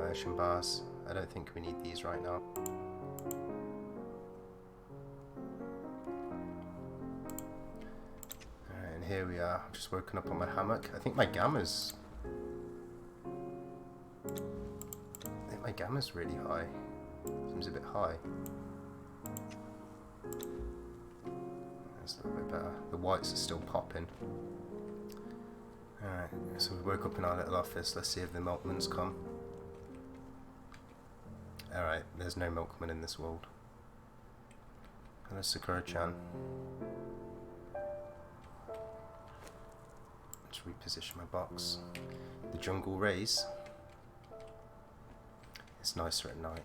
immersion bars. I don't think we need these right now. Alright, and here we are. I've just woken up on my hammock. I think my gamma's really high. Seems a bit high. That's a little bit better. The whites are still popping. Alright, so we woke up in our little office. Let's see if the milkman's come. Alright, there's no milkman in this world. Hello, Sakura-chan. Let's reposition my box. The jungle rays. It's nicer at night.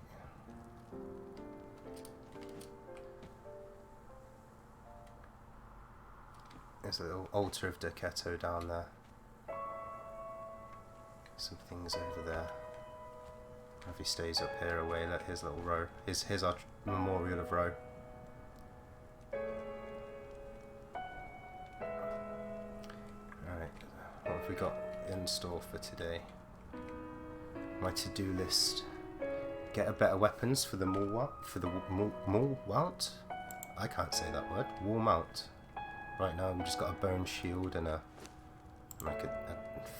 There's a little altar of Decetto down there. Some things over there. Ravi stays up here away. Look, here's a little row. Here's our memorial of Row. Alright, what have we got in store for today? My to-do list. Get a better weapons for the mall mount? I can't say that word. Wall mount. Right now I've just got a bone shield and a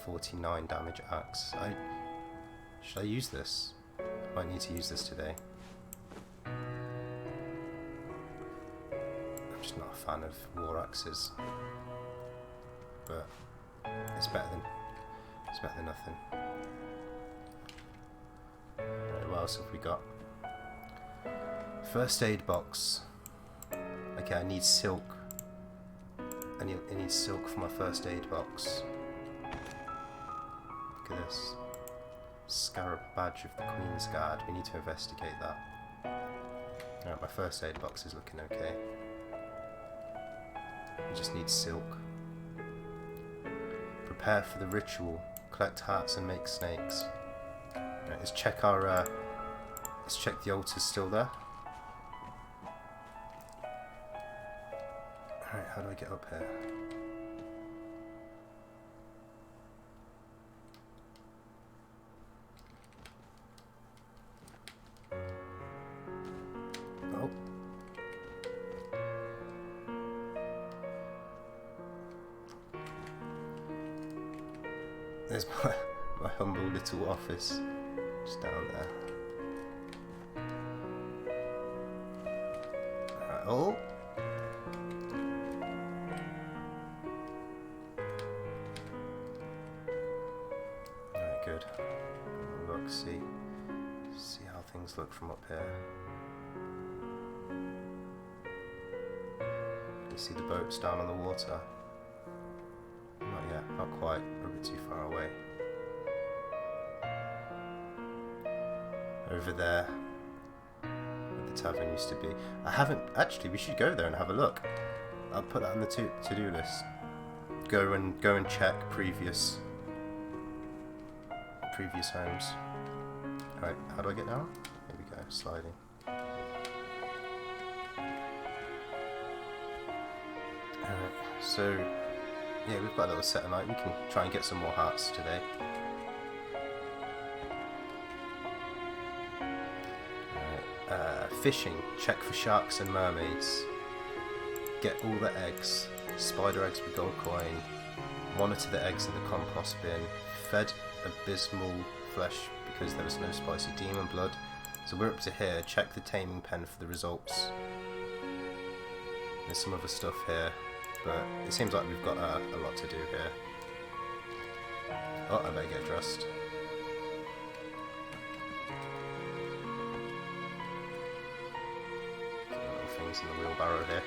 49 damage axe. Should I use this? I might need to use this today. I'm just not a fan of war axes, but it's better than nothing. Right, what else have we got? First aid box. Okay, I need silk. I need silk for my first aid box. Look at this. Scarab badge of the Queen's Guard. We need to investigate that. Alright, my first aid box is looking okay. We just need silk. Prepare for the ritual. Collect hearts and make snakes. Right, let's check the altar's still there. Alright, how do I get up here? Oh. There's my humble little office, just down there. Alright, oh! Good. Look, see how things look from up here. You see the boats down on the water? Not yet, not quite. We're a bit too far away. Over there, where the tavern used to be. I haven't actually. We should go there and have a look. I'll put that on the to-do list. Go and check previous homes. Alright, how do I get down? Here we go, sliding. Alright, so yeah, we've got a little set of night. We can try and get some more hearts today. Alright, fishing. Check for sharks and mermaids. Get all the eggs. Spider eggs with gold coin. Monitor the eggs in the compost bin. Fed abysmal flesh because there was no spicy demon blood. So we're up to here. Check the taming pen for the results. There's some other stuff here, but it seems like we've got a lot to do here. Oh, I better get dressed. Little things in the wheelbarrow here.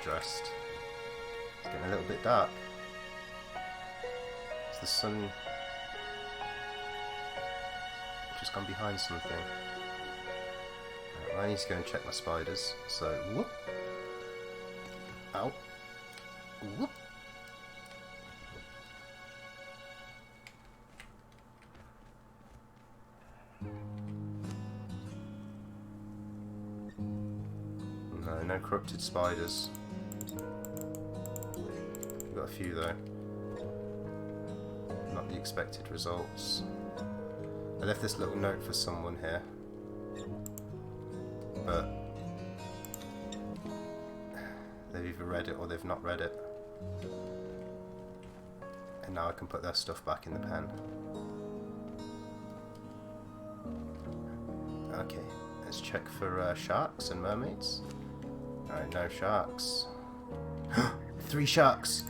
Dressed. It's getting a little bit dark. Is the sun just gone behind something? Right, well, I need to go and check my spiders. So, whoop. Ow. Whoop. No, no corrupted spiders. We've got a few though. Not the expected results. I left this little note for someone here, but they've either read it or they've not read it. And now I can put their stuff back in the pen. Okay, let's check for sharks and mermaids. Alright, no sharks. 3 sharks!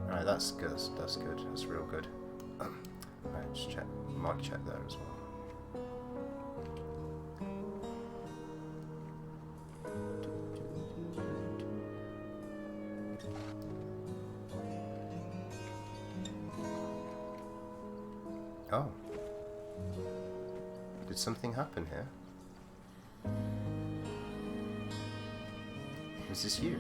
Alright, that's good. That's good. That's real good. Alright, just check. Mic check there as well. Oh. Did something happen here? Is this you?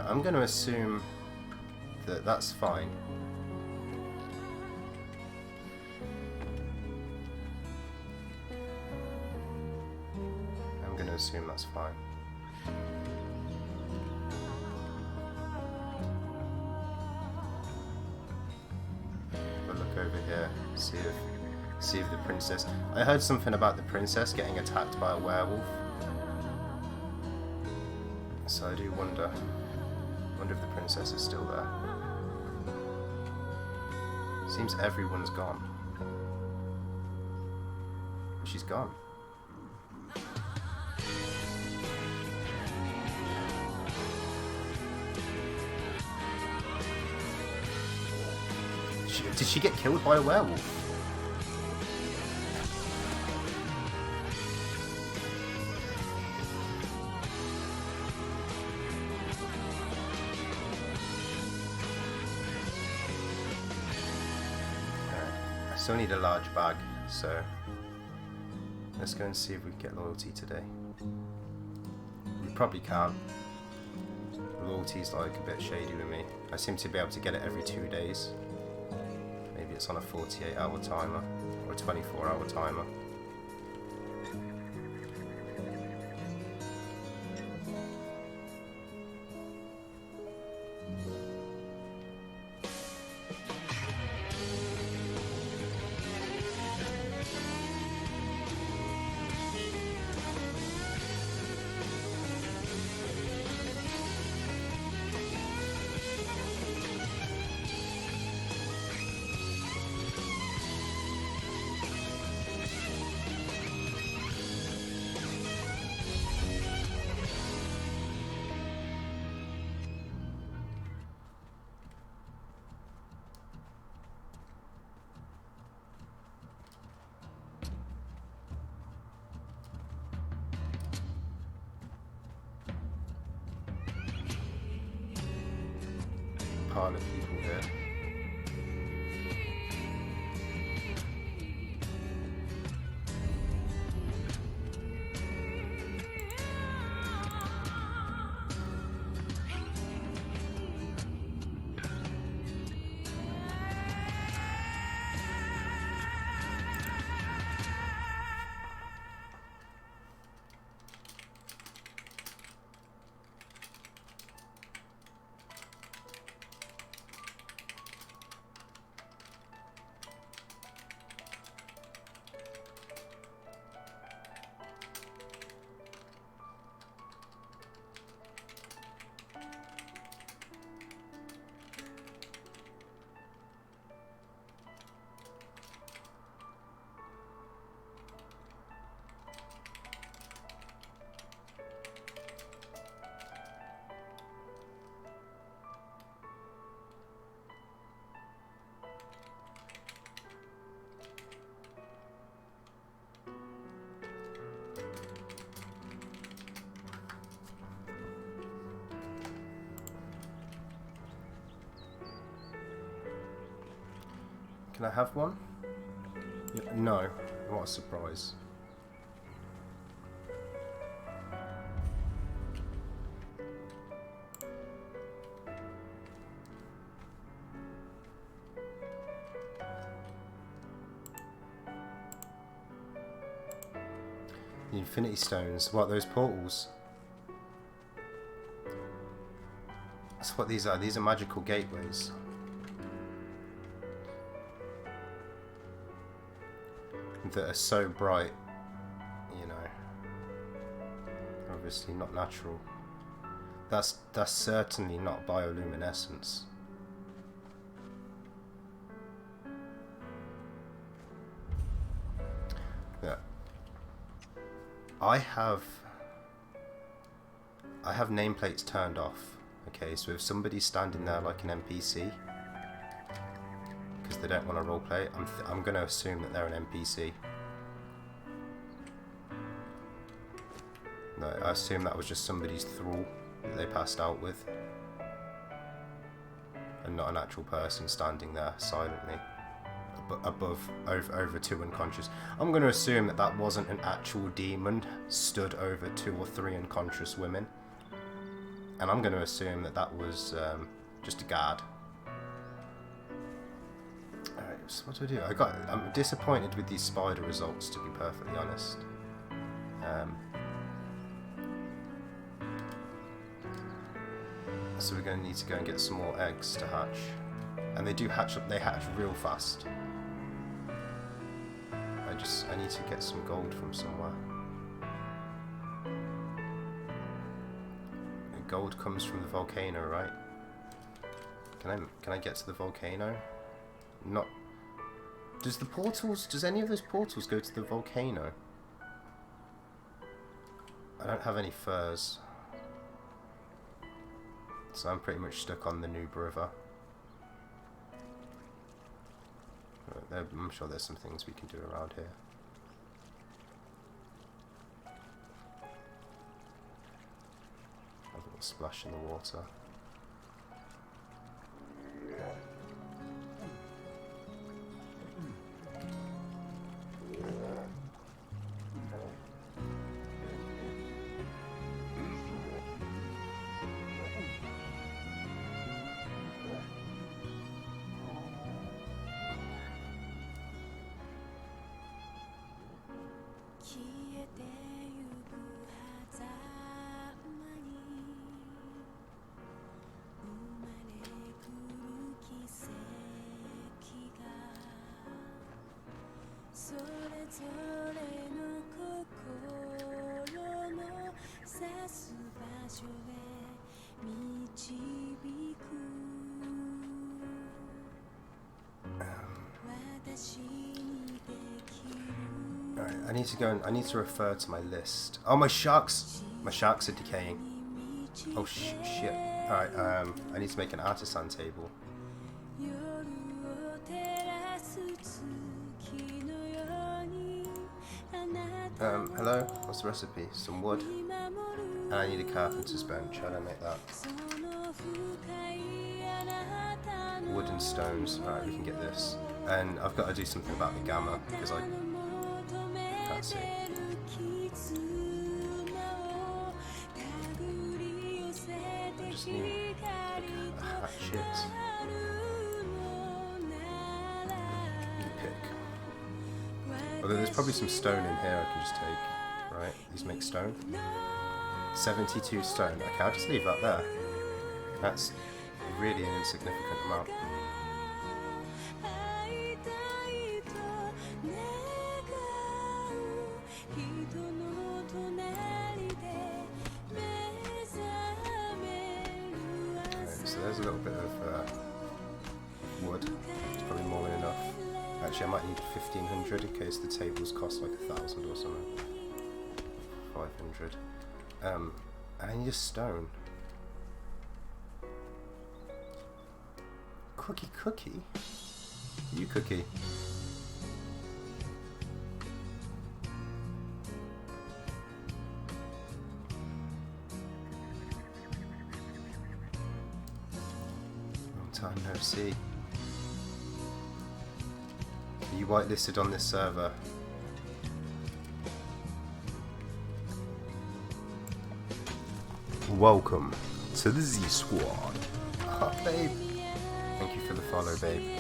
I'm going to assume that that's fine. I'm going to assume that's fine. But look over here, see if the princess. I heard something about the princess getting attacked by a werewolf. So I do wonder if the princess is still there. Seems everyone's gone. She's gone. Did she get killed by a werewolf? I still need a large bag, so let's go and see if we can get loyalty today. We probably can't. Loyalty's like a bit shady with me. I seem to be able to get it every 2 days. Maybe it's on a 48-hour timer or a 24-hour timer. Pile of people here. Can I have one? No. What a surprise. The Infinity Stones. What, those portals? That's what these are. These are magical gateways. That are so bright, you know. Obviously not natural. That's certainly not bioluminescence. Yeah. I have nameplates turned off. Okay, so if somebody's standing there like an NPC because they don't want to roleplay, I'm going to assume that they're an NPC. No, I assume that was just somebody's thrall that they passed out with, and not an actual person standing there silently over two unconscious. I'm going to assume that that wasn't an actual demon stood over 2 or 3 unconscious women. And I'm going to assume that that was just a guard. Alright, so what do I do? I'm disappointed with these spider results, to be perfectly honest. So we're going to need to go and get some more eggs to hatch. And they do hatch up, they hatch real fast. I need to get some gold from somewhere. Gold comes from the volcano, right? Can I get to the volcano? Not. Does any of those portals go to the volcano? I don't have any furs, so I'm pretty much stuck on the Noob River. I'm sure there's some things we can do around here. A little splash in the water. Alright, I need to go and I need to refer to my list. Oh, my sharks are decaying. Oh shit. Alright, I need to make an artisan table. Hello? What's the recipe? Some wood. And I need a carpenter's bench. How do I make that? Wood and stones. Alright, we can get this. And I've got to do something about the gamma, because I can't see. I just need a hatchet. Although there's probably some stone in here I can just take. Right, these make stone. 72 stone. Okay, I'll just leave that there. That's really an insignificant amount. So there's a little bit of wood. It's probably more than enough. Actually, I might need 1,500 in case the tables cost like 1,000 or something. 500. And I need a stone. Cookie? You cookie. Long time no see. Are you whitelisted on this server? Welcome to the Z Squad. Oh, babe. Thank you for the follow, babe.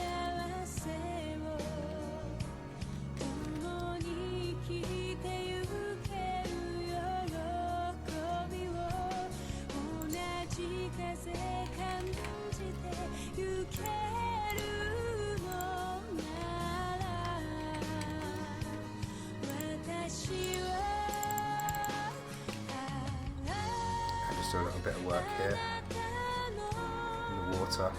do a little bit of work here in the water.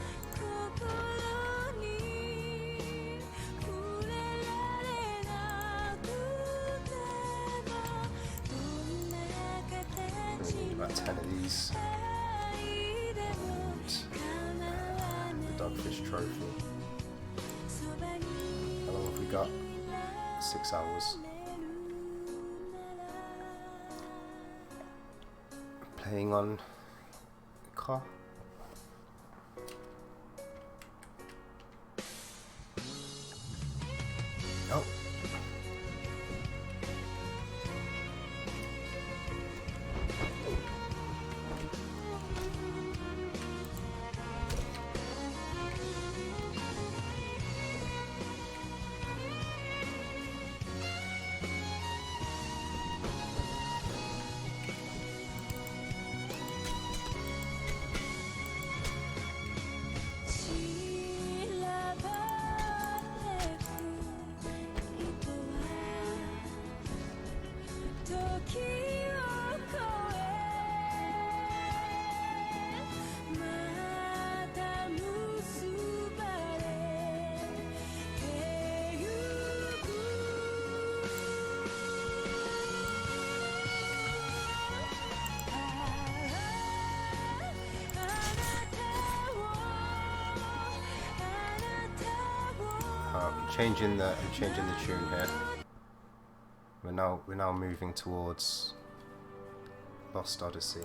We need about 10 of these. And the dogfish trophy. How long have we got? 6 hours. Playing on car. Oh. I'm changing the tune here. We're now moving towards Lost Odyssey.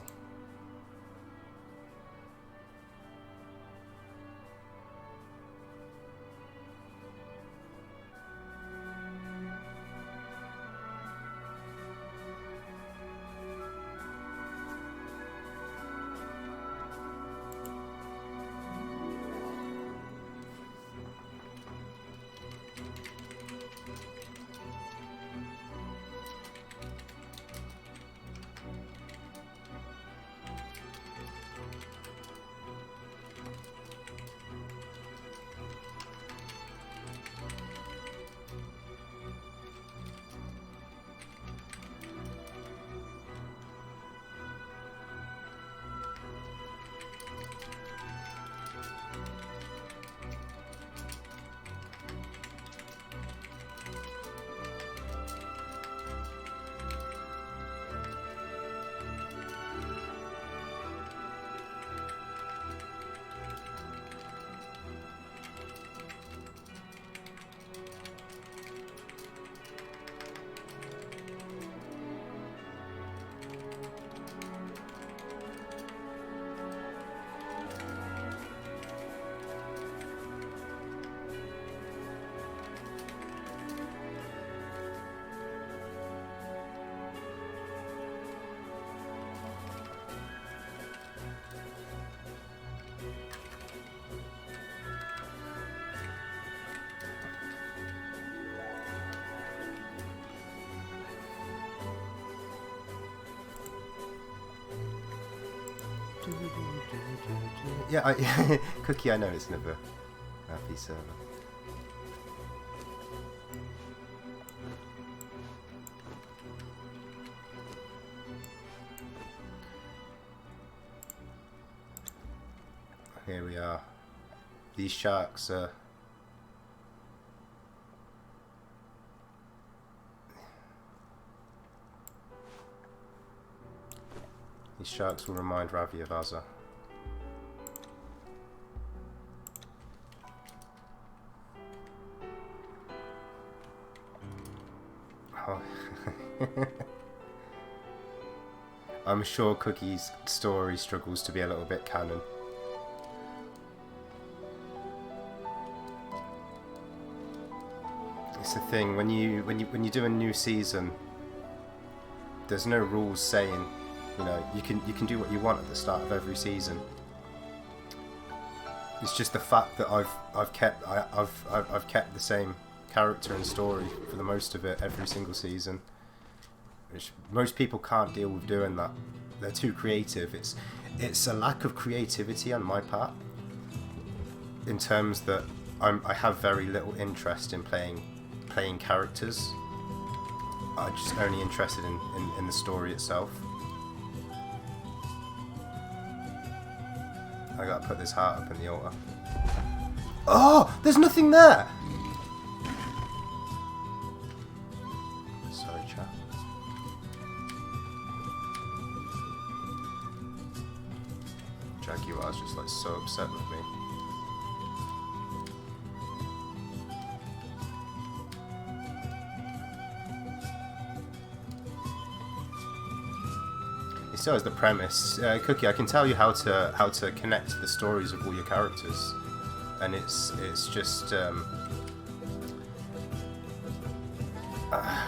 Yeah, Cookie, I know it's never Ravi server. Here we are. These sharks are... These sharks will remind Ravi of Azza. Oh. I'm sure Cookie's story struggles to be a little bit canon. It's the thing, when you do a new season, there's no rules saying, you know, you can do what you want at the start of every season. It's just the fact that I've kept the same character and story for the most of it every single season, which most people can't deal with doing that. They're too creative. It's a lack of creativity on my part, in terms that I have very little interest in playing characters. I'm just only interested in the story itself. I gotta put this heart up in the altar. Oh! There's nothing there! Sorry, chap. Jaguar's just like so upset with me. It still has the premise. Cookie, I can tell you how to connect the stories of all your characters, and it's just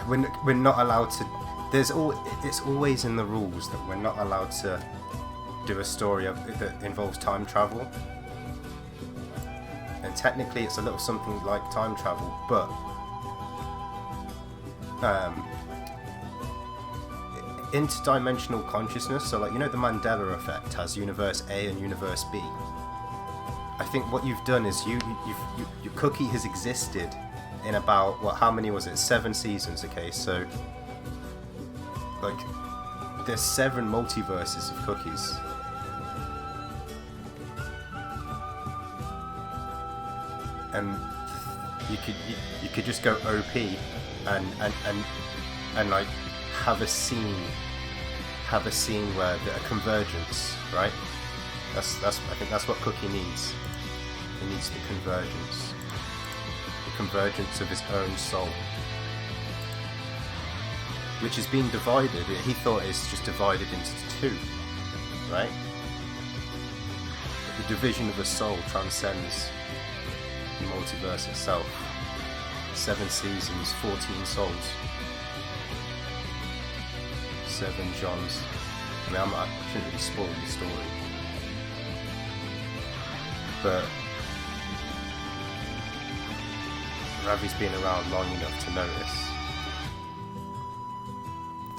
we're not allowed to. It's always in the rules that we're not allowed to do a story that involves time travel, and technically it's a little something like time travel, but interdimensional consciousness. So, like, you know, the Mandela effect has universe A and universe B. I think what you've done is your Cookie has existed in about how many was it? 7 seasons. Okay, so like there's 7 multiverses of Cookies. And you could just go OP and like have a scene where a convergence, right? I think that's what Cookie needs. He needs the convergence of his own soul, which is being divided. He thought it's just divided into 2, right? But the division of a soul transcends the multiverse itself. 7 seasons, 14 souls, 7 Johns. I mean, I shouldn't really spoil the story, but Ravi's been around long enough to notice.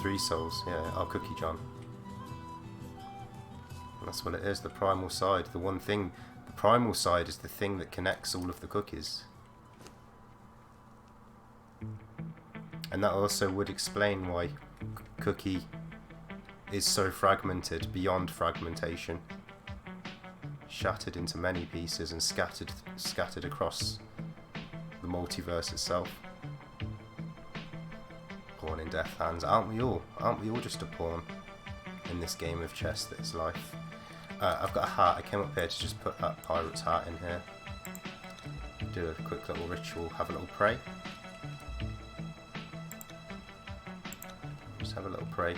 3 souls, yeah, our Cookie John. And that's what it is, the primal side. The one thing, the primal side is the thing that connects all of the cookies. And that also would explain why Cookie is so fragmented beyond fragmentation. Shattered into many pieces and scattered across the multiverse itself. Pawn in death hands. Aren't we all? Aren't we all just a pawn in this game of chess that is life? I've got a heart. I came up here to just put that pirate's heart in here. Do a quick little ritual. Have a little pray. Just have a little pray.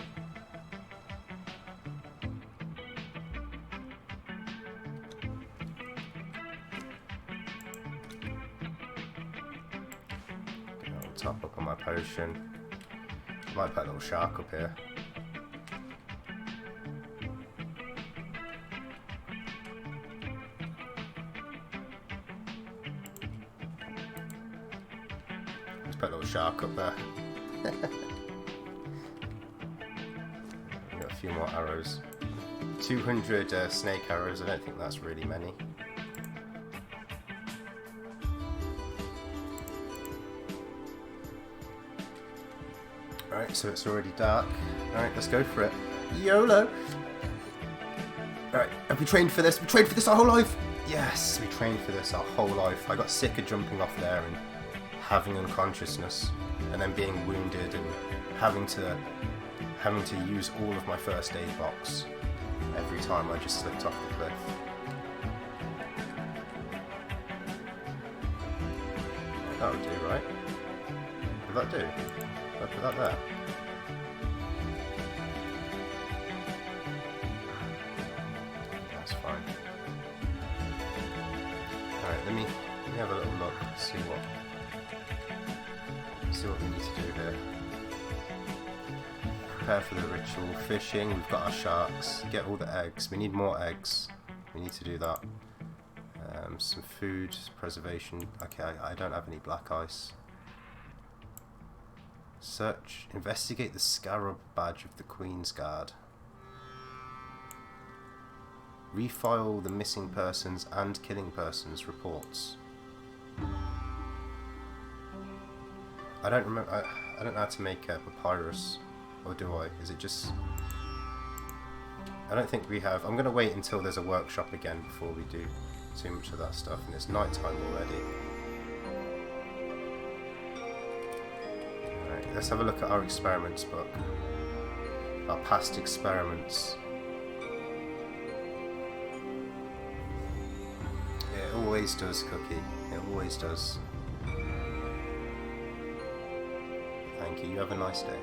Top up on my potion. Might put a little shark up here. Let's put a little shark up there. We've got a few more arrows. 200 snake arrows. I don't think that's really many. Alright, so it's already dark. Alright, let's go for it. YOLO! Alright, have we trained for this? We trained for this our whole life! Yes, we trained for this our whole life. I got sick of jumping off there and having unconsciousness, and then being wounded and having to use all of my first aid box every time I just slipped off the cliff. That would do, right? What did that do? I'll put that there. That's fine. Alright, let me have a little look, see what we need to do here. Prepare for the ritual. Fishing, we've got our sharks. Get all the eggs. We need more eggs. We need to do that. Some food, preservation. Okay, I don't have any black ice. Search, investigate the scarab badge of the Queen's Guard. Refile the missing persons and killing persons reports. I don't remember. I don't know how to make a papyrus, or do I? Is it just? I don't think we have. I'm going to wait until there's a workshop again before we do too much of that stuff, and it's night time already. Alright, let's have a look at our experiments book. Our past experiments. It always does, Cookie. It always does. Thank you. You have a nice day.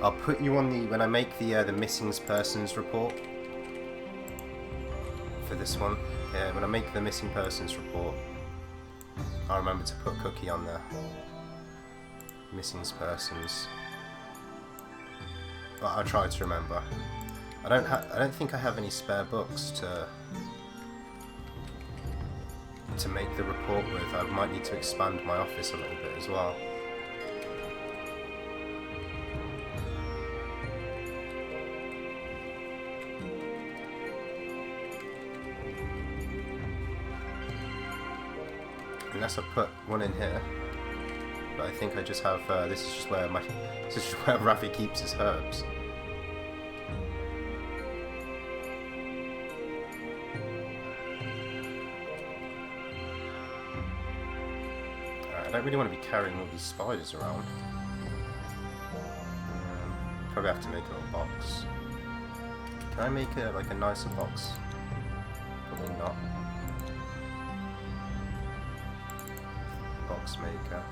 I'll put you on the, when I make the missing persons report for this one. Yeah, when I make the missing persons report, I'll remember to put Cookie on there. Missing persons. Well, I'll try to remember. I don't think I have any spare books to make the report with. I might need to expand my office a little bit as well. Unless I put one in here, but I think I just have. This is just where Ravi keeps his herbs. I don't really want to be carrying all these spiders around. Probably have to make a little box. Can I make like a nicer box? Probably not. Box maker.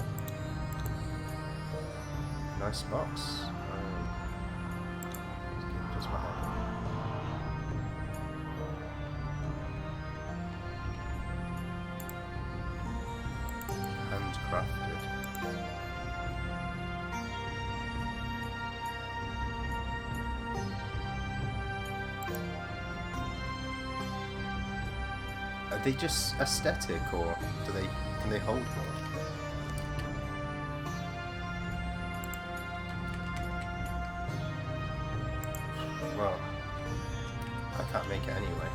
Nice box. Just my head. Handcrafted. Are they just aesthetic, or can they hold more? Well, I can't make it anyway.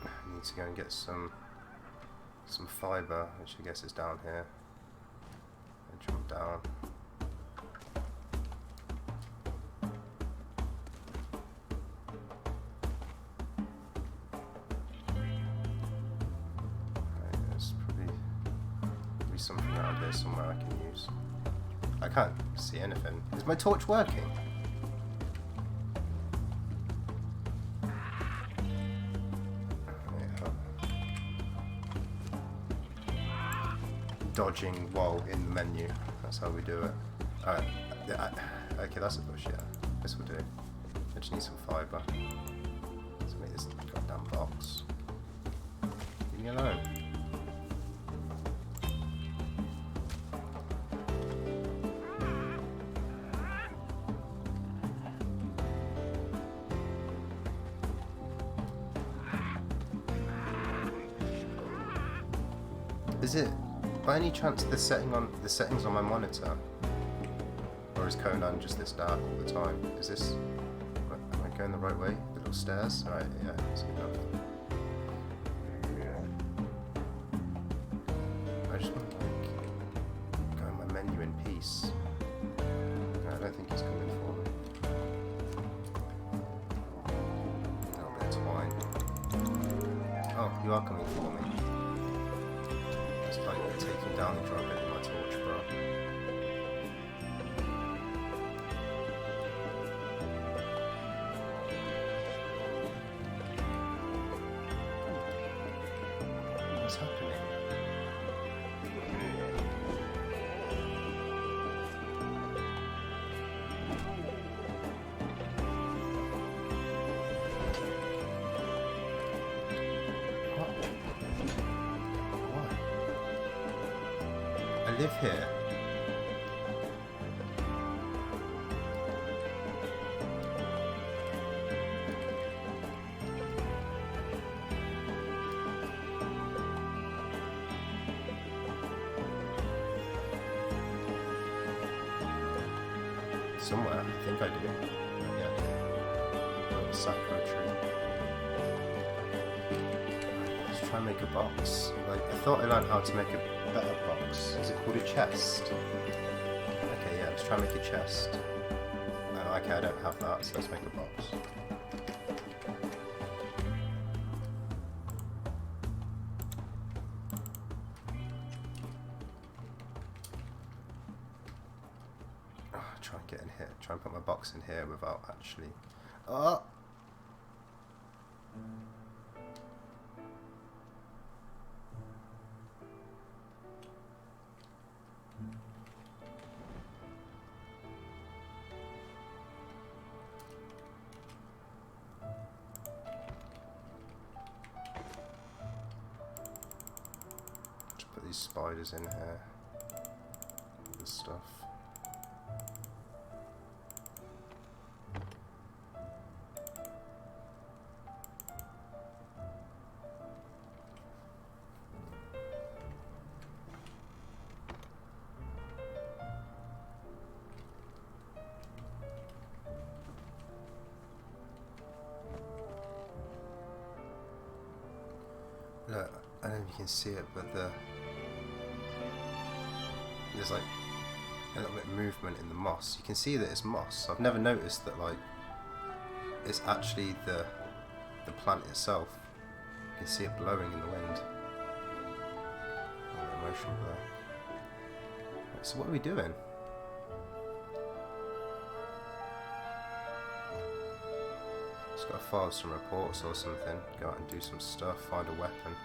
I need to go and get some fibre, which I guess is down here. I jump down. Something around here somewhere I can use. I can't see anything. Is my torch working? Dodging while in the menu. That's how we do it. Alright. Okay, that's a bush, yeah. This will do. I just need some fibre. Let's make this goddamn box. Leave me alone. Is it by any chance the settings on my monitor, or is Conan just this dark all the time? Is this? Am I going the right way? The little stairs. All right, yeah, that's good enough. I just want to go in my menu in peace. No, I don't think he's coming for me. A little bit of twine. Oh, you are coming for me. It's like taking down the drum bit in my torch, bro. What's happening? I live here. Somewhere, I think I do. Yeah. Sakura tree. Let's try and make a box. Like, I thought I learned how to make a better box. Is it called a chest? Okay, yeah, let's try and make a chest. Oh, okay, I don't have that, so let's make a box. Oh, try and get in here. Try and put my box in here without actually... Oh! These spiders in here, all this stuff. Look, I don't know if you can see it, but there's like a little bit of movement in the moss. You can see that it's moss. I've never noticed that like it's actually the plant itself. You can see it blowing in the wind. Oh, emotional there. Right, so what are we doing? Just gotta file some reports or something. Go out and do some stuff. Find a weapon.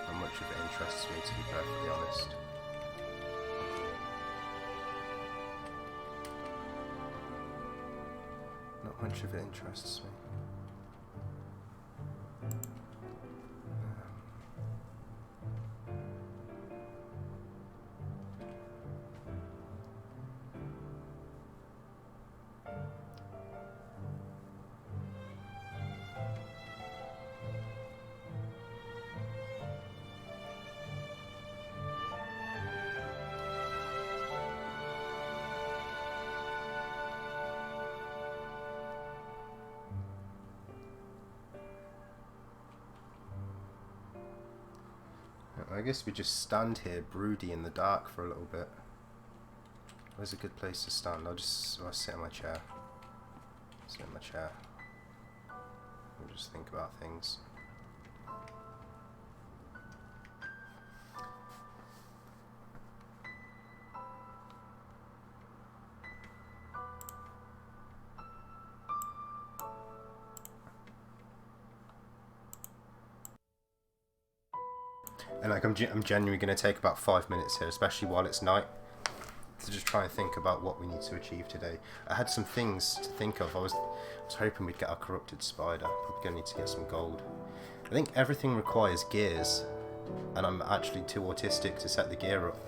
Not much of it interests me, to be perfectly honest. Not much of it interests me. I guess we just stand here broody in the dark for a little bit. Where's a good place to stand? I'll sit in my chair. Sit in my chair. We'll just think about things. And like I'm genuinely going to take about 5 minutes here, especially while it's night, to just try and think about what we need to achieve today. I had some things to think of. I was hoping we'd get our corrupted spider. Probably going to need to get some gold. I think everything requires gears, and I'm actually too autistic to set the gear up.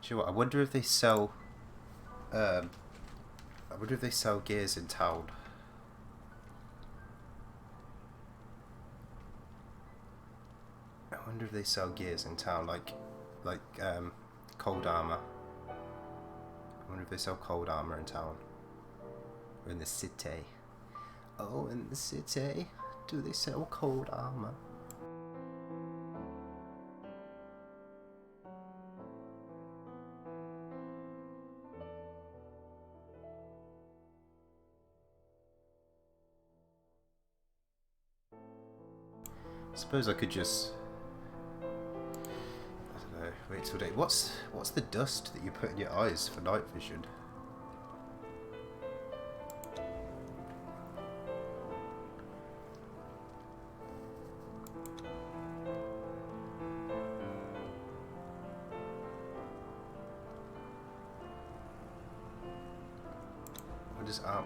Do you know what? I wonder if they sell. I wonder if they sell gears in town. I wonder if they sell gears in town, like cold armor. I wonder if they sell cold armor in town. We're in the city. Oh, in the city, do they sell cold armor? Suppose I could just, I don't know, wait till day. What's the dust that you put in your eyes for night vision?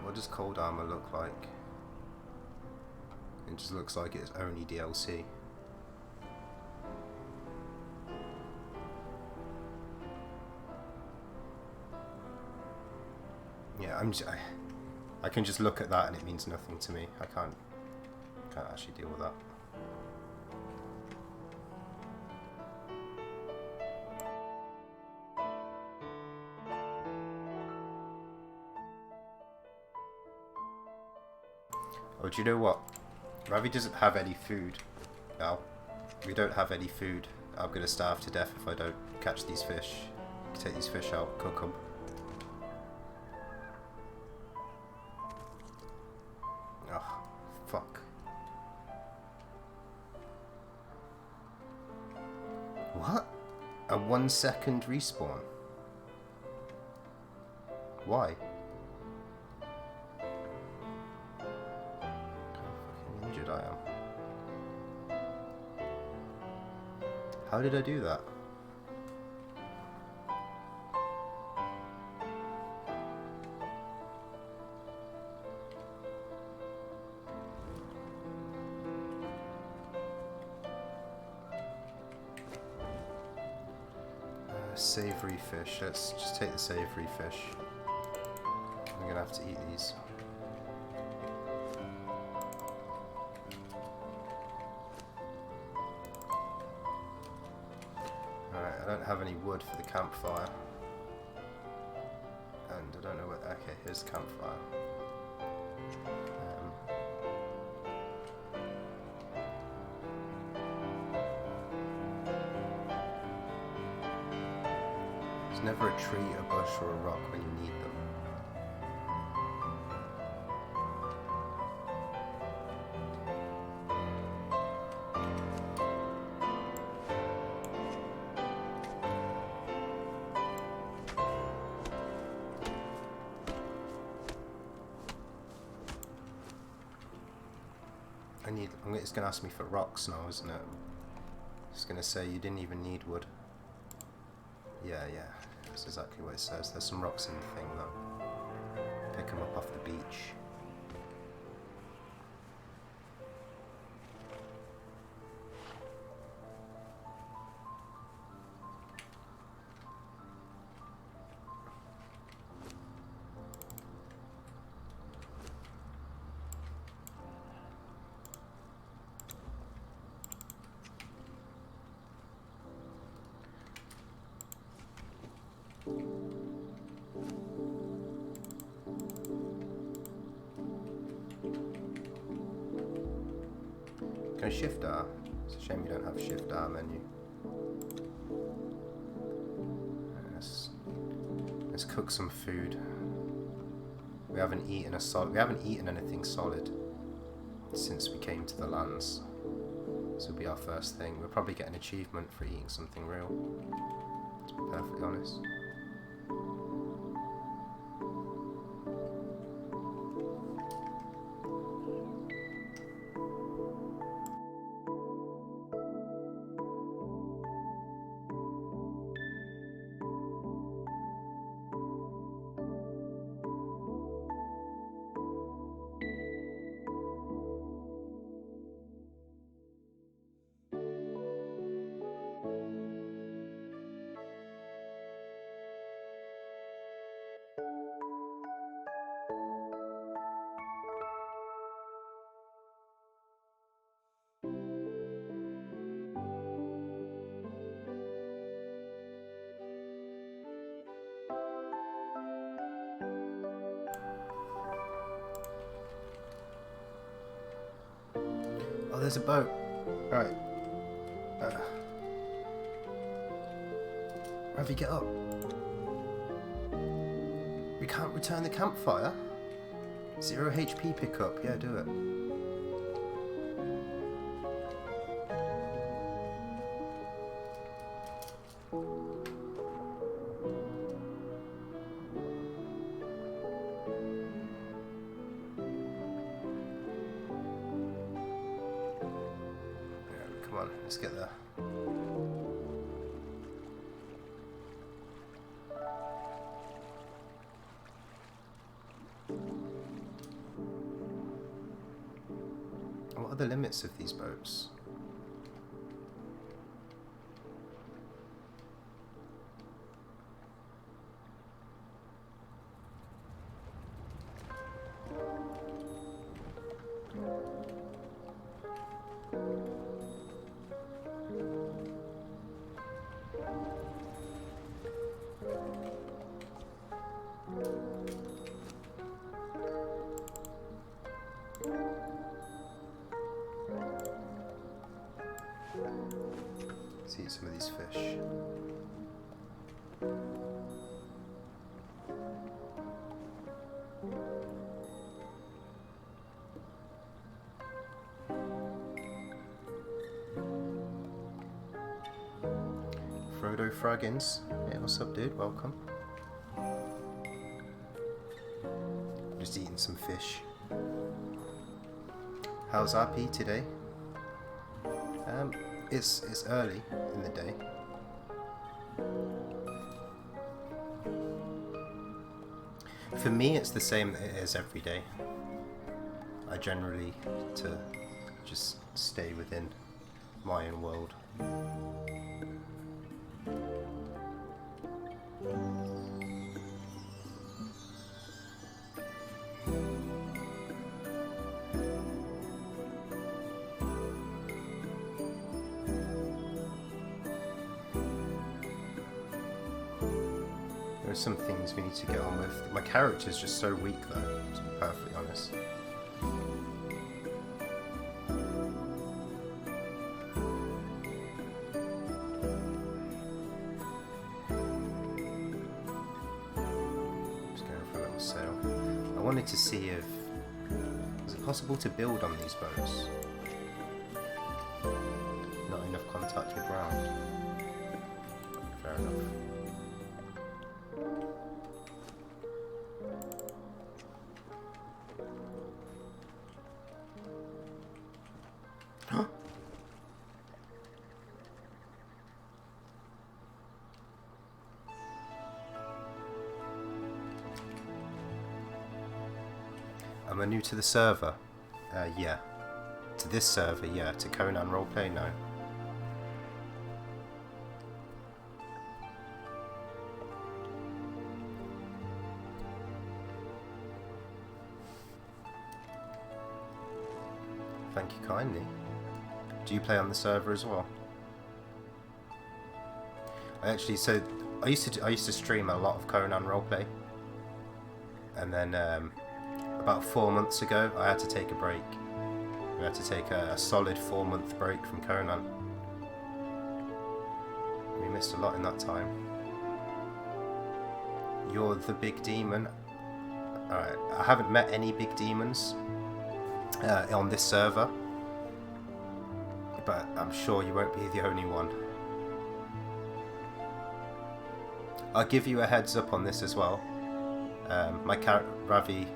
What does cold armor look like? It just looks like it's only DLC. Yeah, I can just look at that and it means nothing to me. I can't actually deal with that. Oh, do you know what? Ravi doesn't have any food now. We don't have any food. I'm gonna starve to death if I don't catch these fish. Take these fish out, cook them. Oh, fuck. What? A 1 second respawn? Why? I am. How did I do that? Savoury fish. Let's just take the savoury fish. I'm gonna have to eat these. I don't have any wood for the campfire. And I don't know what... Okay, here's the campfire. There's never a tree, a bush or a rock when you need them. It's going to ask me for rocks now, isn't it? It's going to say you didn't even need wood. Yeah, that's exactly what it says. There's some rocks in the thing though. Pick them up off the beach. Can I shift R? It's a shame you don't have shift R menu. Let's cook some food. We haven't eaten anything solid since we came to the lands. This will be our first thing. We'll probably get an achievement for eating something real, to be perfectly honest. Oh, there's a boat. Right. Ravi, get up. We can't return the campfire? 0 HP pickup. Yeah, do it. Come on, let's get there. What are the limits of these boats? Let's eat some of these fish. Frodo Fraggins. Yeah, what's up, dude? Welcome. Just eating some fish. How's RP today? It's early in the day. For me, it's the same that it is every day. I generally to just stay within my own world. There's some things we need to get on with. My character's just so weak though, to be perfectly honest. Just going for a little sail. I wanted to see if... is it possible to build on these boats? Not enough contact with ground. Fair enough. Am I new to the server? Yeah. To this server, yeah. To Conan Roleplay, no. Thank you kindly. Do you play on the server as well? I actually, so I used to stream a lot of Conan Roleplay, and then about 4 months ago I had to take a break. We had to take a solid 4-month break from Conan. We missed a lot in that time. You're the big demon. Alright, I haven't met any big demons on this server, but I'm sure you won't be the only one. I'll give you a heads up on this as well. My character Ravi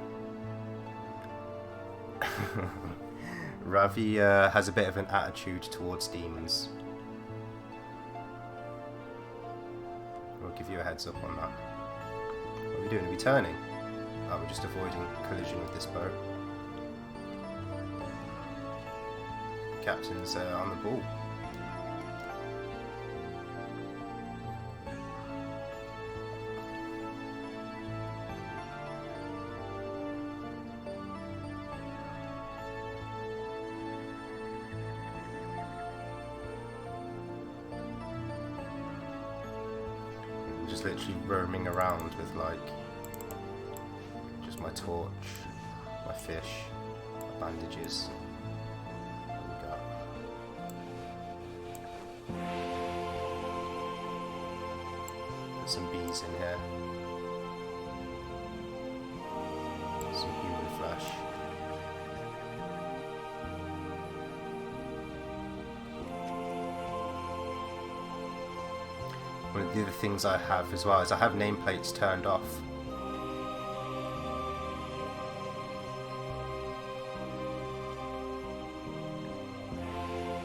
Ravi has a bit of an attitude towards demons. I'll give you a heads up on that. What are we doing? Are we turning? Oh, we're just avoiding collision with this boat. Captain's on the ball. Just literally roaming around with like just my torch, my fish, my bandages. There we go. Put some bees in here. Some human flesh. One of the other things I have as well is I have nameplates turned off.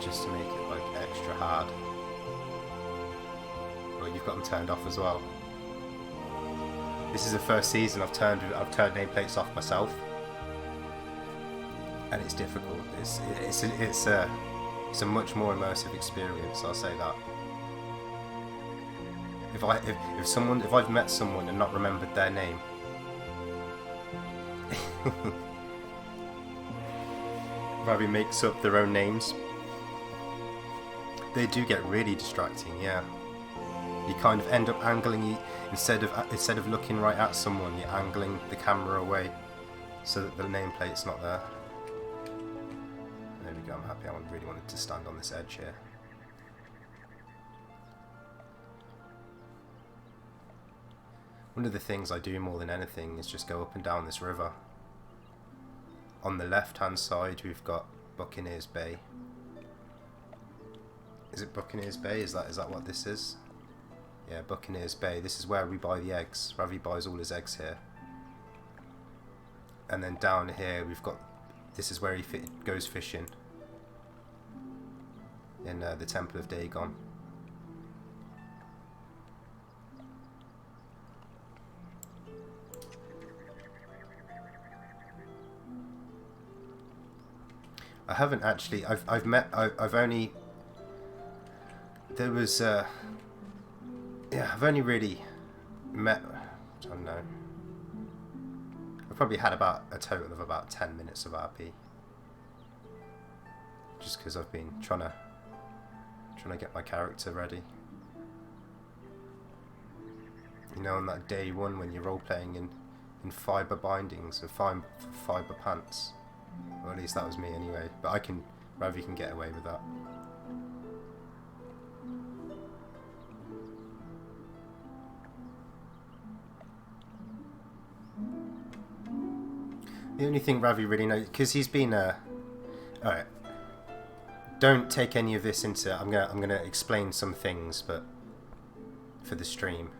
Just to make it like extra hard. Well, you've got them turned off as well. This is the first season I've turned nameplates off myself, and it's difficult. It's a much more immersive experience. I'll say that. If I've met someone and not remembered their name, Ravi makes up their own names. They do get really distracting, yeah. You kind of end up angling, instead of looking right at someone, you're angling the camera away so that the nameplate's not there. There we go, I'm happy. I really wanted to stand on this edge here. One of the things I do more than anything is just go up and down this river. On the left hand side we've got Buccaneers Bay. Is it Buccaneers Bay? Is that what this is? Yeah, Buccaneers Bay. This is where we buy the eggs. Ravi buys all his eggs here. And then down here we've got, this is where he goes fishing. In the Temple of Dagon. I haven't actually, I've only, there was, yeah, I've only really met, I don't know, I've probably had about a total of about 10 minutes of RP. Just because I've been trying to get my character ready. You know, on that day one when you're role-playing in fibre bindings and fibre pants. Or at least that was me anyway, but Ravi can get away with that. The only thing Ravi really knows, because he's been alright, don't take any of this into, I'm gonna explain some things, but for the stream,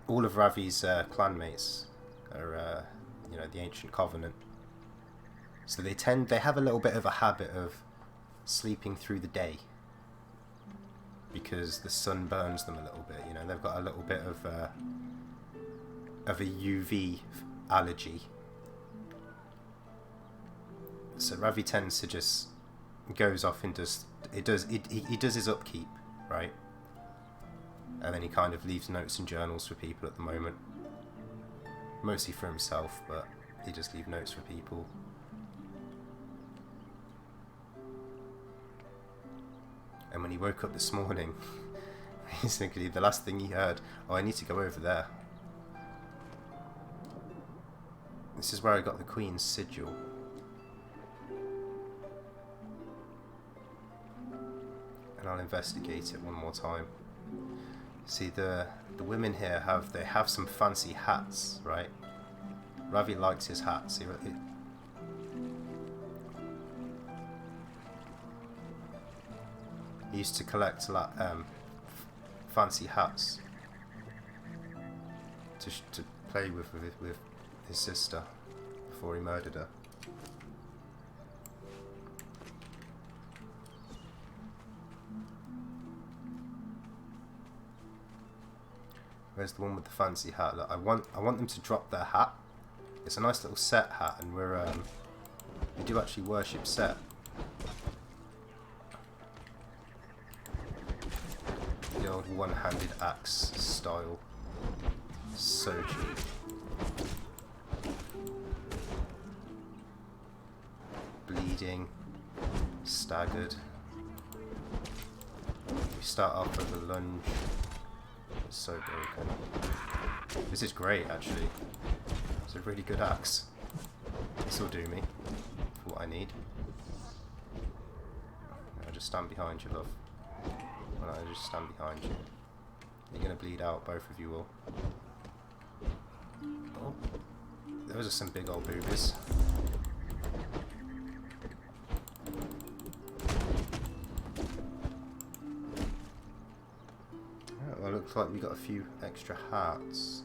all of Ravi's clanmates are you know, the Ancient Covenant. So they have a little bit of a habit of sleeping through the day because the sun burns them a little bit. You know, they've got a little bit of a UV allergy. So Ravi tends to just goes off and he does his upkeep, right? And then he kind of leaves notes and journals for people at the moment. Mostly for himself, but he just leaves notes for people. And when he woke up this morning, basically the last thing he heard, oh, I need to go over there. This is where I got the Queen's sigil. And I'll investigate it one more time. See, the women here have some fancy hats, right? Ravi likes his hats. He used to collect fancy hats to play with his sister before he murdered her. Where's the one with the fancy hat? Look, I want them to drop their hat. It's a nice little Set hat, and we do actually worship Set. The old one-handed axe style. So cheap. Bleeding, staggered. We start off with a lunge. So broken. This is great, actually. It's a really good axe. This will do me for what I need. I'll just stand behind you, love? Why don't I just stand behind you? You're gonna bleed out, both of you will. Oh, those are some big old boobies. Oh, well, looks like we got a few extra hearts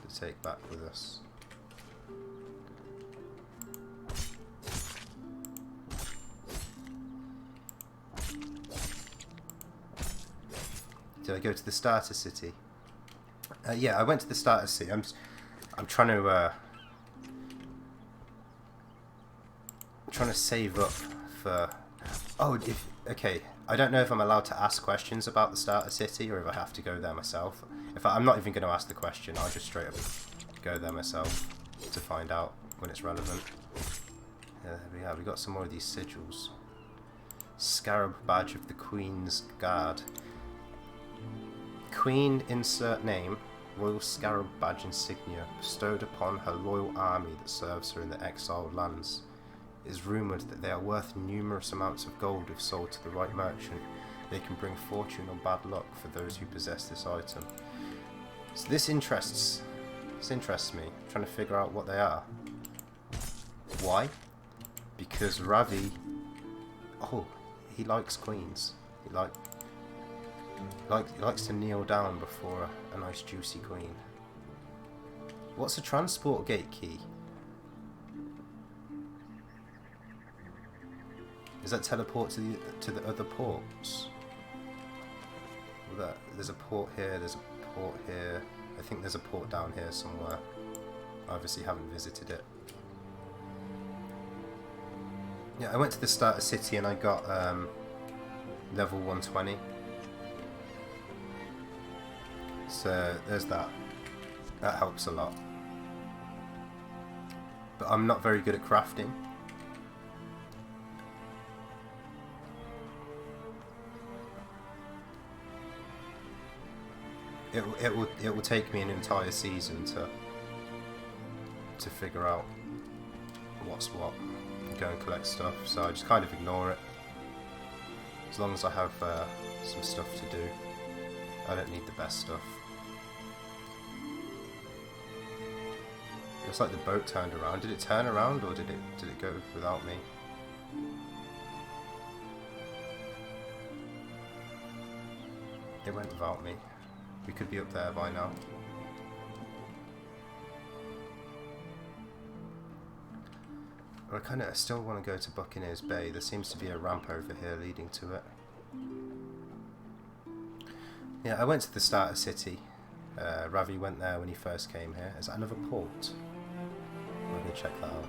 to take back with us. Did I go to the starter city? Yeah, I went to the starter city. I'm trying to save up for. Oh, okay. I don't know if I'm allowed to ask questions about the starter city or if I have to go there myself. I'm not even going to ask the question. I'll just straight up go there myself to find out when it's relevant. Yeah, there we are. We got some more of these sigils. Scarab badge of the Queen's Guard. Queen, insert name, royal scarab badge insignia, bestowed upon her loyal army that serves her in the exiled lands. It is rumoured that they are worth numerous amounts of gold if sold to the right merchant. They can bring fortune or bad luck for those who possess this item. So this interests me. I'm trying to figure out what they are. Why? Because Ravi, he likes queens. He likes to kneel down before a nice juicy queen. What's a transport gate key? Does that teleport to the other ports? There's a port here, there's a port here. I think there's a port down here somewhere. I obviously haven't visited it. Yeah, I went to the starter city and I got level 120. So there's that. That helps a lot. But I'm not very good at crafting. It will take me an entire season to figure out what's what and go and collect stuff. So I just kind of ignore it. As long as I have some stuff to do, I don't need the best stuff. Looks like the boat turned around. Did it turn around or did it go without me? It went without me. We could be up there by now. I still want to go to Buccaneers Bay. There seems to be a ramp over here leading to it. Yeah, I went to the starter city. Ravi went there when he first came here. Is that another port? I'm going to check that out.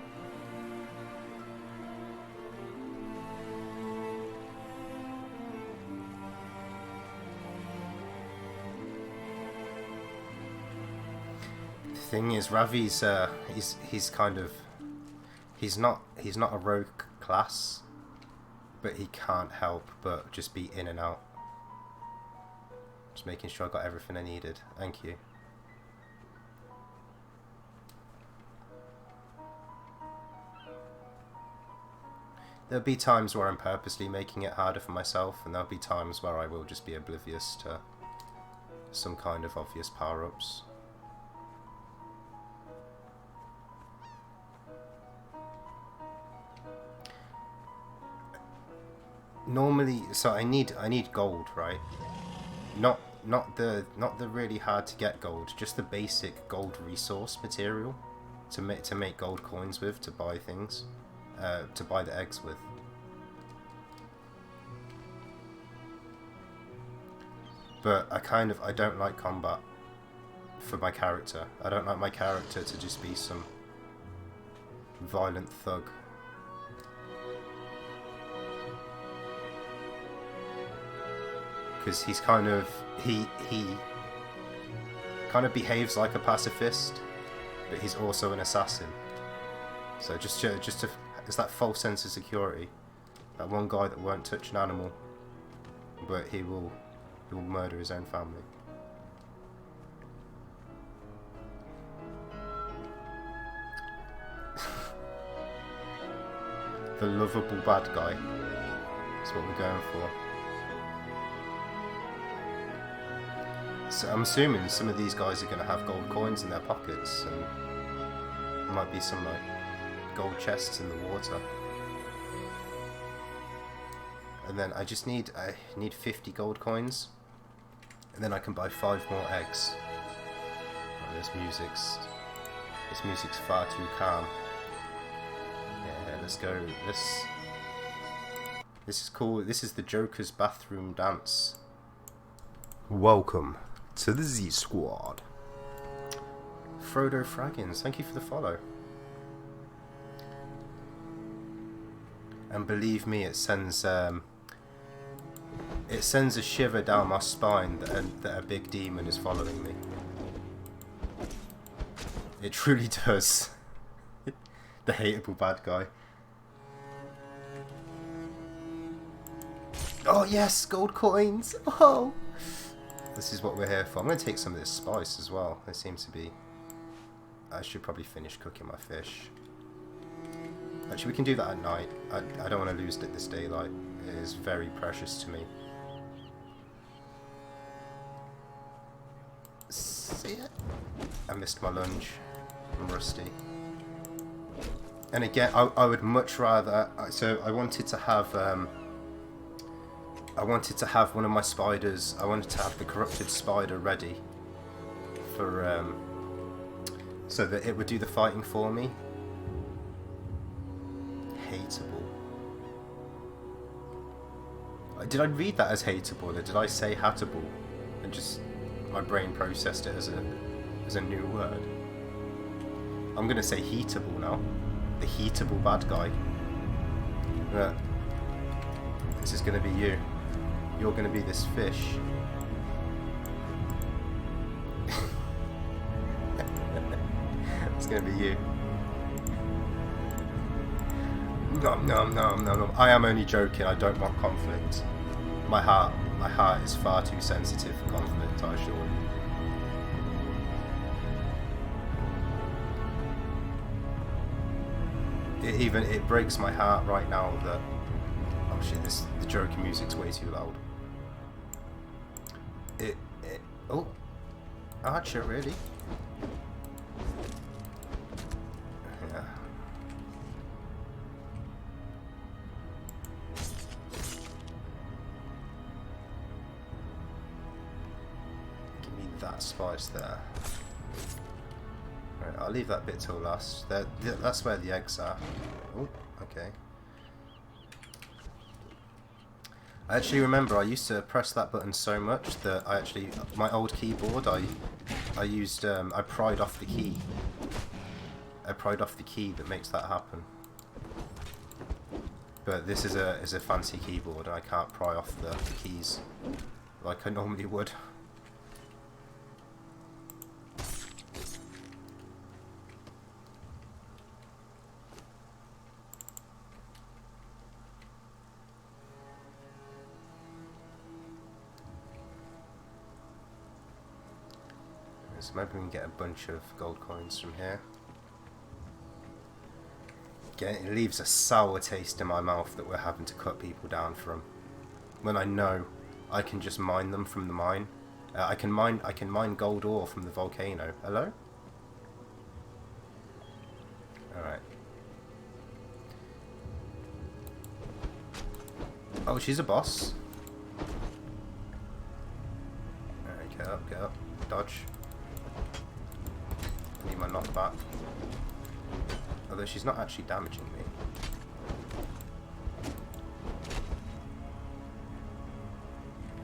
The thing is, Ravi's he's not a rogue class, but he can't help but just be in and out. Just making sure I got everything I needed. Thank you. There'll be times where I'm purposely making it harder for myself, and there'll be times where I will just be oblivious to some kind of obvious power-ups. Normally, so I need gold, right? Not the really hard to get gold, just the basic gold resource material to make gold coins with, to buy things, to buy the eggs with. But I don't like combat for my character. I don't like my character to just be some violent thug. Because he's he kind of behaves like a pacifist, but he's also an assassin. So it's that false sense of security. That one guy that won't touch an animal, but he will murder his own family. The lovable bad guy. That's what we're going for. So I'm assuming some of these guys are going to have gold coins in their pockets, and there might be some like gold chests in the water. And then I need 50 gold coins, and then I can buy 5 more eggs. Oh, this music's far too calm. Yeah, let's go. This is cool. This is the Joker's bathroom dance. Welcome to the Z Squad. Frodo Fraggins, thank you for the follow. And believe me, it sends a shiver down my spine that a big demon is following me. It truly does. The hateable bad guy. Oh yes, gold coins! Oh! This is what we're here for. I'm going to take some of this spice as well. There seems to be... I should probably finish cooking my fish. Actually, we can do that at night. I don't want to lose this daylight. It is very precious to me. See it? I missed my lunge. I'm rusty. And again, I would much rather... So I wanted to have... one of my spiders. I wanted to have the corrupted spider ready for so that it would do the fighting for me. Hateable. Did I read that as hateable, or did I say hateable? And just my brain processed it as a new word. I'm gonna say heatable now. The heatable bad guy. This is gonna be you. You're going to be this fish. It's going to be you. No. I am only joking. I don't want conflict. My heart is far too sensitive for conflict, I assure you. It breaks my heart right now that... Oh shit, the joking music's way too loud. Oh, Archer, really? Yeah. Give me that spice there. Right, I'll leave that bit till last. That's where the eggs are. Oh, okay. I actually remember I used to press that button so much that my old keyboard, I pried off the key. I pried off the key that makes that happen. But this is a fancy keyboard and I can't pry off the keys like I normally would. So maybe we can get a bunch of gold coins from here. Again, it leaves a sour taste in my mouth that we're having to cut people down from. When I know I can just mine them from the mine. I can mine gold ore from the volcano. Hello? Alright. Oh, she's a boss. Alright, get up, dodge. Need my knockback. Although she's not actually damaging me.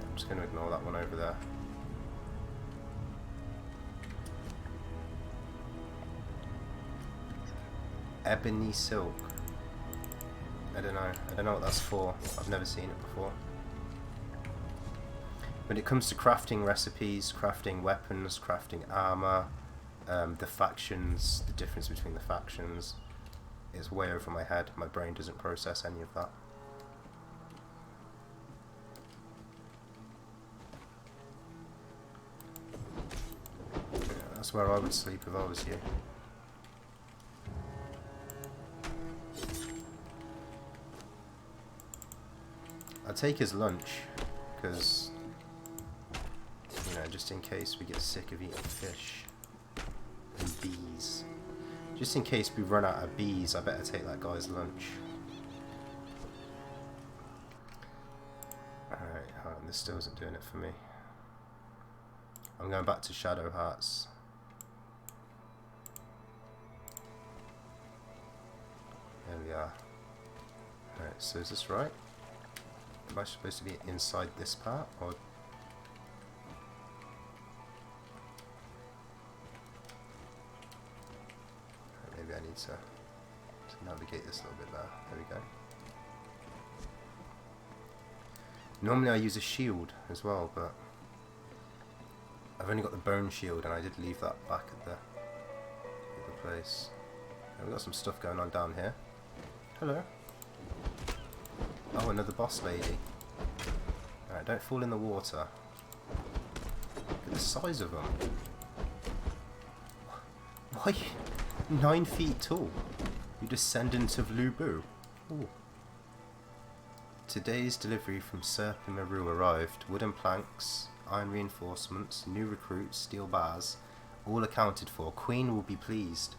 I'm just going to ignore that one over there. Ebony silk. I don't know what that's for. I've never seen it before. When it comes to crafting recipes, crafting weapons, crafting armor, the factions, the difference between the factions is way over my head. My brain doesn't process any of that. Yeah, that's where I would sleep if I was you. I'll take his lunch, because, you know, just in case we get sick of eating fish and bees. Just in case we run out of bees, I better take that guy's lunch. Alright, this still isn't doing it for me. I'm going back to Shadow Hearts. There we are. Alright, so is this right? Am I supposed to be inside this part, or... Maybe I need to navigate this a little bit there. There we go. Normally I use a shield as well, but I've only got the bone shield, and I did leave that back at the place. And we've got some stuff going on down here. Hello. Oh, another boss lady. Alright, don't fall in the water. Look at the size of them. Why? 9 feet tall. You descendant of Lubu. Ooh. Today's delivery from Serp and Maru arrived. Wooden planks, iron reinforcements, new recruits, steel bars, all accounted for. Queen will be pleased.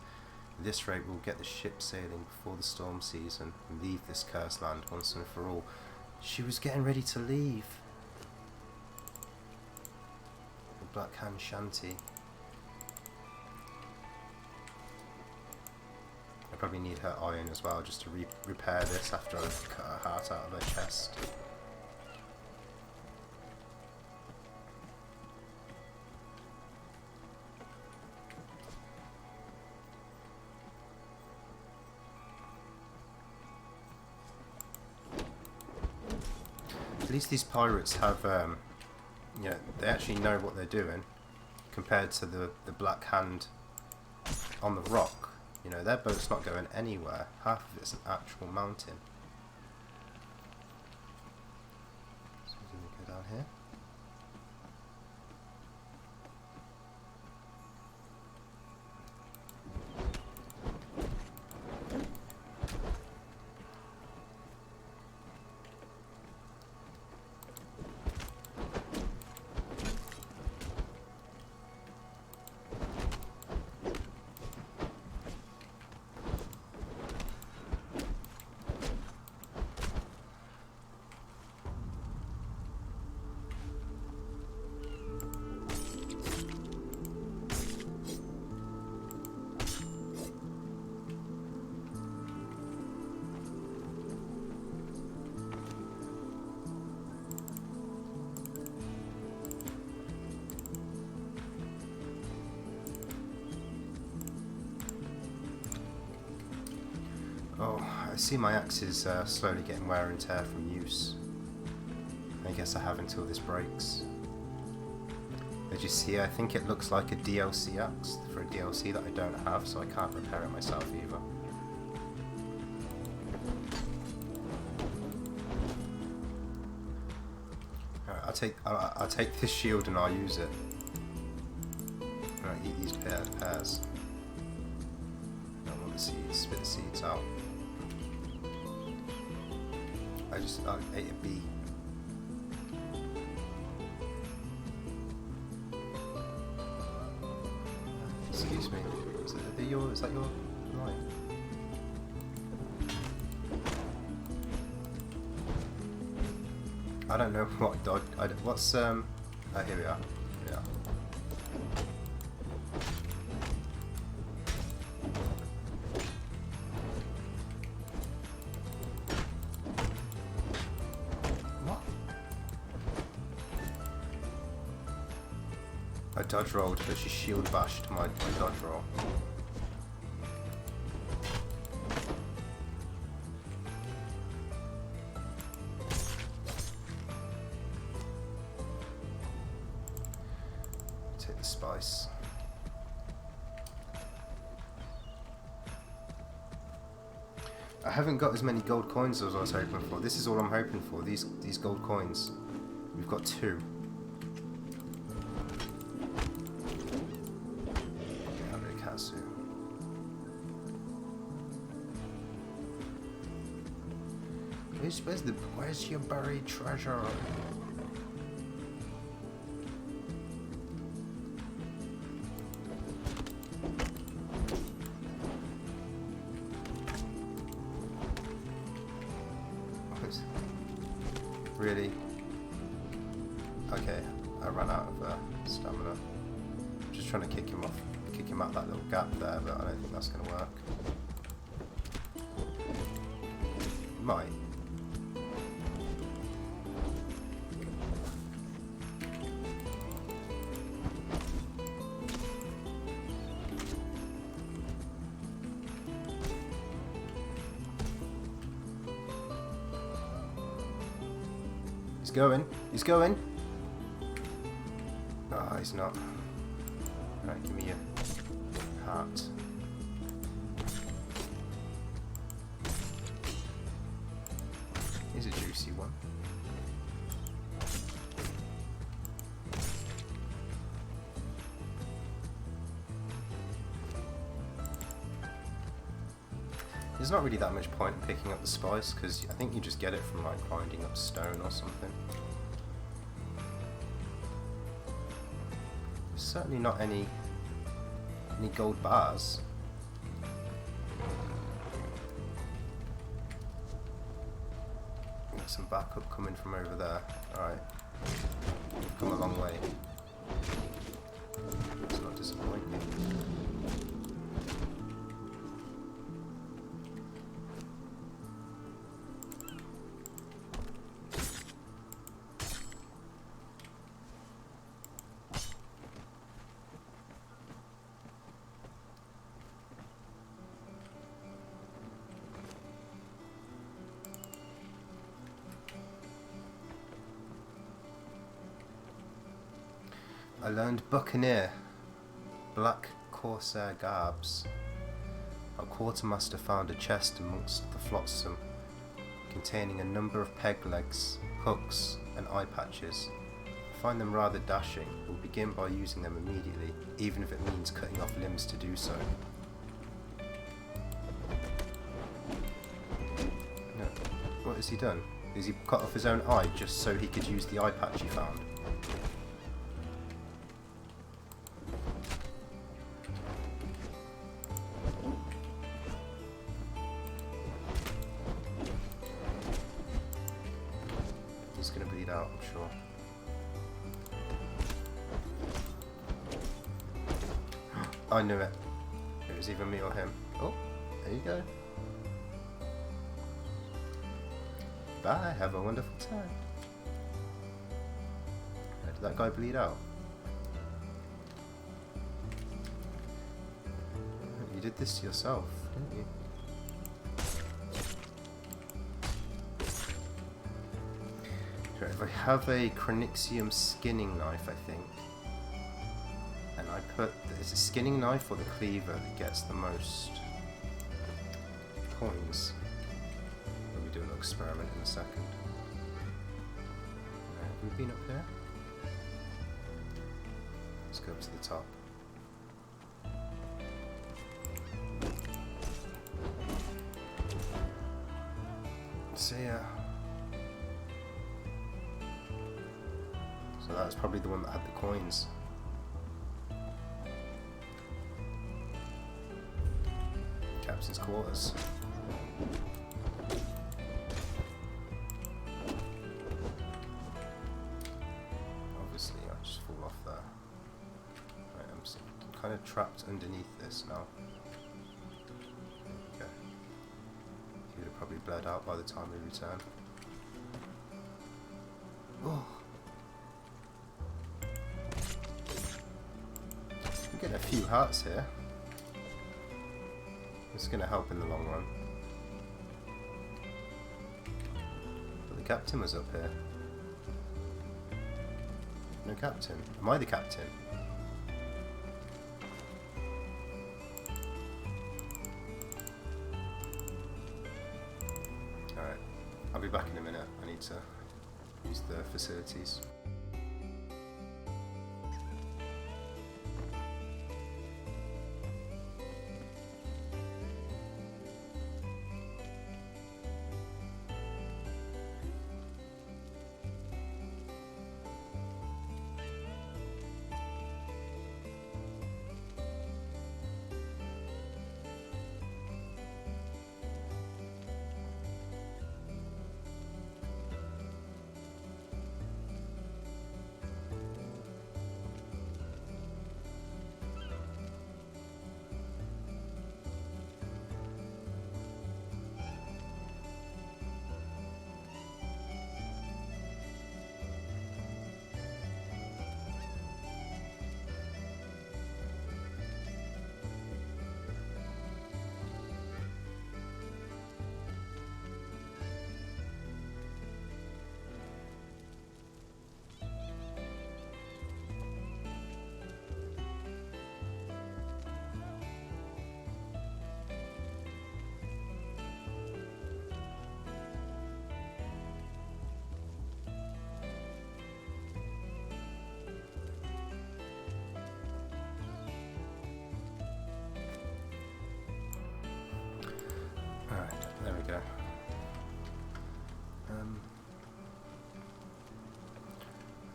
At this rate, we'll get the ship sailing before the storm season and leave this cursed land once and for all. She was getting ready to leave. The Black Hand Shanty. I probably need her iron as well, just to repair this after I've cut her heart out of her chest. At least these pirates have, yeah, they actually know what they're doing, compared to the Black Hand on the rock. You know, their boat's not going anywhere. Half of it's an actual mountain. So we're going to go down here. Oh, I see my axe is slowly getting wear and tear from use. I guess I have until this breaks. As you see, I think it looks like a DLC axe for a DLC that I don't have, so I can't repair it myself either. Alright, I'll take this shield and I'll use it. Alright, eat these pears. I don't want the seeds, spit the seeds out. I ate a bee. Excuse me. Is that your line? I don't know what dog. What's oh, here we are. Yeah. I dodge rolled, but she shield bashed my dodge roll. Take the spice. I haven't got as many gold coins as I was hoping for. This is all I'm hoping for. These gold coins. We've got 2. Where's your buried treasure? Really? Okay, I ran out of stamina. I'm just trying to kick him out that little gap there, but I don't think that's going to work. Might. He's going. Oh, he's not. Right, give me your heart. Here's a juicy one. There's not really that much point in picking up the spice, because I think you just get it from like grinding up stone or something. There's certainly not any gold bars. Got some backup coming from over there. Alright. We've come a long way. It's not disappointing. I learned Buccaneer, Black Corsair Garbs. Our quartermaster found a chest amongst the flotsam, containing a number of peg legs, hooks, and eye patches. I find them rather dashing. We'll begin by using them immediately, even if it means cutting off limbs to do so. No. What has he done? Has he cut off his own eye just so he could use the eye patch he found? He's going to bleed out, I'm sure. I knew it. It was either me or him. Oh, there you go. Bye, have a wonderful time. Did that guy bleed out? You did this to yourself, didn't you? If I have a Chronixium skinning knife, I think, and I put, is it skinning knife or the cleaver that gets the most coins? Let me do a little experiment in a second. Have we been up here? Let's go up to the top. See ya. So that's probably the one that had the coins. Captain's quarters. Obviously, I just fall off there. Right, I'm kind of trapped underneath this now. Okay. He would have probably bled out by the time we return. Oh. Getting a few hearts here. It's going to help in the long run. But the captain was up here. No captain. Am I the captain? Alright. I'll be back in a minute. I need to use the facilities.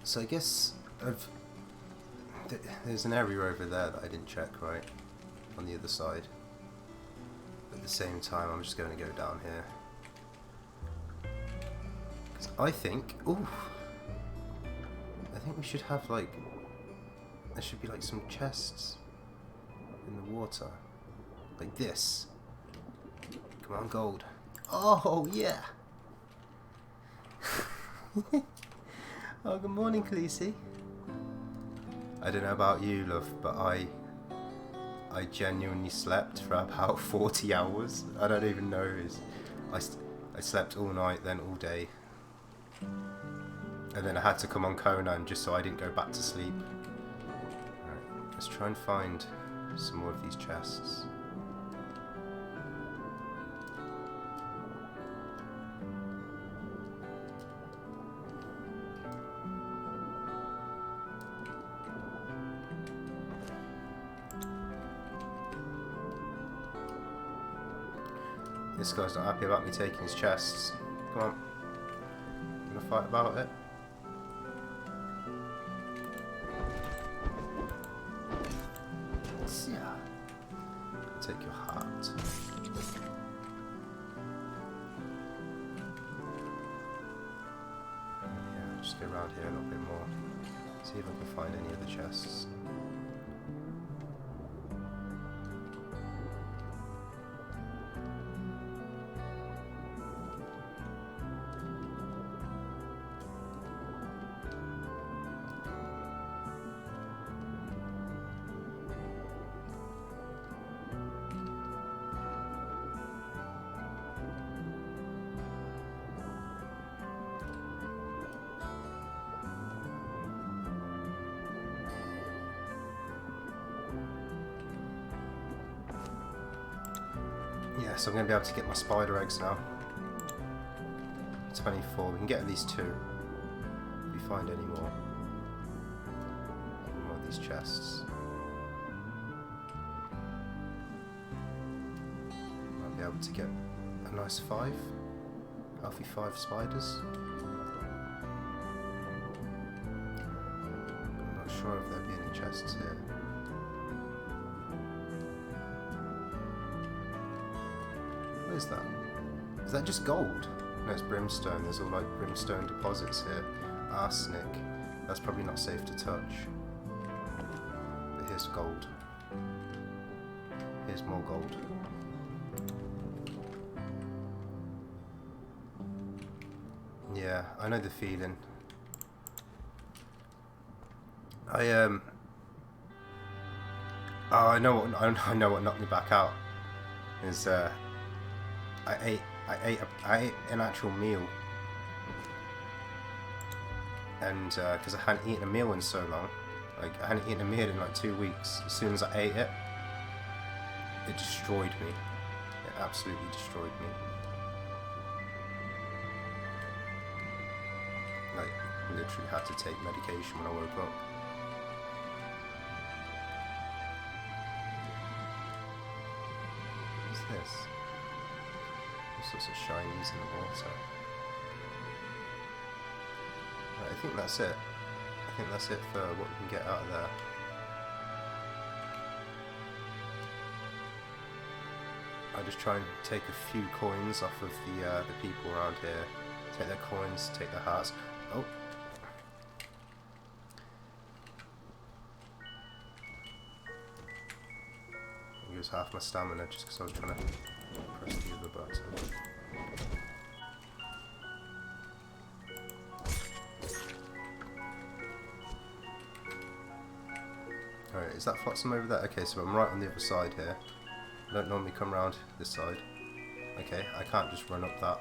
So I guess there's an area over there that I didn't check, right? On the other side. At the same time, I'm just going to go down here. 'Cause I think... Ooh! I think we should have, like... There should be, like, some chests in the water. Like this. Come on, gold. Oh, yeah! Oh, good morning, Khaleesi. I don't know about you, love, but I genuinely slept for about 40 hours. I don't even know. I slept all night, then all day. And then I had to come on Conan just so I didn't go back to sleep. Alright, let's try and find some more of these chests. This guy's not happy about me taking his chests. Come on. You wanna fight about it? Yeah. Take your heart. Yeah, just go around here a little bit more. See if I can find any other chests. Yeah, so I'm going to be able to get my spider eggs now. 24, we can get at least 2. If we find any more. More of these chests. Might be able to get a nice 5. Healthy 5 spiders. I'm not sure if there'll be any chests here. What is that? Is that just gold? No, it's brimstone. There's all like brimstone deposits here. Arsenic. That's probably not safe to touch. But here's gold. Here's more gold. Yeah, I know the feeling. Oh, I know what knocked me back out. Is I ate an actual meal, and because I hadn't eaten a meal in so long, like I hadn't eaten a meal in like 2 weeks. As soon as I ate it, it destroyed me. It absolutely destroyed me. Like literally had to take medication when I woke up. What's this? All sorts of shinies in the water. Right, I think that's it. I think that's it for what we can get out of there. I'll just try and take a few coins off of the people around here. Take their coins, take their hearts. Oh! I use half my stamina just because I was trying to press the other button. Alright, is that flotsam over there? Okay, so I'm right on the other side here. I don't normally come around this side. Okay, I can't just run up that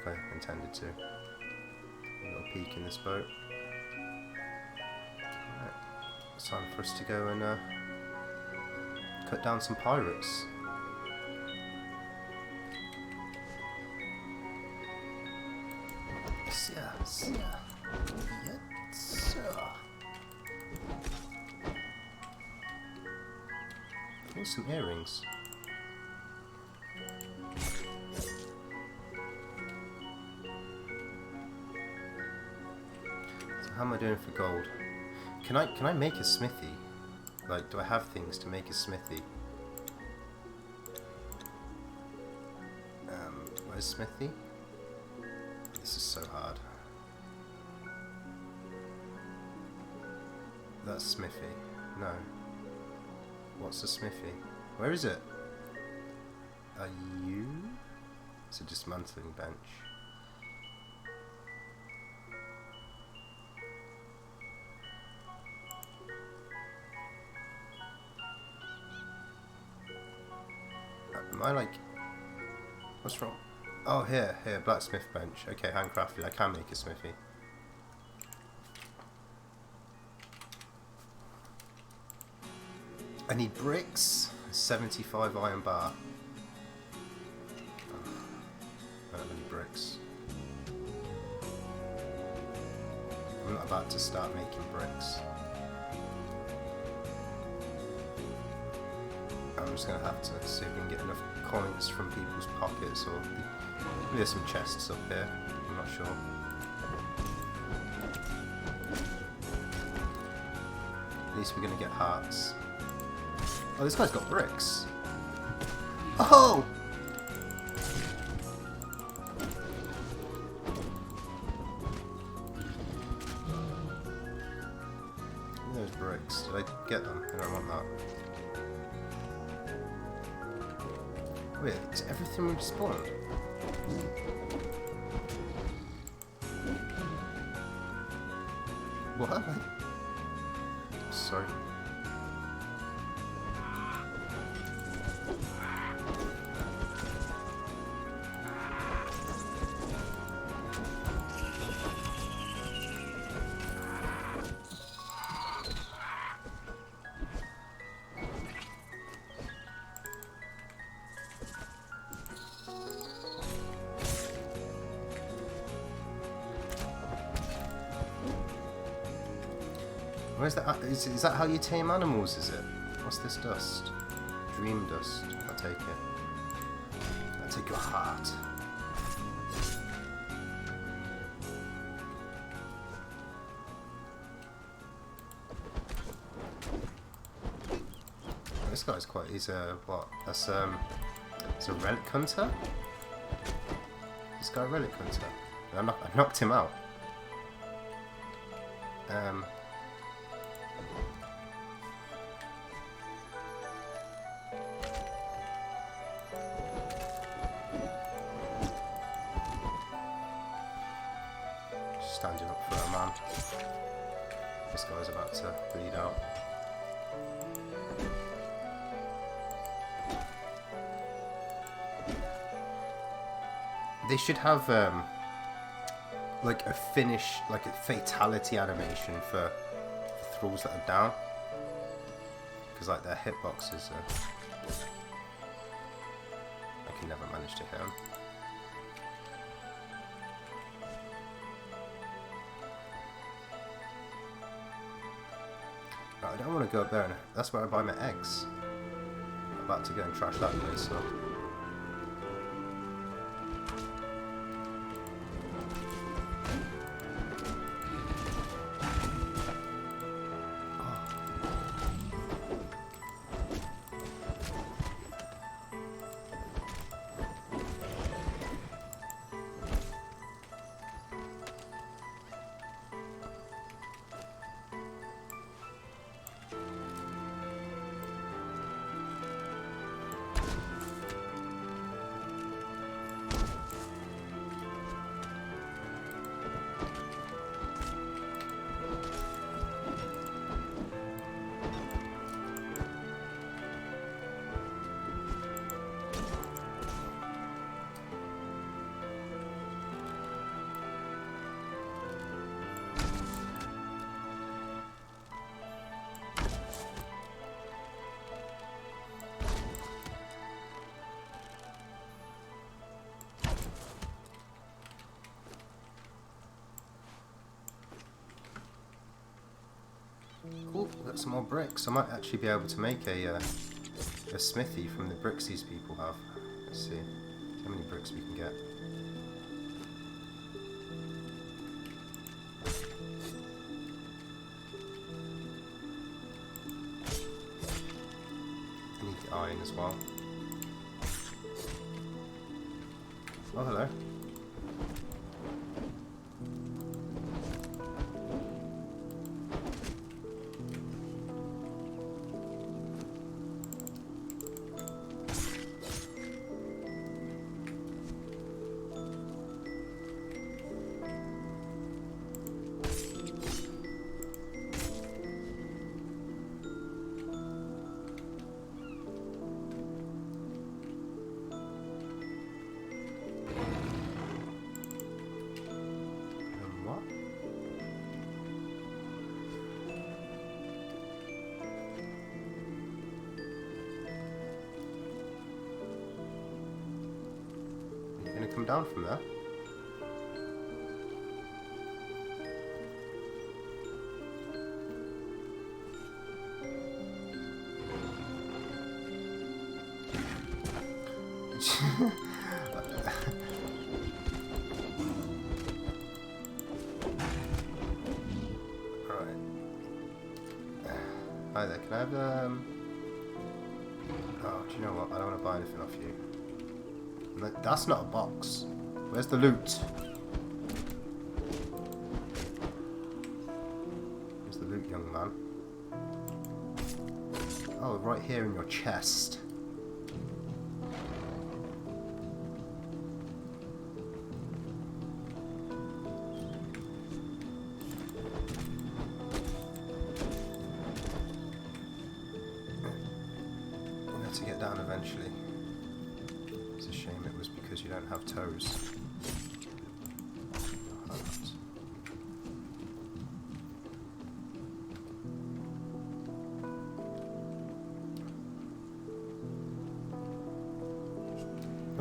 like I intended to. A little peek in this boat. Alright, it's time for us to go and cut down some pirates. Here's some earrings. So How am I doing for gold? Can I make a smithy? Like, do I have things to make a smithy? Where's smithy? This is so hard. That's smithy. No. What's a smithy? Where is it? Are you? It's a dismantling bench. Am I like... What's wrong? Oh, here, blacksmith bench. Okay, handcrafted. I can make a smithy. I need bricks. 75 iron bar. Oh, I don't have any bricks. I'm not about to start making bricks. I'm just going to have to see if we can get enough coins from people's pockets, or maybe there's some chests up here, I'm not sure. At least we're going to get hearts. Oh, this guy's got bricks. Oh! Those bricks, did I get them? I don't want that. Wait, is everything we've spawned? What? Sorry. Where's that? Is that how you tame animals, is it? What's this dust? Dream dust. I'll take it. I'll take your heart. This guy's quite... He's a... What? That's it's a relic hunter? This guy a relic hunter? I knocked him out. Standing up for a man. This guy's about to bleed out. They should have like a finish, like a fatality animation for thralls that are down, because like their hitboxes are... I can never manage to hit them. I don't want to go up there, and that's where I buy my eggs. I'm about to go and trash that place up. Cool, we've got some more bricks. I might actually be able to make a smithy from the bricks these people have. Let's see how many bricks we can get. as well. Oh, hello. Come down from there. Right. Hi there, can I have oh, do you know what? I don't want to buy anything off you. That's not a box. Where's the loot? Where's the loot, young man? Oh, right here in your chest. We'll have to get down eventually. It's a shame it was because you don't have toes.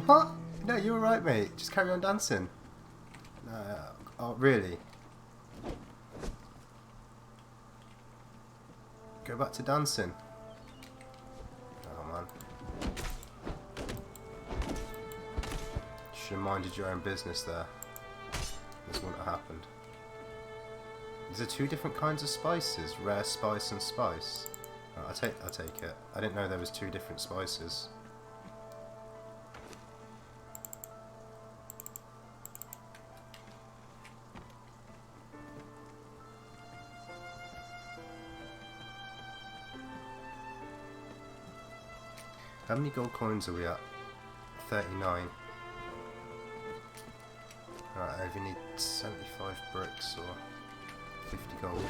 What? No, you were right, mate. Just carry on dancing. Oh, really? Go back to dancing. Oh, man. Should have minded your own business there. This wouldn't have happened. Is there two different kinds of spices? Rare spice and spice? Oh, I'll take it. I didn't know there was two different spices. How many gold coins are we at? 39. Right, I either need 75 bricks or 50 gold.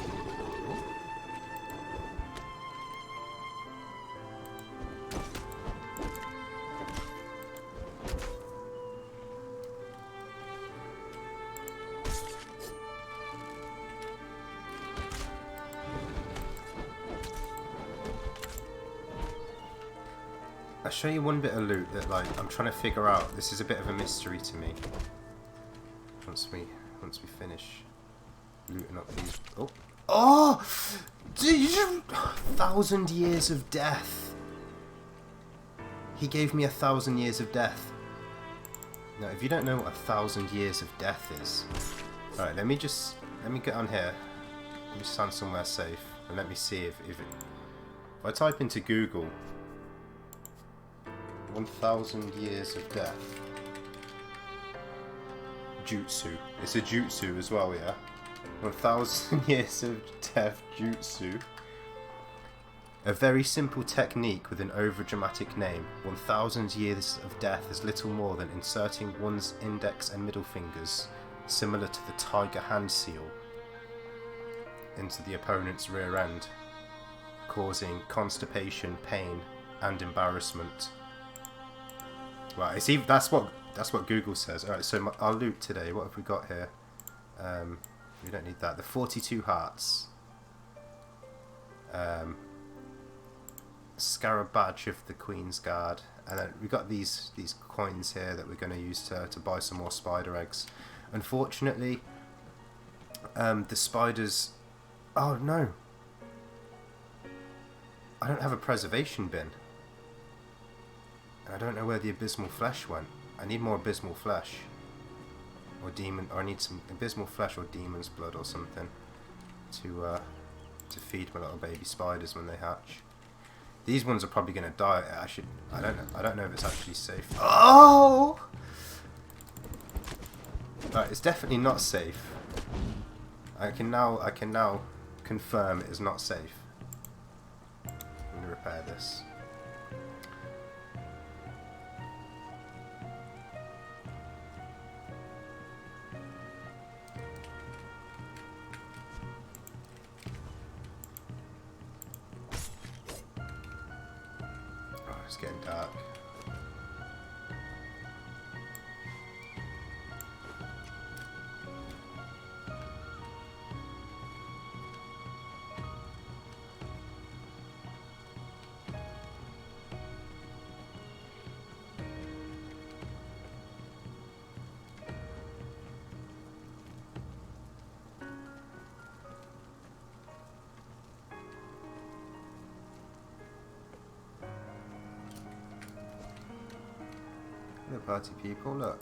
I'll show you one bit of loot that, like, I'm trying to figure out. This is a bit of a mystery to me. Once we finish looting up these. Oh, dude, 1,000 years of death. He gave me 1,000 years of death. Now, if you don't know what 1,000 years of death is, all right, let me get on here. Let me stand somewhere safe and let me see if I type into Google 1,000 years of death. Jutsu. It's a jutsu as well, yeah? 1,000 years of death jutsu. A very simple technique with an overdramatic name. 1,000 years of death is little more than inserting one's index and middle fingers, similar to the tiger hand seal, into the opponent's rear end, causing constipation, pain, and embarrassment. Right, see, that's what Google says. Alright, so our loot today, what have we got here? We don't need that. The 42 hearts. Scarab badge of the Queen's Guard. And then we got these coins here that we're going to use to buy some more spider eggs. Unfortunately, the spiders... Oh, no. I don't have a preservation bin. I don't know where the abysmal flesh went. I need more abysmal flesh. Or I need some abysmal flesh or demon's blood or something to feed my little baby spiders when they hatch. These ones are probably going to die. I don't know if it's actually safe. Oh! Right, it's definitely not safe. I can now confirm it is not safe. I'm going to repair this. It's getting dark. Hello party people, look.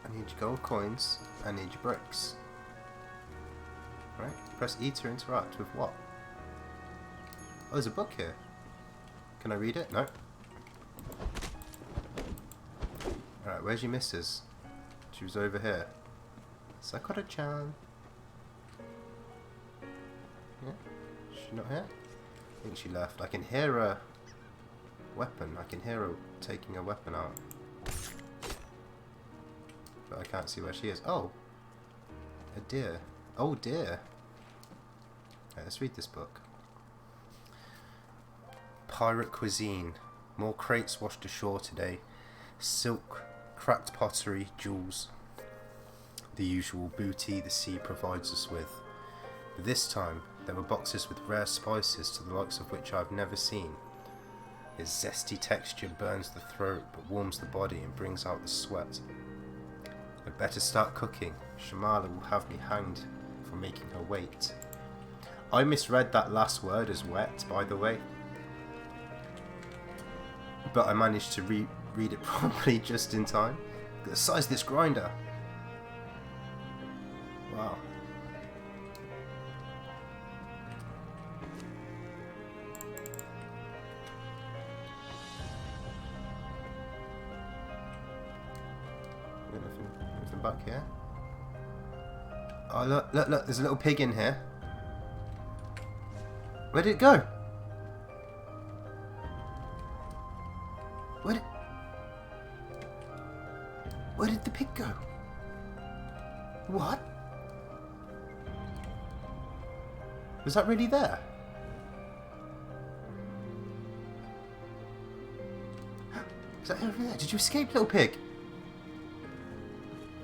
I need your gold coins, I need your bricks. Right, press E to interact with what? Oh, there's a book here. Can I read it? No. Alright, where's your missus? She was over here. Sakura-chan. Yeah. She's not here? I think she left. I can hear a weapon. I can hear her taking a weapon out. But I can't see where she is. Oh! A deer. Oh dear. Right, let's read this book. Pirate cuisine. More crates washed ashore today. Silk, cracked pottery, jewels. The usual booty the sea provides us with. But this time, there were boxes with rare spices to the likes of which I have never seen. Its zesty texture burns the throat but warms the body and brings out the sweat. I'd better start cooking. Shamala will have me hanged for making her wait. I misread that last word as wet, by the way. But I managed to read it properly just in time. Look at the size of this grinder. Wow. Anything back here? Oh look, there's a little pig in here. Where did it go? Where did the pig go? What? Was that really there? Is that over there? Did you escape, little pig?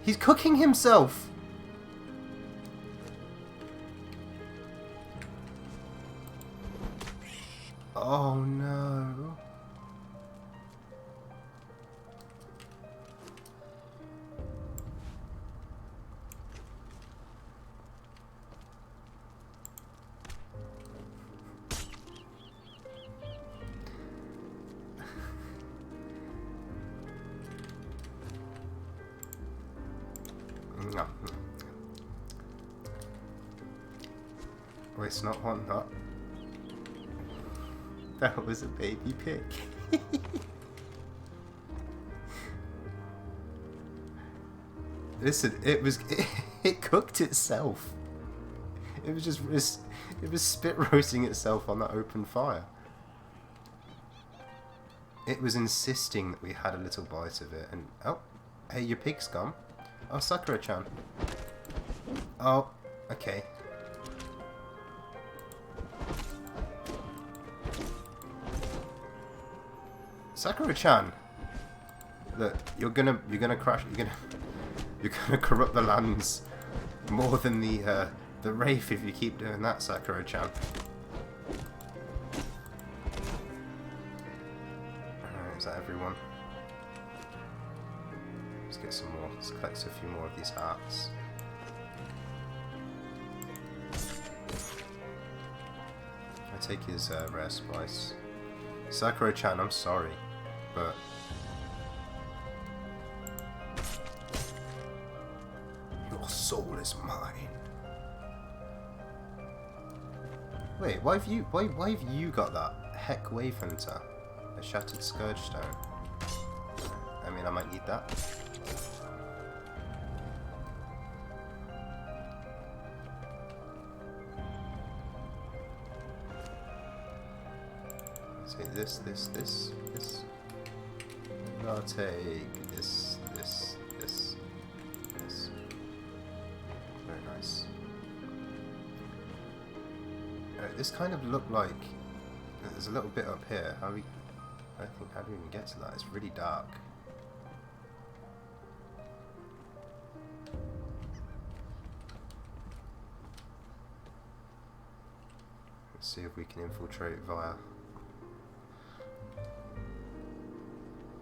He's cooking himself! Oh no. No. Wait, it's not one nut. That was a baby pig. Listen, it cooked itself. It was spit roasting itself on that open fire. It was insisting that we had a little bite of it, and oh, hey, your pig's gone. Oh, Sakura-chan. Oh, okay. Sakura-chan. Look, you're gonna crash. You're gonna corrupt the lands more than the Wraith if you keep doing that, Sakura-chan. Alright, is that everyone? Let's get some more. Let's collect a few more of these hearts. I take his rare spice. Sakura-chan, I'm sorry, but you're soul is mine. Wait, why have you got that? Heck Wave Hunter. A Shattered Scourge Stone. I mean, I might need that. Take this. I'll take this. Very nice. Alright, this kind of looked like there's a little bit up here. How do we even get to that? It's really dark. Let's see if we can infiltrate via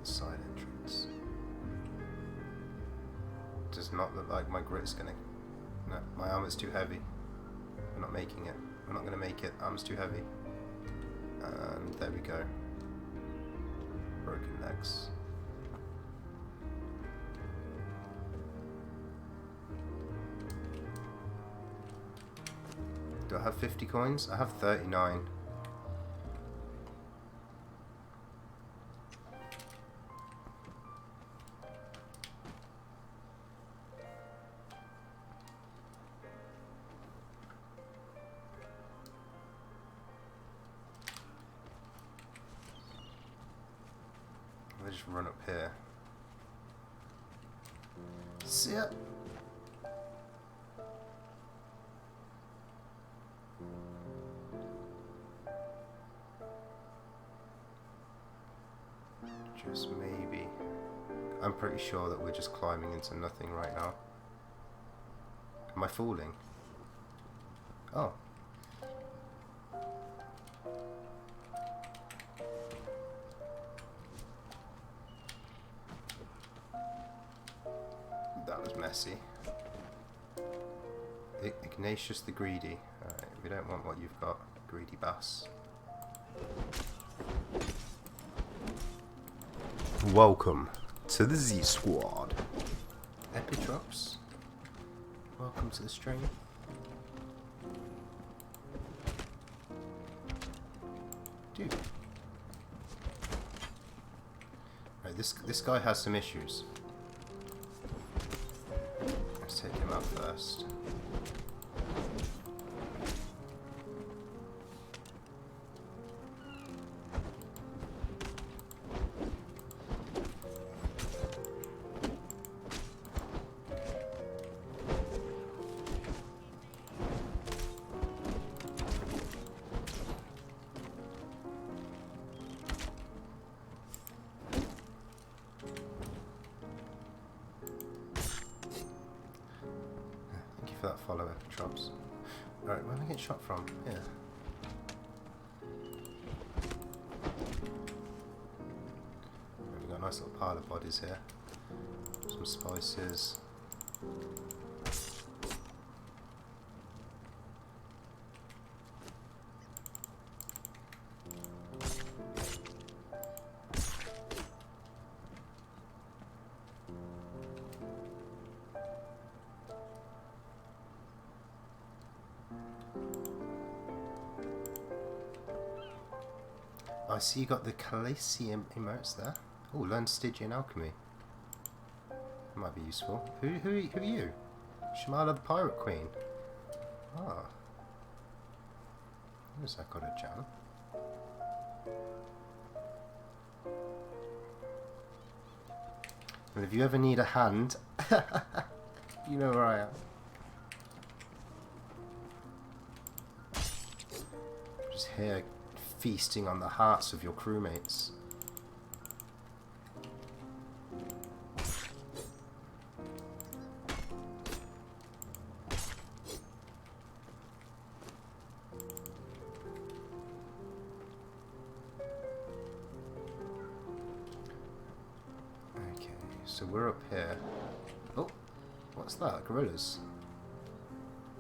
the side entrance. Does not look like my grit's gonna... No, my armor's too heavy. We're not making it. We're not gonna make it. Armor's too heavy. And there we go. Broken legs. Do I have 50 coins? I have 39. I'll just run up here. See ya. Just maybe. I'm pretty sure that we're just climbing into nothing right now. Am I falling? Oh. That was messy. Ignatius the Greedy. Alright, we don't want what you've got, greedy bass. Welcome to the Z Squad. Epidrops. Welcome to the stream. Dude. Right, this guy has some issues. Let's take him out first. For that follow Epitrops. Alright, where am I getting shot from? Here. We've got a nice little pile of bodies here. Some spices. I see you got the Calacium emotes there. Oh, learn Stygian Alchemy. That might be useful. Who are you? Shamala the Pirate Queen. Ah. Where's that got a jam? And if you ever need a hand, you know where I am. Just here feasting on the hearts of your crewmates. Okay, so we're up here. Oh, what's that? Gorillas.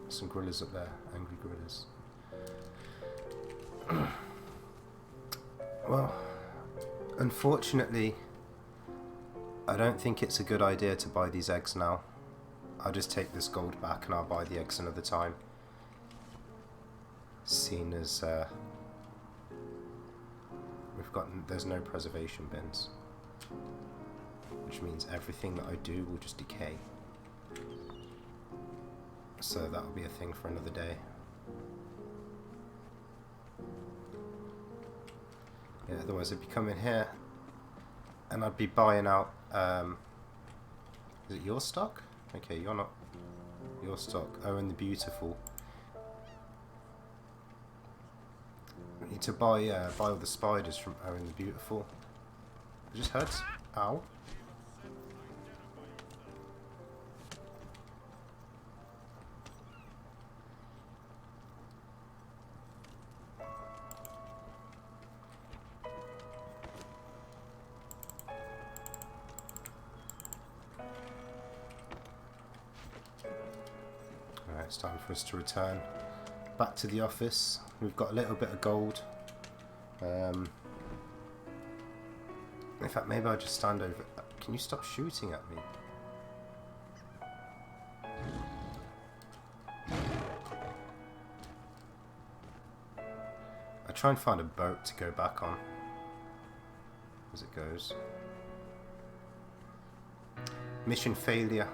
Some gorillas up there, angry gorillas. Well, unfortunately, I don't think it's a good idea to buy these eggs now. I'll just take this gold back and I'll buy the eggs another time. Seeing as there's no preservation bins, which means everything that I do will just decay. So that will be a thing for another day. Yeah, otherwise I'd be coming here and I'd be buying out. Is it your stock? Okay, you're not. Your stock. Oh, and the beautiful. I need to buy all the spiders from Owen the Beautiful. I just heard. Ow. Alright, it's time for us to return back to the office. We've got a little bit of gold. In fact, maybe I'll just stand over. Can you stop shooting at me? I try and find a boat to go back on as it goes. Mission failure.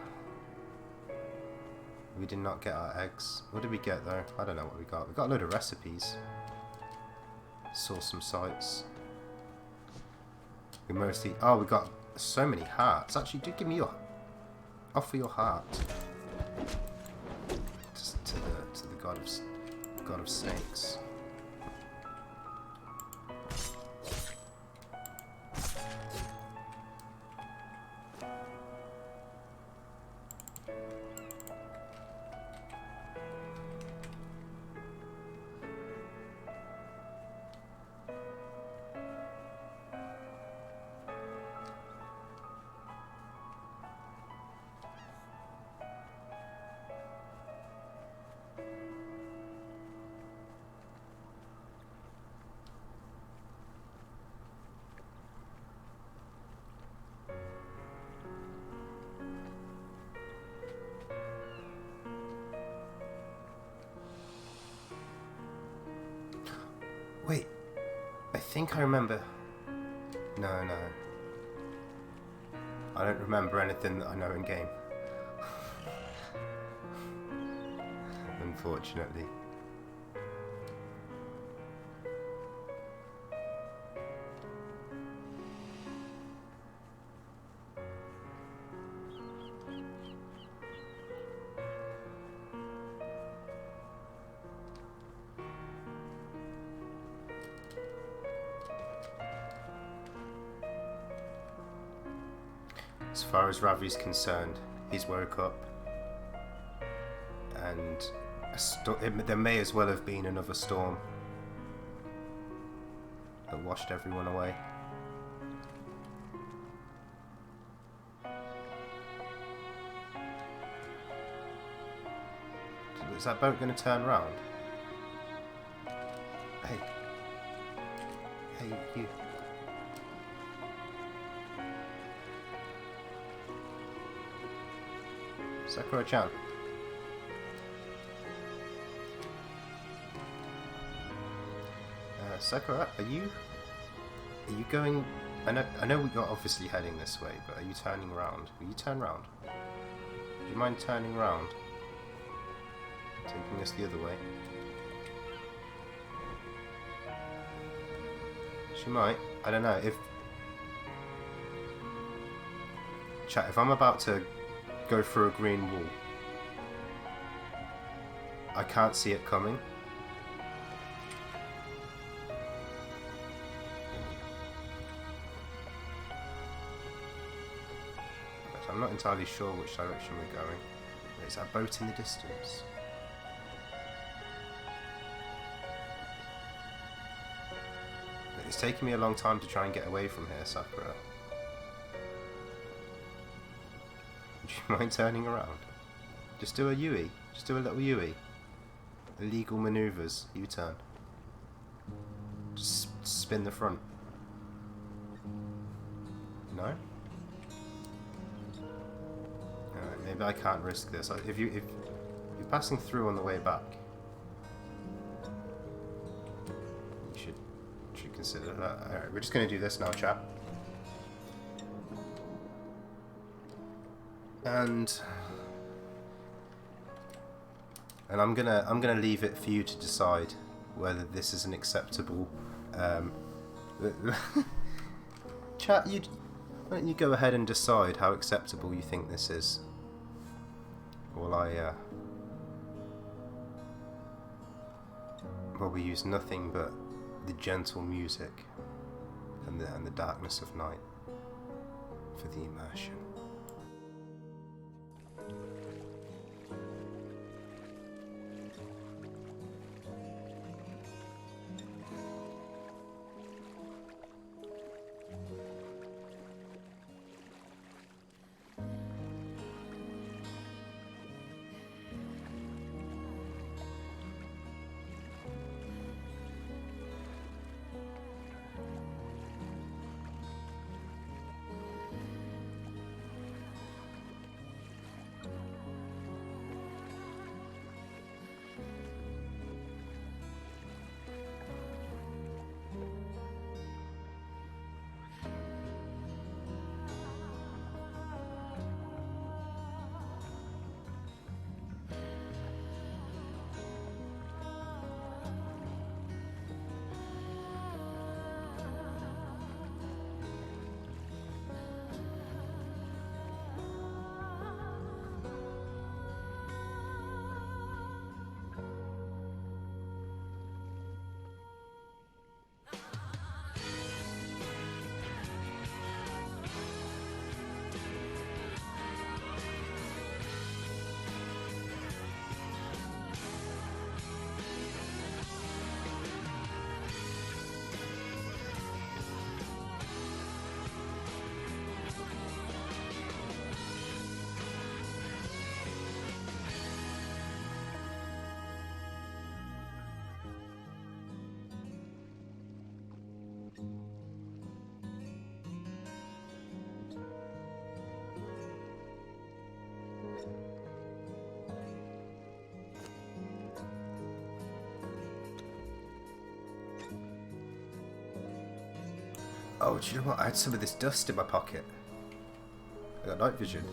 We did not get our eggs. What did we get though? I don't know what we got. We got a load of recipes. Saw some sites. We mostly... Oh, we got so many hearts. Actually, do give me your... Offer your heart. Just to the god of snakes. Wait, I think I remember. No. I don't remember anything that I know in game. Unfortunately. As far as Ravi's concerned, he's woke up, and there may as well have been another storm that washed everyone away. Is that boat going to turn round? Hey, you. Sakura-chan. Sakura, are you going? I know you're obviously heading this way, but are you turning around? Will you turn round? Do you mind turning round? Taking us the other way. She might. I don't know. Chat, if I'm about to go through a green wall, I can't see it coming. But I'm not entirely sure which direction we're going. There's that boat in the distance. It's taken me a long time to try and get away from here, Sakura. Would you mind turning around? Just do a Yui. Just do a little Yui. Illegal maneuvers. U-turn. Just spin the front. No? Alright. Maybe I can't risk this. If you're passing through on the way back, you should consider that. Alright, we're just going to do this now, chap. And I'm gonna leave it for you to decide whether this is an acceptable chat. Why don't you go ahead and decide how acceptable you think this is, while I we use nothing but the gentle music and the darkness of night for the immersion. Oh, do you know what? I had some of this dust in my pocket. I got night vision.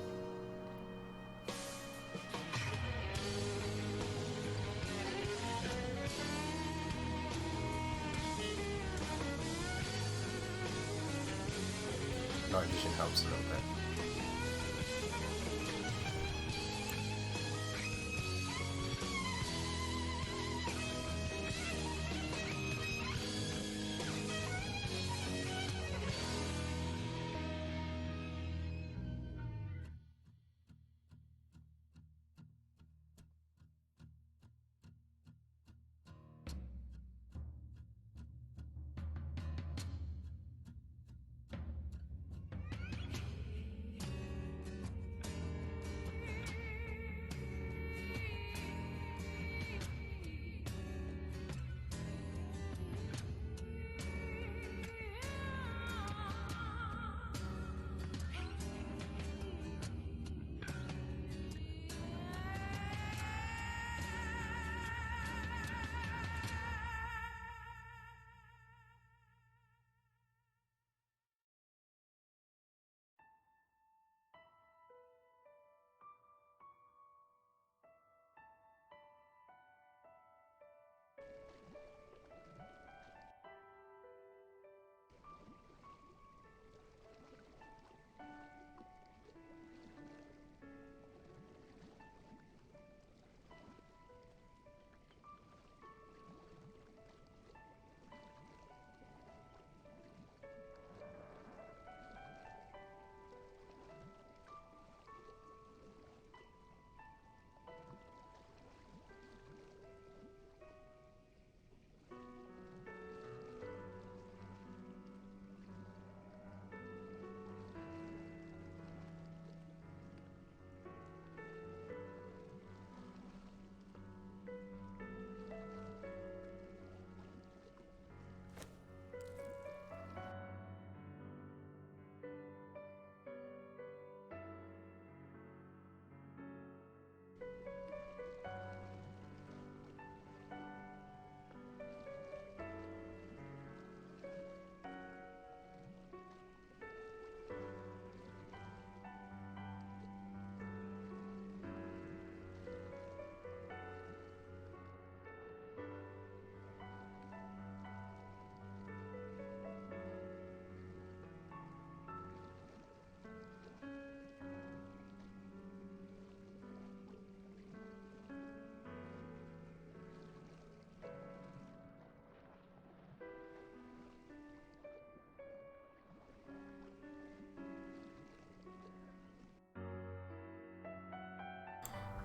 Night vision helps a little bit.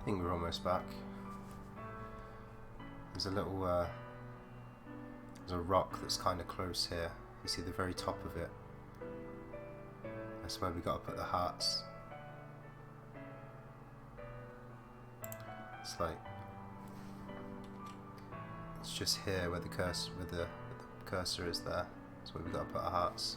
think we're almost back. There's a little, there's a rock that's kind of close here. You see the very top of it. That's where we got to put the hearts. It's like, it's just here where the cursor is there. That's where we got to put our hearts.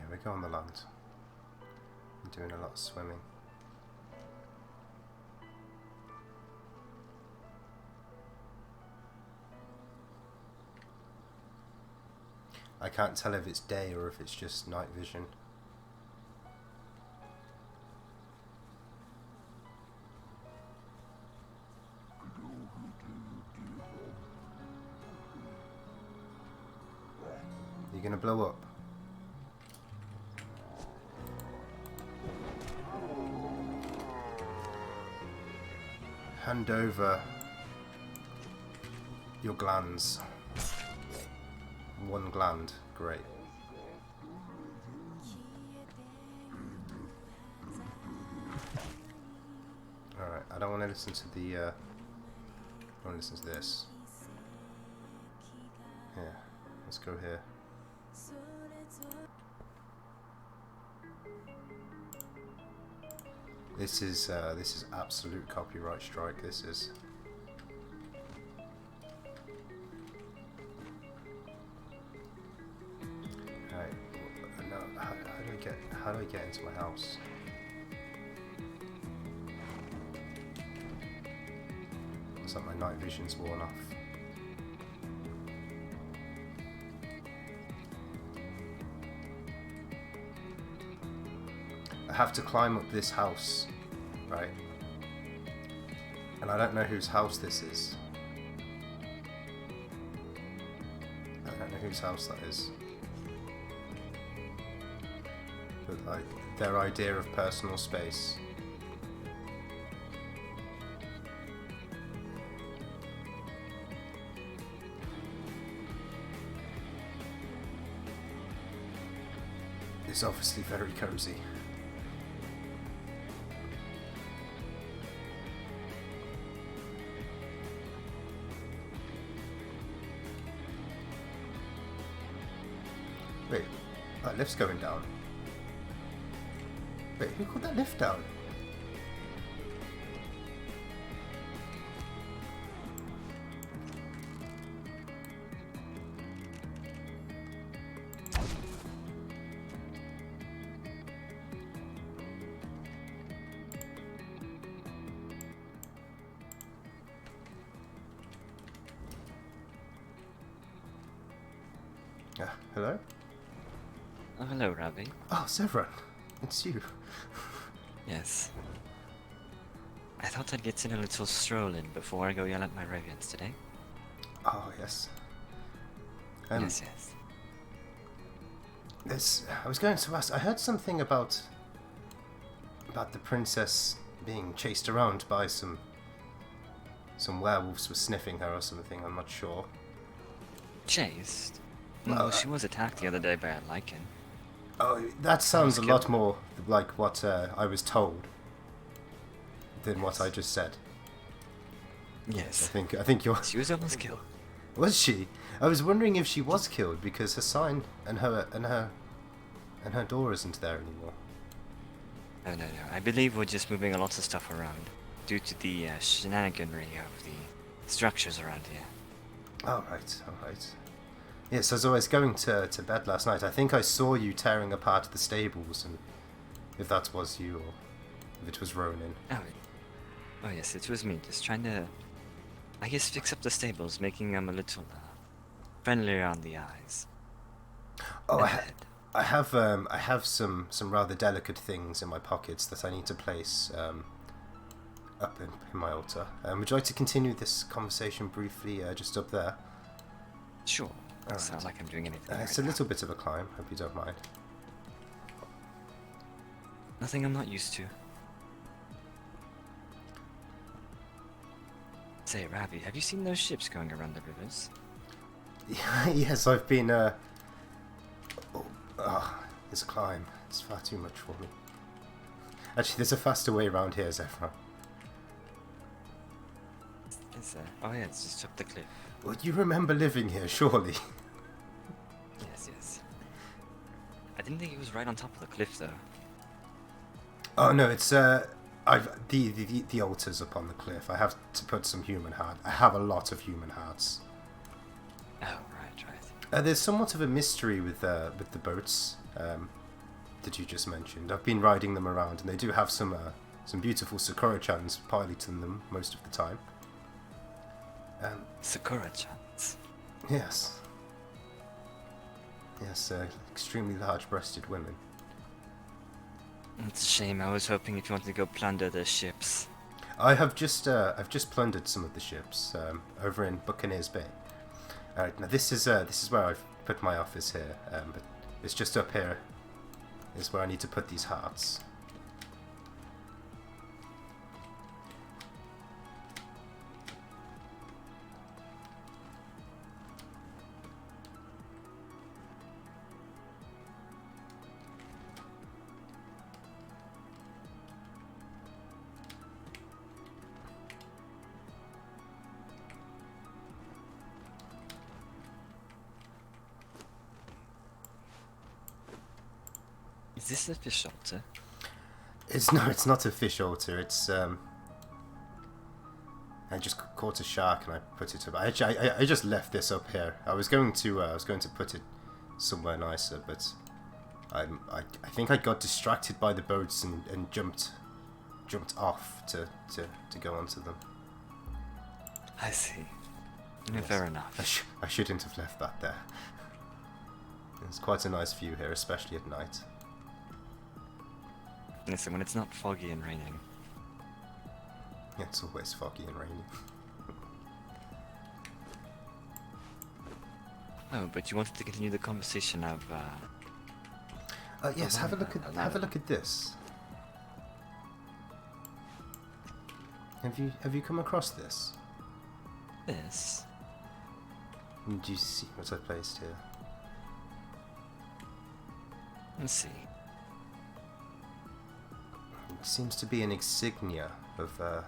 We go on the land. I'm doing a lot of swimming. I can't tell if it's day or if it's just night vision. You're gonna blow up. Hand over your glands. One gland, great. Alright, I don't want to listen to the, I want to listen to this. Yeah, let's go here. This is absolute copyright strike. This is. Alright, no, how do I get into my house? Looks like my night vision's worn off. I have to climb up this house, right? And I don't know whose house this is. I don't know whose house that is. But like, their idea of personal space. It's obviously very cozy. Wait, that lift's going down. Wait, who called that lift down? Hello? Oh, hello, Ravi. Oh, Severin, it's you. Yes. I thought I'd get in a little stroll in before I go yell at my Ravians today. Oh, yes. Yes. I was going to ask, I heard something about the princess being chased around by some werewolves were sniffing her or something, I'm not sure. Chased? Well, Well, she was attacked the other day by a lichen. Oh, that sounds a lot more like what I was told than what I just said. Yes. I think you're. She was almost killed. Was she? I was wondering if she was killed because her sign and her door isn't there anymore. No. I believe we're just moving a lot of stuff around due to the shenaniganry of the structures around here. All right. Yes, as I was going to bed last night, I think I saw you tearing apart the stables, and if that was you or if it was Ronan. Oh yes, it was me, just trying to I guess fix up the stables, making them a little friendlier on the eyes. Oh, And head. I have some rather delicate things in my pockets that I need to place up in my altar. Would you like to continue this conversation briefly, just up there? Sure. All It's right. not like I'm doing anything. It's a little bit of a climb. Hope you don't mind. Nothing I'm not used to. Say, Ravi, have you seen those ships going around the rivers? Yes, I've been. This climb. It's far too much for me. Actually, there's a faster way around here, Zephyr. Is there? Oh yeah, it's just up the cliff. Well, you remember living here, surely? Yes, yes. I didn't think it was right on top of the cliff, though. Oh no, it's the altar's up on the cliff. I have to put some human heart. I have a lot of human hearts. Oh, right. There's somewhat of a mystery with the boats that you just mentioned. I've been riding them around, and they do have some beautiful Sakura-chans piloting them most of the time. Sakura-chans? Yes. Yes, extremely large-breasted women. It's a shame. I was hoping if you wanted to go plunder the ships. I've just plundered some of the ships over in Buccaneers Bay. Alright, now this is where I've put my office here, but it's just up here is where I need to put these hearts. Is this a fish shelter? It's not a fish altar. It's I just caught a shark and I put it up. I just left this up here. I was going to put it somewhere nicer, but I think I got distracted by the boats and jumped off to go onto them. I see. Yes. Fair enough. I shouldn't have left that there. It's quite a nice view here, especially at night. Listen, when it's not foggy and raining. It's always foggy and rainy. Oh, but you wanted to continue the conversation of. Yes, have a look at this. Have you come across this? This? Do you see what I placed here? Let's see. It seems to be an insignia of the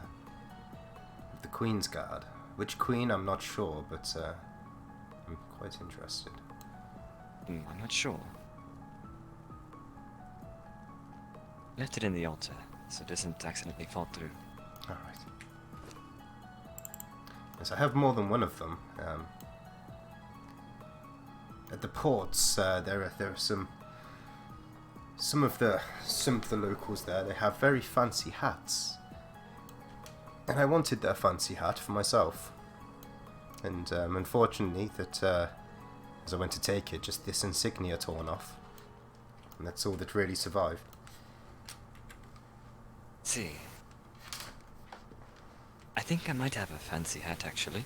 Queen's Guard. Which Queen, I'm not sure, but I'm quite interested. I'm not sure. Left it in the altar, so it doesn't accidentally fall through. Alright. Yes, I have more than one of them. At the ports, there are some of the locals there. They have very fancy hats, and I wanted their fancy hat for myself. And unfortunately, that as I went to take it, just this insignia torn off, and that's all that really survived. Let's see. I think I might have a fancy hat, actually.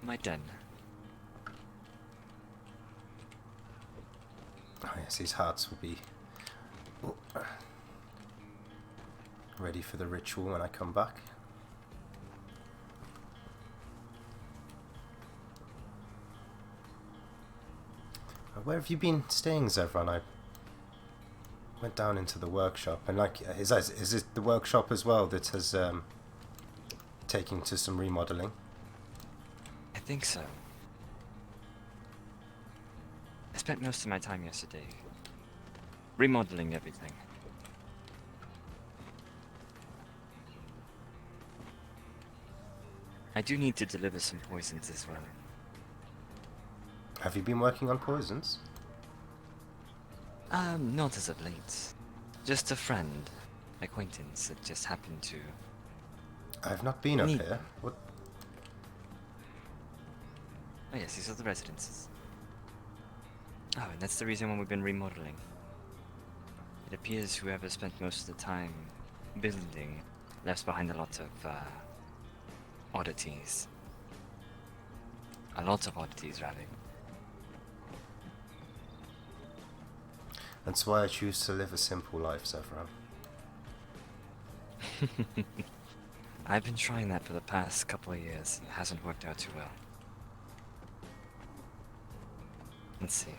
Might then. Oh yes, these hearts will be ready for the ritual when I come back. Where have you been staying, Zevran? I went down into the workshop, and is it the workshop as well that has taken to some remodeling? I think so. I spent most of my time yesterday remodeling everything. I do need to deliver some poisons as well. Have you been working on poisons? Not as of late. Just a friend, acquaintance that just happened to I've not been up Neat. here. What? Oh yes, these are the residences. Oh, and that's the reason why we've been remodeling. It appears whoever spent most of the time building left behind a lot of oddities. A lot of oddities, Ravi. That's why I choose to live a simple life, Zevran. I've been trying that for the past couple of years. It hasn't worked out too well. Let's see.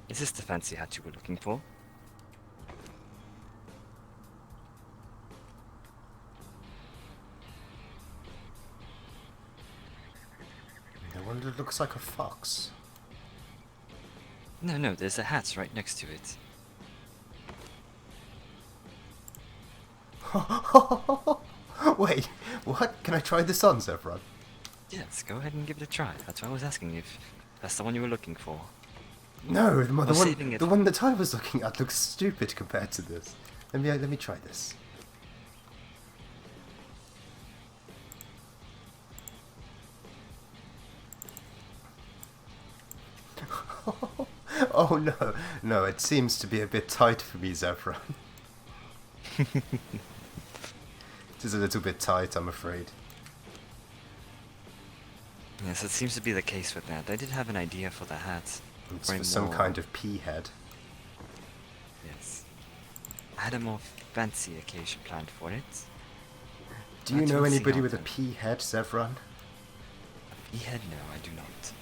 Is this the fancy hat you were looking for? The one that looks like a fox. No, there's a hat right next to it. Wait, what? Can I try this on, Zevran? Yes, go ahead and give it a try. That's why I was asking if that's the one you were looking for. No, saving it. the one that I was looking at looks stupid compared to this. Let me try this. Oh no, it seems to be a bit tight for me, Zevran. It is a little bit tight, I'm afraid. Yes, it seems to be the case with that. I did have an idea for the hat. It's Very for some more- kind of pea head. Yes. I had a more fancy occasion planned for it. Do you Not know fancy anybody with a often. pea head, Zevran? A head? No, I do not.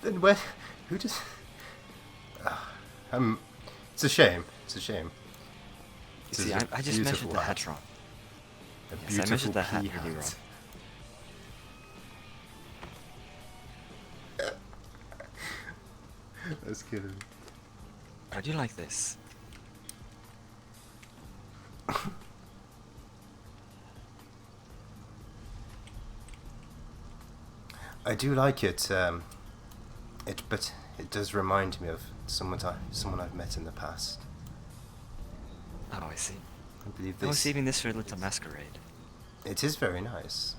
Then where? Who does? It's a shame. It's a shame. You see, I just measured the hat wrong. A Yes, I beautiful measured the hat pea really wrong. That's killing me. I do like this. I do like it. But it does remind me of someone I've met in the past. Oh, I see. I believe I was this. saving this for a little masquerade. It is very nice,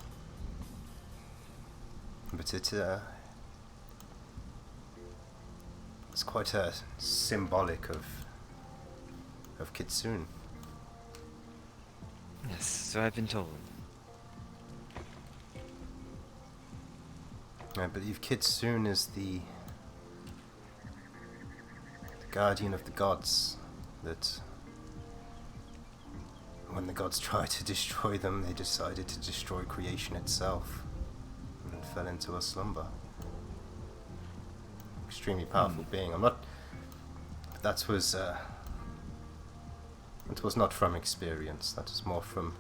but it's quite symbolic of Kitsune. Yes, so I've been told. I believe Kitsune is the guardian of the gods, that when the gods tried to destroy them, they decided to destroy creation itself and fell into a slumber. Extremely powerful being. That was not from experience. That was more from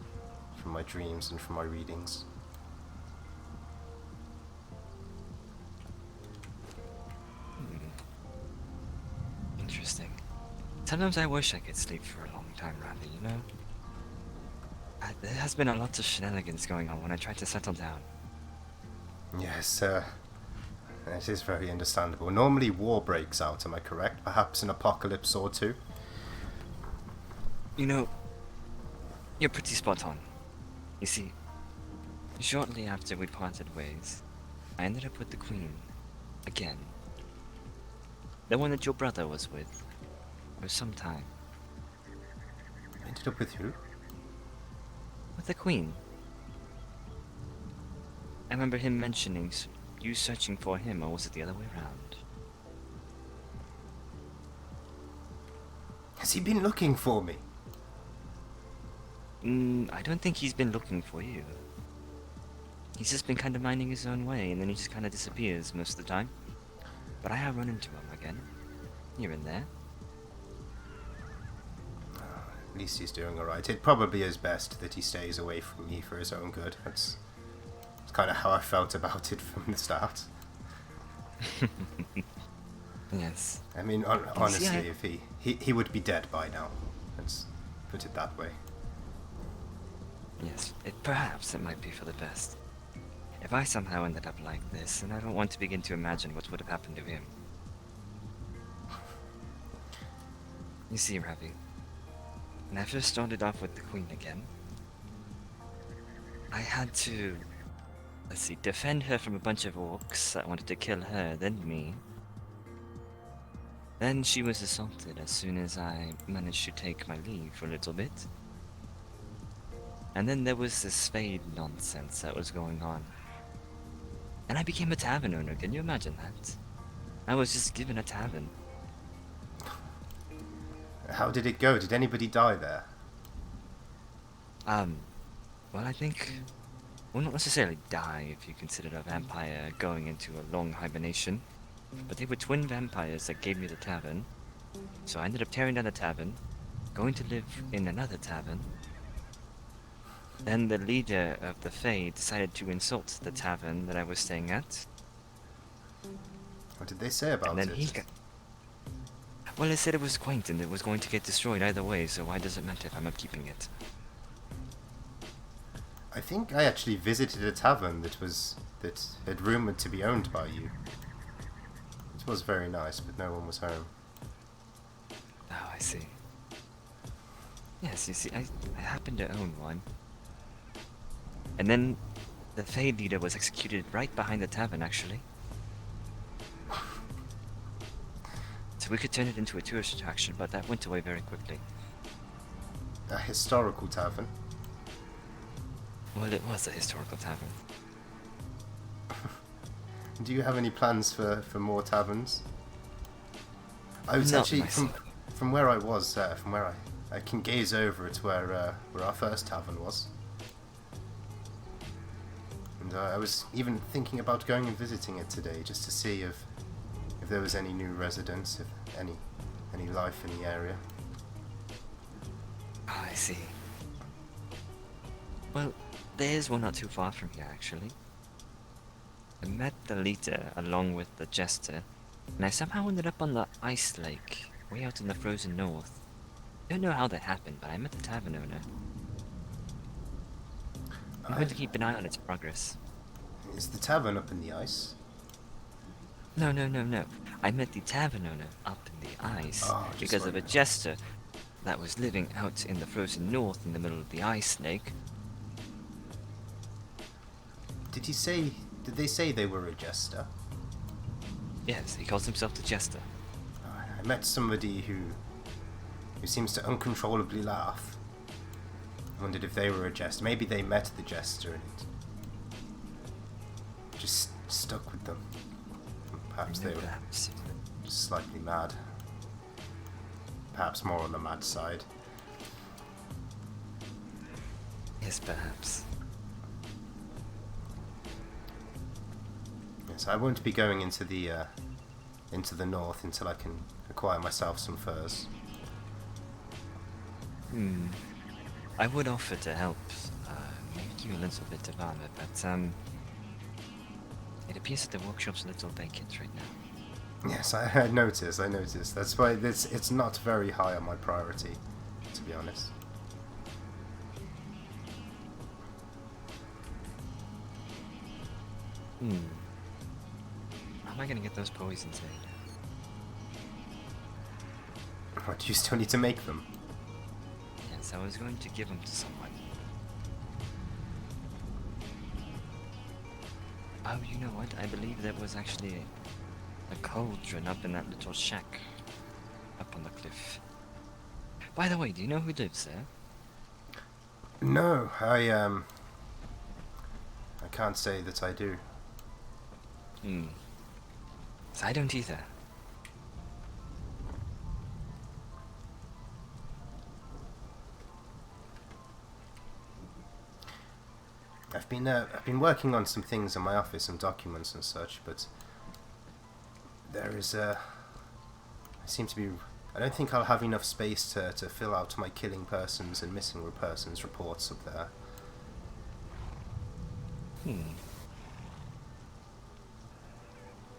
my dreams and from my readings. Interesting. Sometimes I wish I could sleep for a long time, Ravi, you know? There has been a lot of shenanigans going on when I tried to settle down. Yes, it is very understandable. Normally war breaks out, am I correct? Perhaps an apocalypse or two? You know, you're pretty spot on. You see, shortly after we parted ways, I ended up with the Queen. Again. The one that your brother was with. For some time. Ended up with who? With the Queen. I remember him mentioning you searching for him, or was it the other way around? Has he been looking for me? I don't think he's been looking for you. He's just been kind of minding his own way, and then he just kind of disappears most of the time. But I have run into him again. Here and there. At least he's doing alright. It probably is best that he stays away from me for his own good. That's kind of how I felt about it from the start. Yes. I mean, honestly, if he would be dead by now. Let's put it that way. Yes, perhaps it might be for the best. If I somehow ended up like this, then I don't want to begin to imagine what would have happened to him. You see, Ravi, when I first started off with the queen again, I had to, let's see, defend her from a bunch of orcs that wanted to kill her, then me. Then she was assaulted as soon as I managed to take my leave for a little bit. And then there was this fade nonsense that was going on. And I became a tavern owner, can you imagine that? I was just given a tavern. How did it go? Did anybody die there? Well, I think, well, not necessarily die if you consider a vampire going into a long hibernation, but they were twin vampires that gave me the tavern, so I ended up tearing down the tavern, going to live in another tavern. Then the leader of the Fae decided to insult the tavern that I was staying at. What did they say about And then it? he got... Well, they said it was quaint and it was going to get destroyed either way, so why does it matter if I'm upkeeping it? I think I actually visited a tavern that had rumoured to be owned by you. It was very nice, but no one was home. Oh, I see. Yes, you see, I happen to own one. And then the Fae leader was executed right behind the tavern, actually. So we could turn it into a tourist attraction, but that went away very quickly. A historical tavern? Well, it was a historical tavern. Do you have any plans for more taverns? I was Not actually myself. from where I was, from where I can gaze over at where our first tavern was. And I was even thinking about going and visiting it today, just to see if there was any new residents, if any life in the area. Oh, I see. Well, there's one not too far from here, actually. I met the leader along with the jester, and I somehow ended up on the ice lake, way out in the frozen north. Don't know how that happened, but I met the tavern owner. I'm going to keep an eye on its progress. Is the tavern up in the ice? No. I met the tavern owner up in the ice Oh, just because of a wondering. jester that was living out in the frozen north in the middle of the ice lake. Did they say they were a jester? Yes, he calls himself the jester. I met somebody who seems to uncontrollably laugh. I wondered if they were a jester. Maybe they met the jester and it just stuck with them. Perhaps they were Perhaps. just slightly mad. Perhaps more on the mad side. Yes, perhaps. Yes, I won't be going into the north until I can acquire myself some furs. I would offer to help make you a little bit of armor, but it appears that the workshop's a little vacant right now. Yes, I noticed. That's why it's not very high on my priority, to be honest. How am I gonna get those poisons made? What, do you still need to make them? Yes, I was going to give them to someone. Oh, you know what? I believe there was actually a cauldron up in that little shack up on the cliff. By the way, do you know who lives there? No, I can't say that I do. So I don't either. I've been working on some things in my office, some documents and such, but there is I don't think I'll have enough space to fill out my killing persons and missing persons reports up there.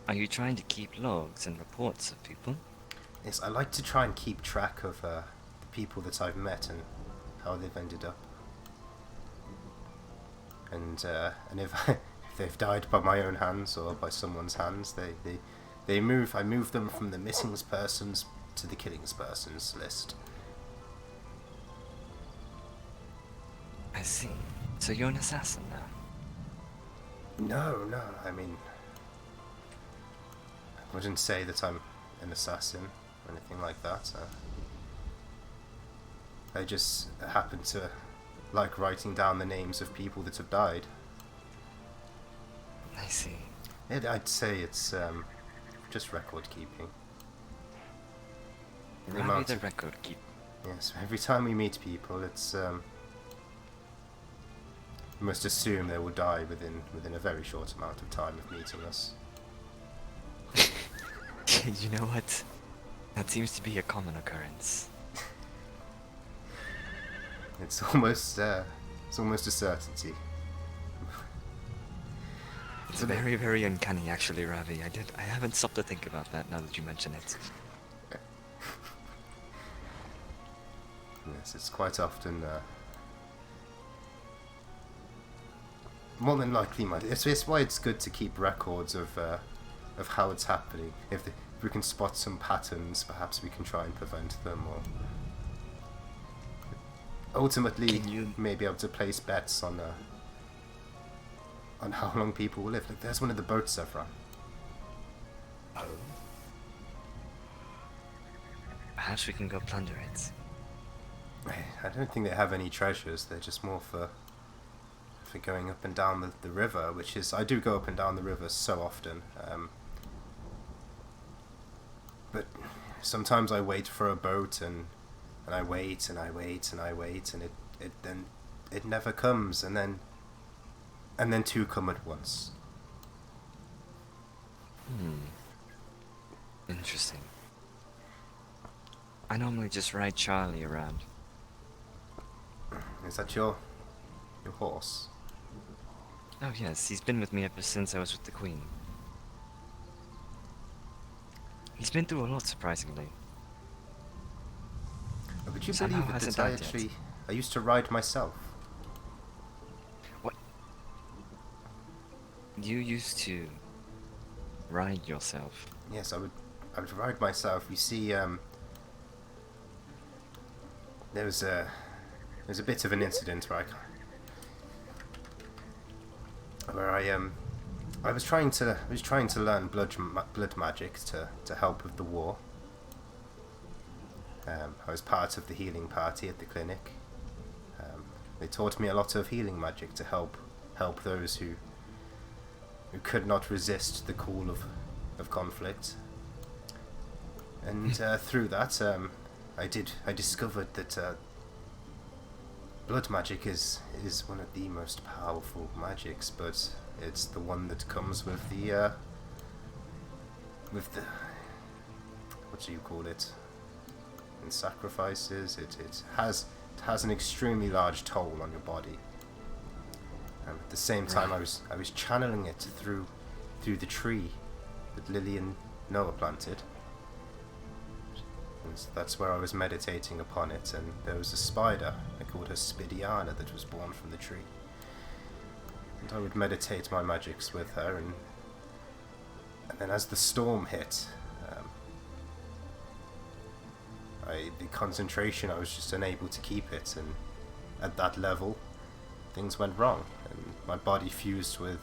Are you trying to keep logs and reports of people? Yes, I like to try and keep track of the people that I've met and how they've ended up. And if they've died by my own hands or by someone's hands, I move them from the missing persons to the killingspersons list. I see. So you're an assassin now? No, I mean, I wouldn't say that I'm an assassin or anything like that. I just happen to like writing down the names of people that have died. I see. I'd say it's just record keeping. Ravi the record keeper. Yes, every time we meet people, it's you must assume they will die within a very short amount of time of meeting us. You know what? That seems to be a common occurrence. It's almost a certainty. It's very, very uncanny, actually, Ravi. I haven't stopped to think about that now that you mention it. Yes, it's quite often more than likely. It's why it's good to keep records of how it's happening. If we can spot some patterns, perhaps we can try and prevent them, or ultimately may be able to place bets on how long people will live. Like, there's one of the boats I've run. Oh. Perhaps we can go plunder it. I don't think they have any treasures. They're just more for going up and down the river, which is, I do go up and down the river so often. But sometimes I wait for a boat and I wait and I wait and I wait, and it never comes, and then two come at once. Interesting. I normally just ride Charlie around. Is that your horse? Oh yes, he's been with me ever since I was with the Queen. He's been through a lot, surprisingly. Oh, would you Somehow believe it hasn't that died yet. I used to ride myself? What? You used to ride yourself? Yes, I would ride myself. You see, there was a bit of an incident where I was trying to learn blood magic to help with the war. I was part of the healing party at the clinic. They taught me a lot of healing magic to help those who could not resist the call of conflict. And through that, I discovered that blood magic is one of the most powerful magics, but it's the one that comes with the what do you call it? In sacrifices. It has an extremely large toll on your body. At the same time, I was channeling it through the tree that Lily and Noah planted. And that's where I was meditating upon it, and there was a spider, I called her Spidiana, that was born from the tree. And I would meditate my magics with her, and then as the storm hit, the concentration, I was just unable to keep it, and at that level, things went wrong, and my body fused with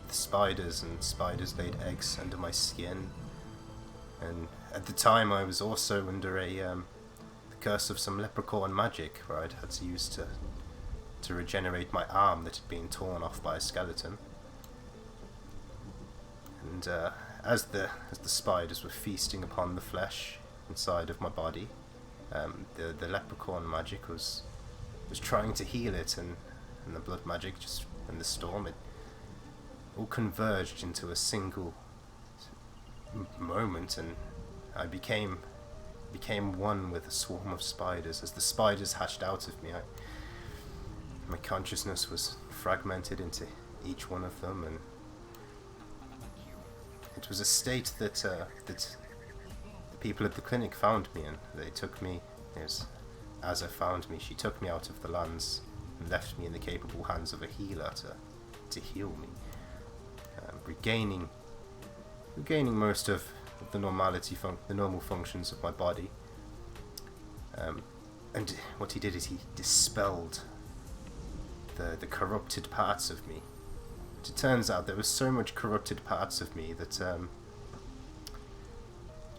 the spiders, and spiders laid eggs under my skin. And at the time, I was also under the curse of some leprechaun magic, where I'd had to use to regenerate my arm that had been torn off by a skeleton. And as the spiders were feasting upon the flesh inside of my body, the leprechaun magic was trying to heal it, and the blood magic, just in the storm, it all converged into a single moment, and I became one with a swarm of spiders. As the spiders hatched out of me, my consciousness was fragmented into each one of them, and it was a state that the people at the clinic found me in. They took me, as Azza found me, she took me out of the lands and left me in the capable hands of a healer to heal me, regaining most of the the normal functions of my body. And what he did is he dispelled the corrupted parts of me. It turns out there was so much corrupted parts of me that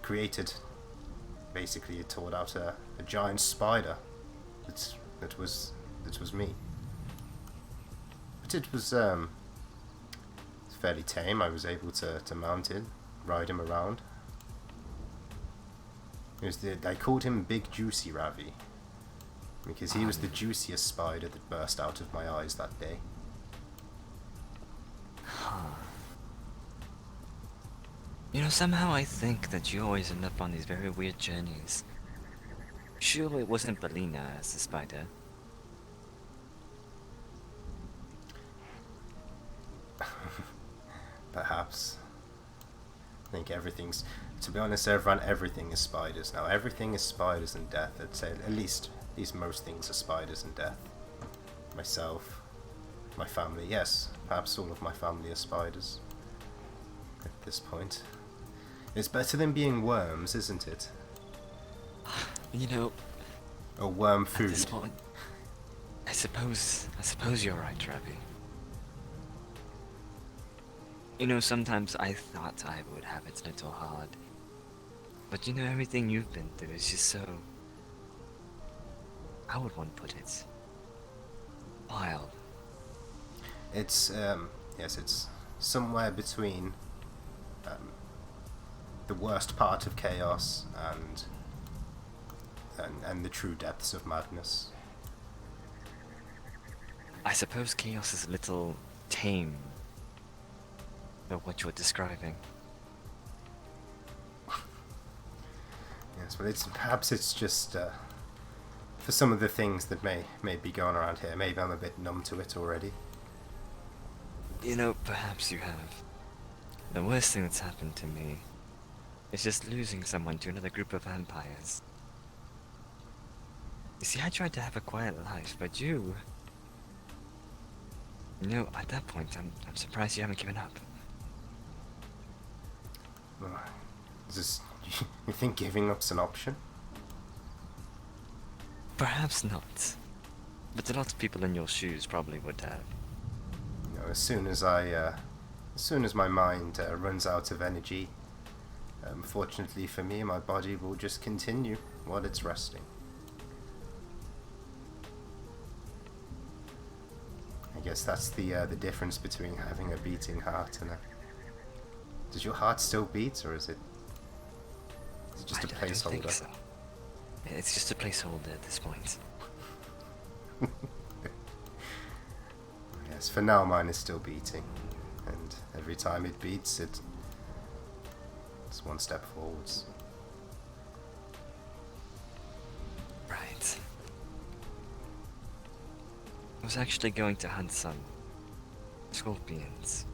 created, basically it tore out a giant spider that was me. But it was fairly tame. I was able to mount it, ride him around. I called him Big Juicy Ravi, because he was the juiciest spider that burst out of my eyes that day. You know, somehow I think that you always end up on these very weird journeys. Surely it wasn't Belina as the spider. Perhaps. I think everything's... To be honest, everything is spiders now. Everything is spiders and death. I'd say at least most things are spiders and death. Myself, my family, yes. Perhaps all of my family are spiders. At this point. It's better than being worms, isn't it? You know... Or worm food. At this point, I suppose you're right, Ravi. You know, sometimes I thought I would have it a little hard. But you know, everything you've been through is just so... How would one put it? Wild. It's, yes, it's somewhere between the worst part of chaos and the true depths of madness. I suppose chaos is a little tame for what you're describing. Yes, well, perhaps it's just for some of the things that may be going around here. Maybe I'm a bit numb to it already. You know, perhaps you have. The worst thing that's happened to me is just losing someone to another group of vampires. You see, I tried to have a quiet life, but you know, at that point, I'm surprised you haven't given up. Well, you think giving up's an option? Perhaps not. But a lot of people in your shoes probably would have. You know, as soon as my mind runs out of energy, fortunately for me, my body will just continue while it's resting. I guess that's the difference between having a beating heart and a... Does your heart still beat, or is it just a placeholder? I don't think so. It's just a placeholder at this point. Yes, for now mine is still beating, and every time it beats, it's one step forwards. Right. I was actually going to hunt some scorpions.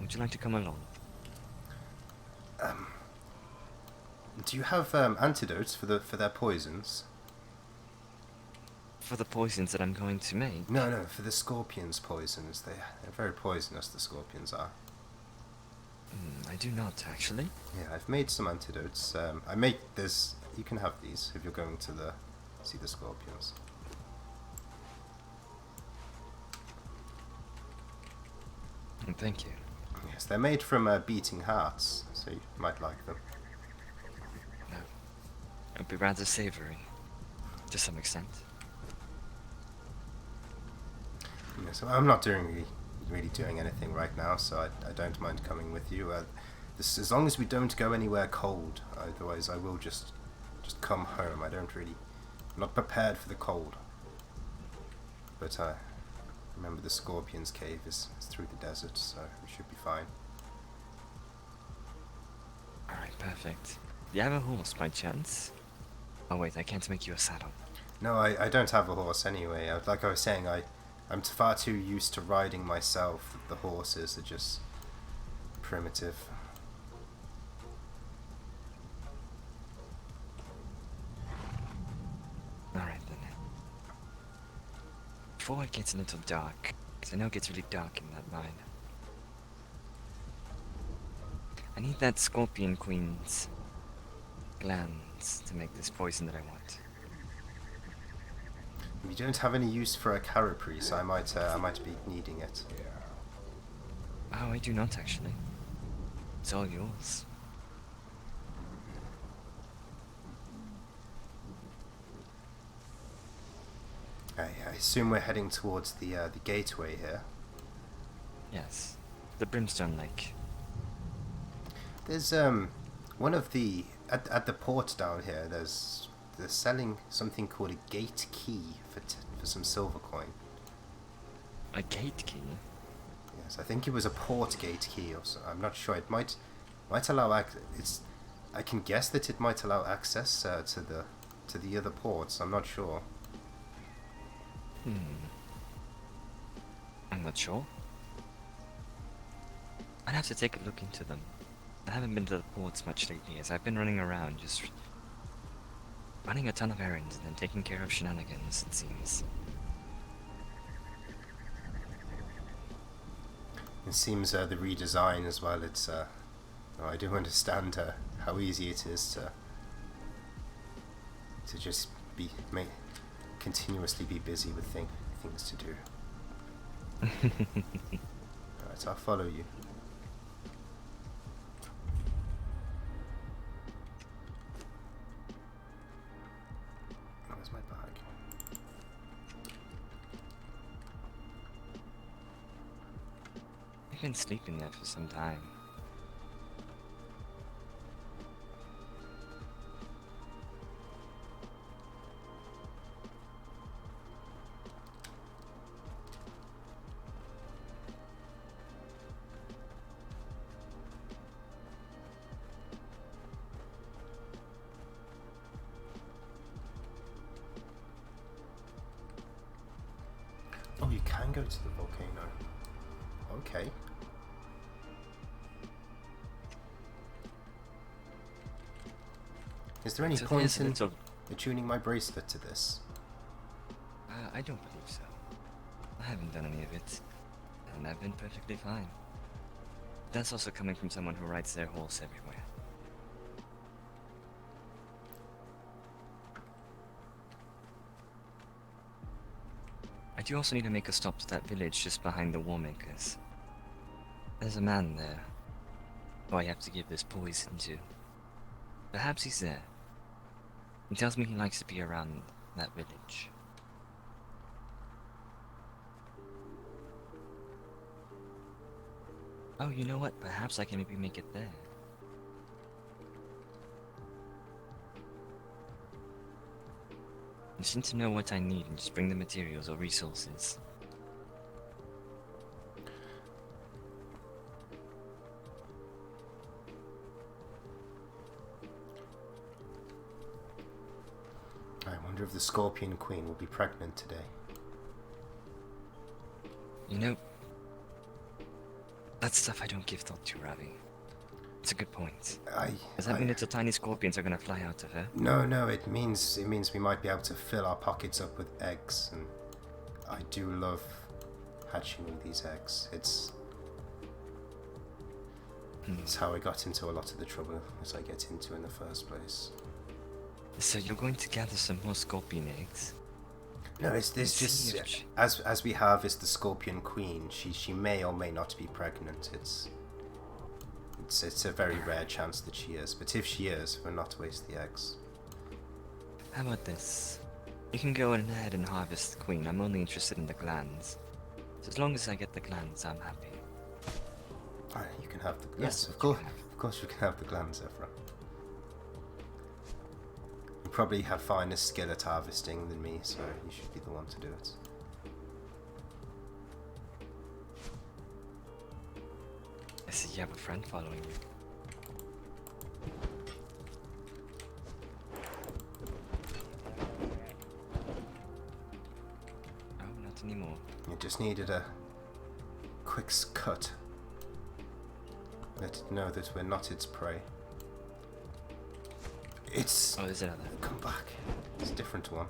Would you like to come along? Do you have antidotes for their poisons? For the poisons that I'm going to make? No, for the scorpions' poisons. They're very poisonous, the scorpions are. I do not, actually. Yeah, I've made some antidotes. You can have these if you're going to see the scorpions. Thank you. Yes, they're made from beating hearts, so you might like them. No. It would be rather savory, to some extent. Yeah, so I'm not really doing anything right now, so I don't mind coming with you. As long as we don't go anywhere cold, otherwise I will just come home. I'm not prepared for the cold. But remember the Scorpion's cave is through the desert, so we should be fine. Alright, perfect. Do you have a horse by chance? Oh wait, I can't make you a saddle. No, I don't have a horse anyway. Like I was saying, I'm far too used to riding myself. The horses are just primitive. Alright then. Before it gets a little dark, because I know it gets really dark in that mine, I need that Scorpion Queen's glands to make this poison that I want. If you don't have any use for a carapace, I might be needing it. Oh, I do not actually. It's all yours. I assume we're heading towards the gateway here. Yes. The Brimstone Lake. There's one of the at the port down here. They're selling something called a gate key for some silver coin. A gate key? Yes, I think it was a port gate key, or so. I'm not sure. It might allow it's. I can guess that it might allow access to the other ports. I'm not sure. I'm not sure. I'd have to take a look into them. I haven't been to the ports much lately, as I've been running around, just running a ton of errands and then taking care of shenanigans, it seems. It seems the redesign as well. It's I do understand how easy it is to just continuously be busy with things to do. Alright, I'll follow you. Where's my bag? I've been sleeping there for some time. Oh, you can go to the volcano. Okay. Is there any So point there's a in little- attuning my bracelet to this? I don't believe so. I haven't done any of it, and I've been perfectly fine. That's also coming from someone who rides their horse everywhere. I do also need to make a stop to that village just behind the Warmakers. There's a man there who I have to give this poison to. Perhaps he's there. He tells me he likes to be around that village. Oh, you know what? Perhaps I can maybe make it there. I just need to know what I need and just bring the materials or resources. I wonder if the Scorpion Queen will be pregnant today. You know, that's stuff I don't give thought to, Ravi. It's a good point. Does that mean little tiny scorpions are gonna fly out of her? No, it means we might be able to fill our pockets up with eggs, and I do love hatching all these eggs. It's how I got into a lot of the trouble as I get into in the first place. So you're going to gather some more scorpion eggs? No, it's just as we harvest the Scorpion Queen, she may or may not be pregnant. It's a very rare chance that she is, but if she is, we'll not waste the eggs. How about this? You can go ahead and harvest the queen. I'm only interested in the glands. So as long as I get the glands, I'm happy. Alright, you can have the Yes, of course you can have the glands, Ephra. You probably have finer skill at harvesting than me, so you should be the one to do it. I see you have a friend following you. Oh, not anymore. You just needed a quick cut. Let it know that we're not its prey. It's... Oh, there's another. Come back. It's a different one.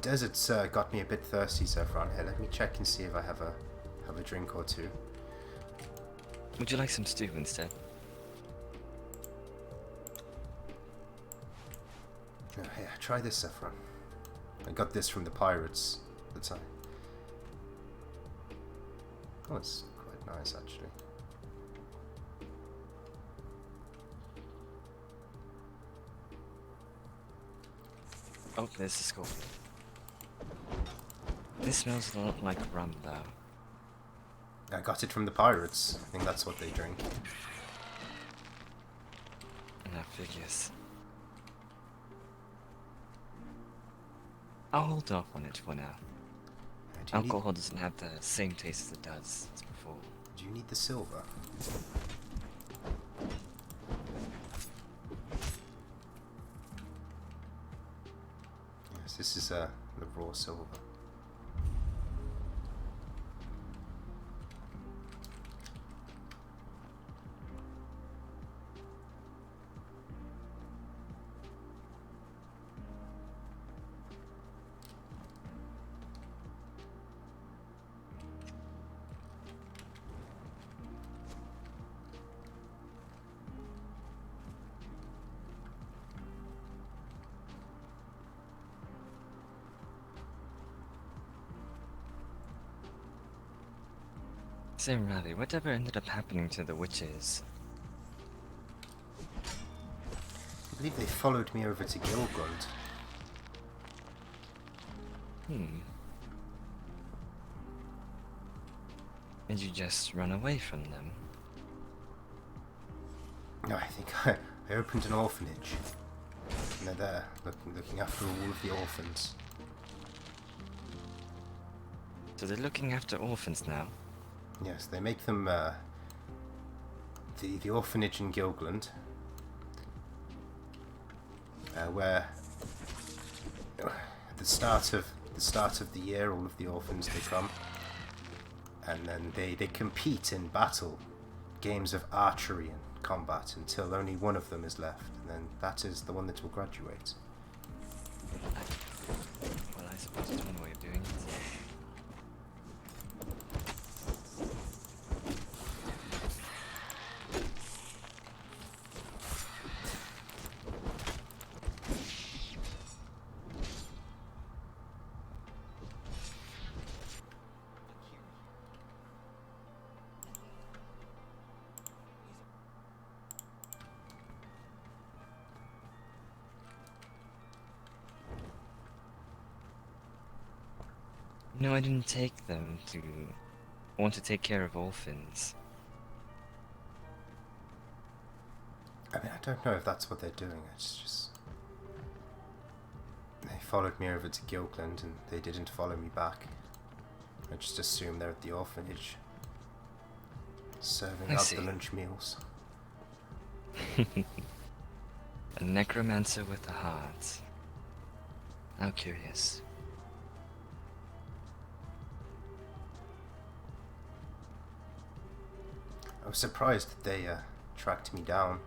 desert's got me a bit thirsty, Zephyr. Here, let me check and see if I have a drink or two. Would you like some stew instead? No, here, try this, Zephyr. I got this from the pirates at the time. Oh, it's quite nice, actually. Oh, there's the score. This smells a lot like rum, though. I got it from the pirates. I think that's what they drink. That figures. I'll hold off on it for now. Alcohol doesn't have the same taste as it does as before. Do you need the silver? Yes, this is the raw silver. Say, Ravi, whatever ended up happening to the witches? I believe they followed me over to Gilgund. Did you just run away from them? No, I think I opened an orphanage. And they're there, looking after all of the orphans. So they're looking after orphans now? Yes, they make them the orphanage in Gilgland, where at the start of the year, all of the orphans they come, and then they compete in battle, games of archery and combat until only one of them is left, and then that is the one that will graduate. Well, I suppose it's one way of doing it. No, I didn't take them to want to take care of orphans. I mean, I don't know if that's what they're doing. It's just they followed me over to Gilgland and they didn't follow me back. I just assume they're at the orphanage, serving out the lunch meals. A necromancer with a heart. How curious. I was surprised that they tracked me down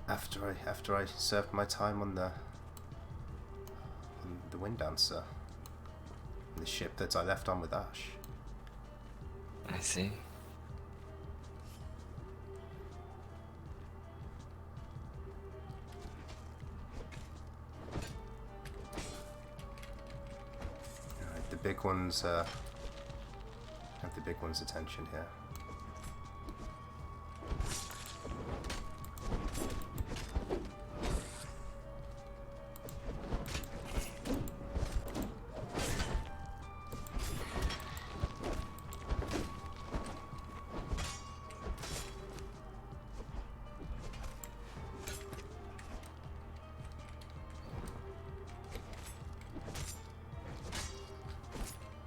after I served my time on the Wind Dancer, the ship that I left on with Ash. I see. Alright, the big ones have the big one's attention here.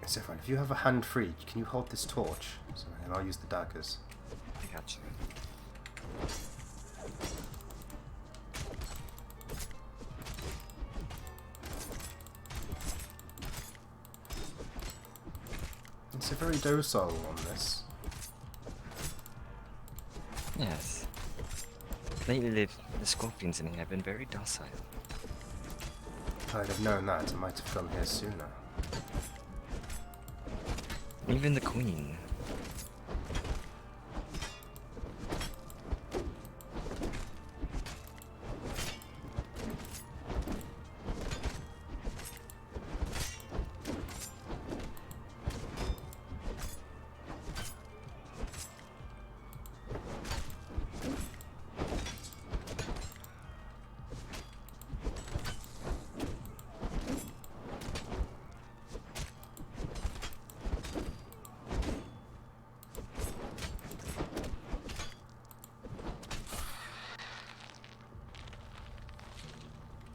Zephyr, if you have a hand free, can you hold this torch? And I'll use the daggers. I got you. It's a very docile one, this. Yes. Lately, the scorpions in here have been very docile. If I'd have known that, I might have come here sooner. Even the queen.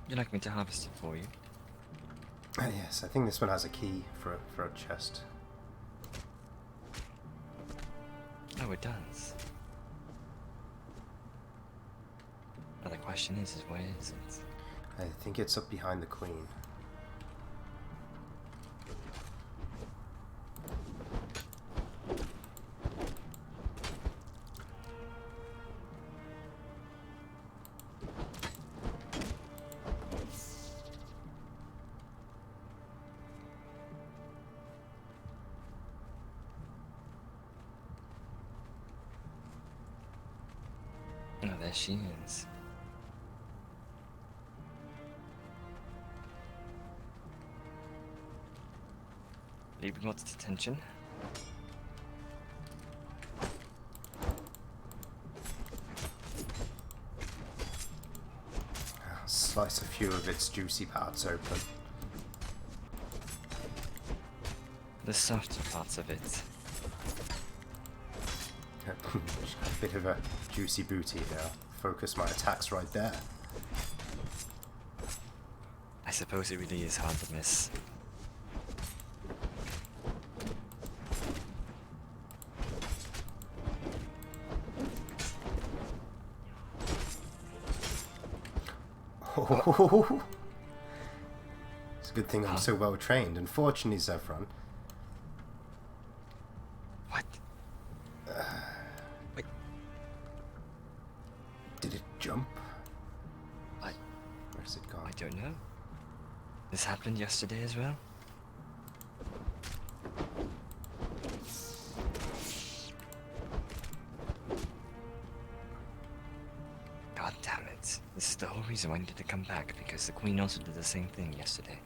You'd like me to harvest it for you? Yes, I think this one has a key for a chest. Oh, it does. Now the question is where is it? I think it's up behind the queen. Oh, there she is. Leaving what's detention? I'll slice a few of its juicy parts open. The softer parts of it. A bit of a juicy booty here. Focus my attacks right there. I suppose it really is hard to miss. Oh. It's a good thing I'm so well trained. Unfortunately, Zevran. What? Wait. Did it jump? I Where's it gone? don't know. This happened yesterday as well? God damn it. This is the whole reason why I needed to come back, because the queen also did the same thing yesterday.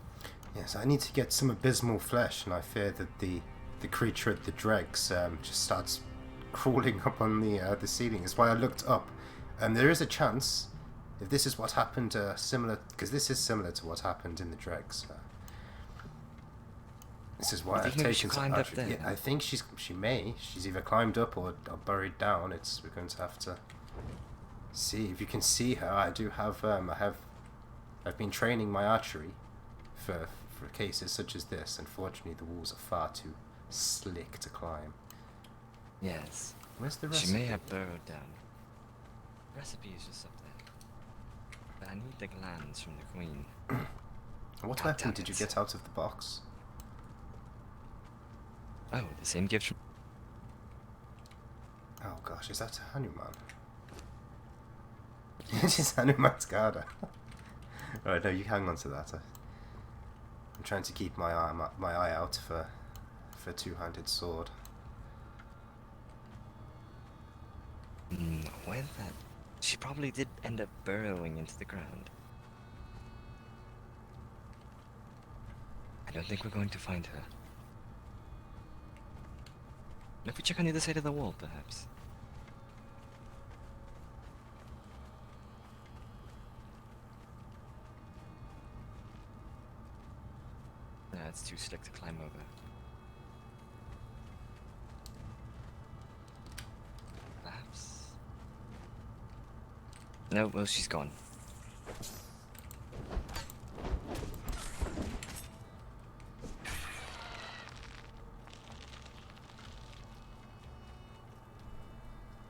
Yes, I need to get some abysmal flesh, and I fear that the creature at the dregs just starts crawling up on the ceiling. That's why I looked up. There is a chance, if this is what happened, similar, because this is similar to what happened in the dregs. This is why I've taken she some climbed up archery. there? Yeah, I think she's either climbed up or buried down. We're going to have to see if you can see her. I do have I've been training my archery for cases such as this. Unfortunately, the walls are far too slick to climb. Yes. Where's the recipe? She may have burrowed down. The recipe is just up there. But I need the glands from the queen. What God weapon damn did you it. get out of the box? Oh, the same gift from... Oh gosh, is that Hanuman? It is Hanuman's Garda. Alright, no, you hang on to that. I'm trying to keep my eye out for two-handed sword. Where's that? She probably did end up burrowing into the ground. I don't think we're going to find her. If we check on the other side of the wall, perhaps. No, it's too slick to climb over. Perhaps. No, well, she's gone.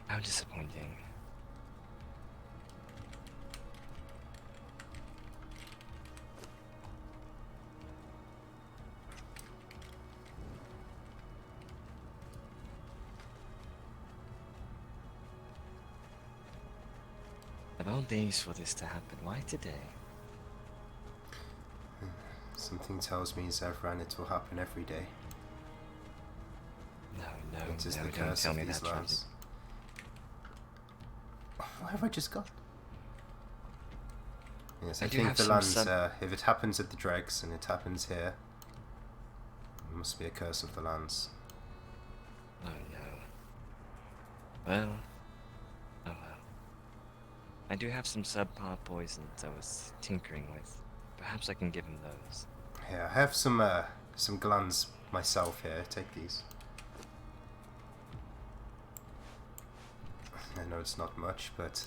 How disappointing. Of all days for this to happen, why today? Something tells me, Zevran, it will happen every day. No, It is no, the don't curse tell of me these that, Ravi. lands. Where have I just gone? Yes, I do think have the some lands, if it happens at the dregs and it happens here, it must be a curse of the lands. Oh no. Well. Oh well. I do have some subpar poisons I was tinkering with. Perhaps I can give him those. Here, I have some glands myself here. Take these. I know it's not much, but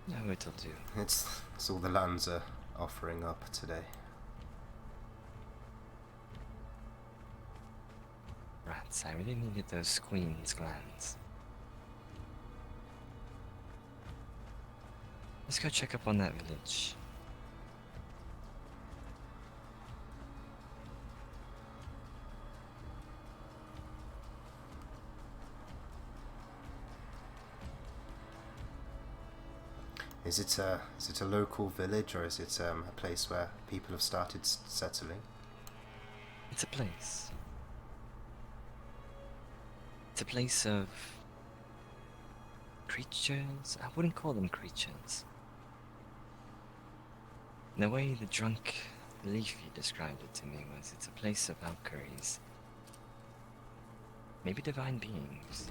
No, it'll do. it's all the lands are offering up today. Rats, I really needed those queen's glands. Let's go check up on that village. Is it a local village, or is it a place where people have started settling? It's a place. It's a place of creatures. I wouldn't call them creatures. The way the drunk Leafy described it to me was it's a place of Valkyries. Maybe divine beings.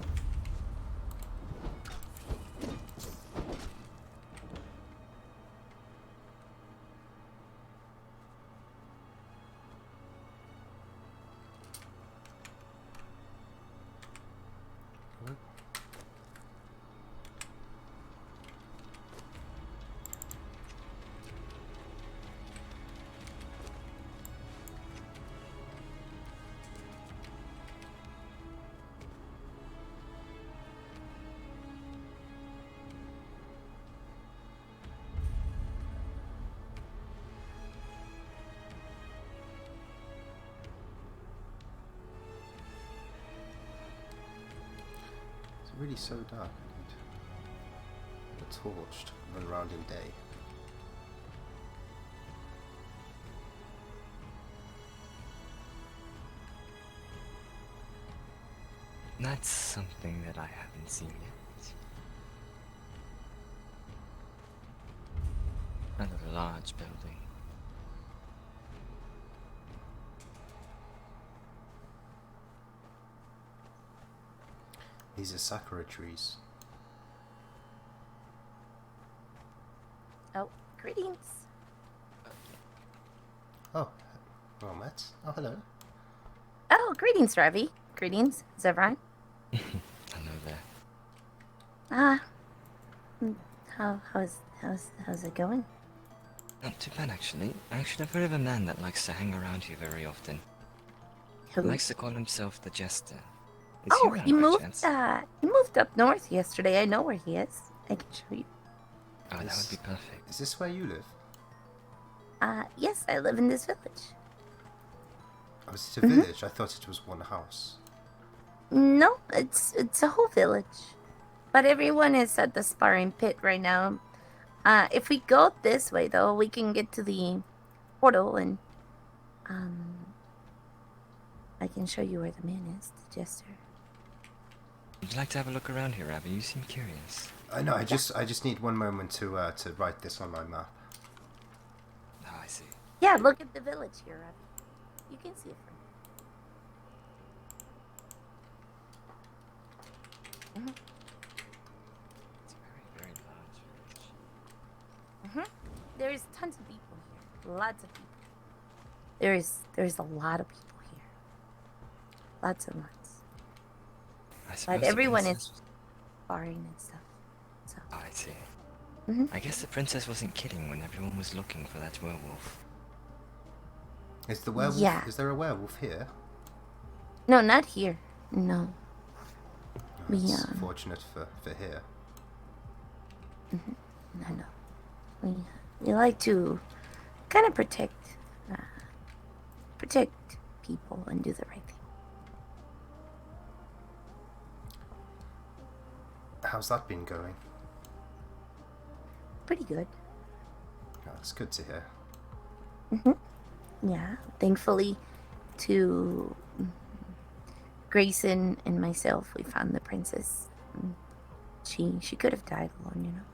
It's really so dark. I need a torch to run around in day. That's something that I haven't seen yet. Another large building. These are sakura trees. Oh, greetings. Oh, well met. Oh, hello. Oh, greetings, Ravi. Greetings, Zevran. Hello there. How's it going? Not too bad, actually. I've heard of a man that likes to hang around here very often. He Who? likes to call himself the Jester. Is Oh, around he by moved. chance? He moved up north yesterday. I know where he is. I can show you. Oh, that would be perfect. Is this where you live? Yes, I live in this village. Oh, is it a village? I thought it was one house. No, it's a whole village, but everyone is at the sparring pit right now. If we go this way, though, we can get to the portal, and I can show you where the man is, the jester. Would you like to have a look around here, Ravi? You seem curious. I know. I just need one moment to write this on my map. Oh, I see. Yeah, look at the village here, Ravi. You can see it from here. It's a very, very large village. There's tons of people here. Lots of people. There's a lot of people here. Lots and lots. I suppose But the everyone princess- is sparring and stuff. So. Oh, I see. Mhm. I guess the princess wasn't kidding when everyone was looking for that werewolf. Is the werewolf? Yeah. Is there a werewolf here? No, not here. No. Oh, it's fortunate for here. No. We like to kind of protect people and do the right thing. How's that been going? Pretty good. Oh, it's good to hear. Yeah, thankfully to Grayson and myself, we found the princess. Mm, She could have died alone, you know.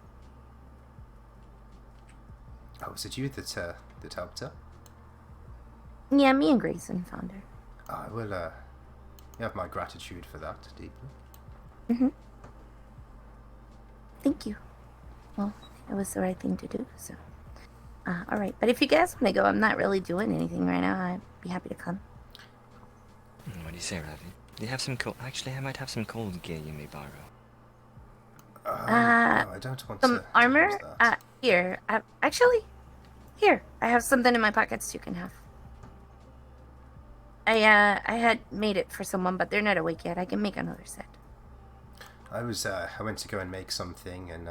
Oh, was it you that helped her? Yeah, me and Grayson found her. I will, you have my gratitude for that, deeply. Mm-hmm. Thank you. Well, it was the right thing to do, so. All right, but if you guys want to go, I'm not really doing anything right now. I'd be happy to come. What do you say, Ravi? Do you have some cold... Actually, I might have some cold gear you may borrow. No, I don't want Some to armor? use that. Here. Actually, here. I have something in my pockets you can have. I had made it for someone, but they're not awake yet. I can make another set. I went to go and make something, and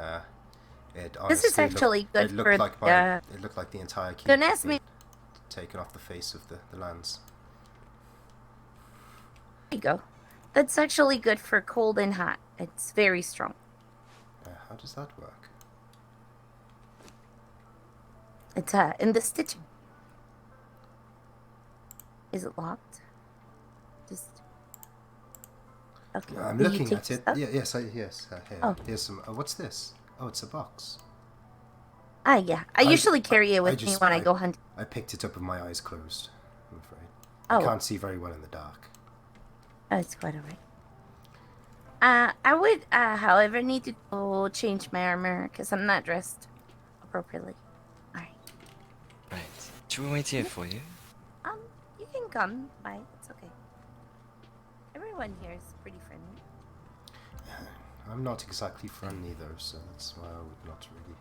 it honestly This is actually good it looked for like it looked like the entire keep don't had ask me. been taken off the face of the lands. There you go. That's actually good for cold and hot. It's very strong. How does that work? It's in the stitching. Is it locked? Just okay. I'm Will you looking take at it. stuff? Yeah, yes, yes. Here, Oh. here's some. What's this? Oh, it's a box. Yeah. I usually carry it with me when I go hunting. I picked it up with my eyes closed. I'm afraid. Oh. I can't see very well in the dark. Oh, it's quite alright. I would, however, need to go change my armor because I'm not dressed appropriately. Alright. Right. Should we wait here for you? You can come by. It's okay. Everyone here is pretty friendly. I'm not exactly friendly though, so that's why I would not really.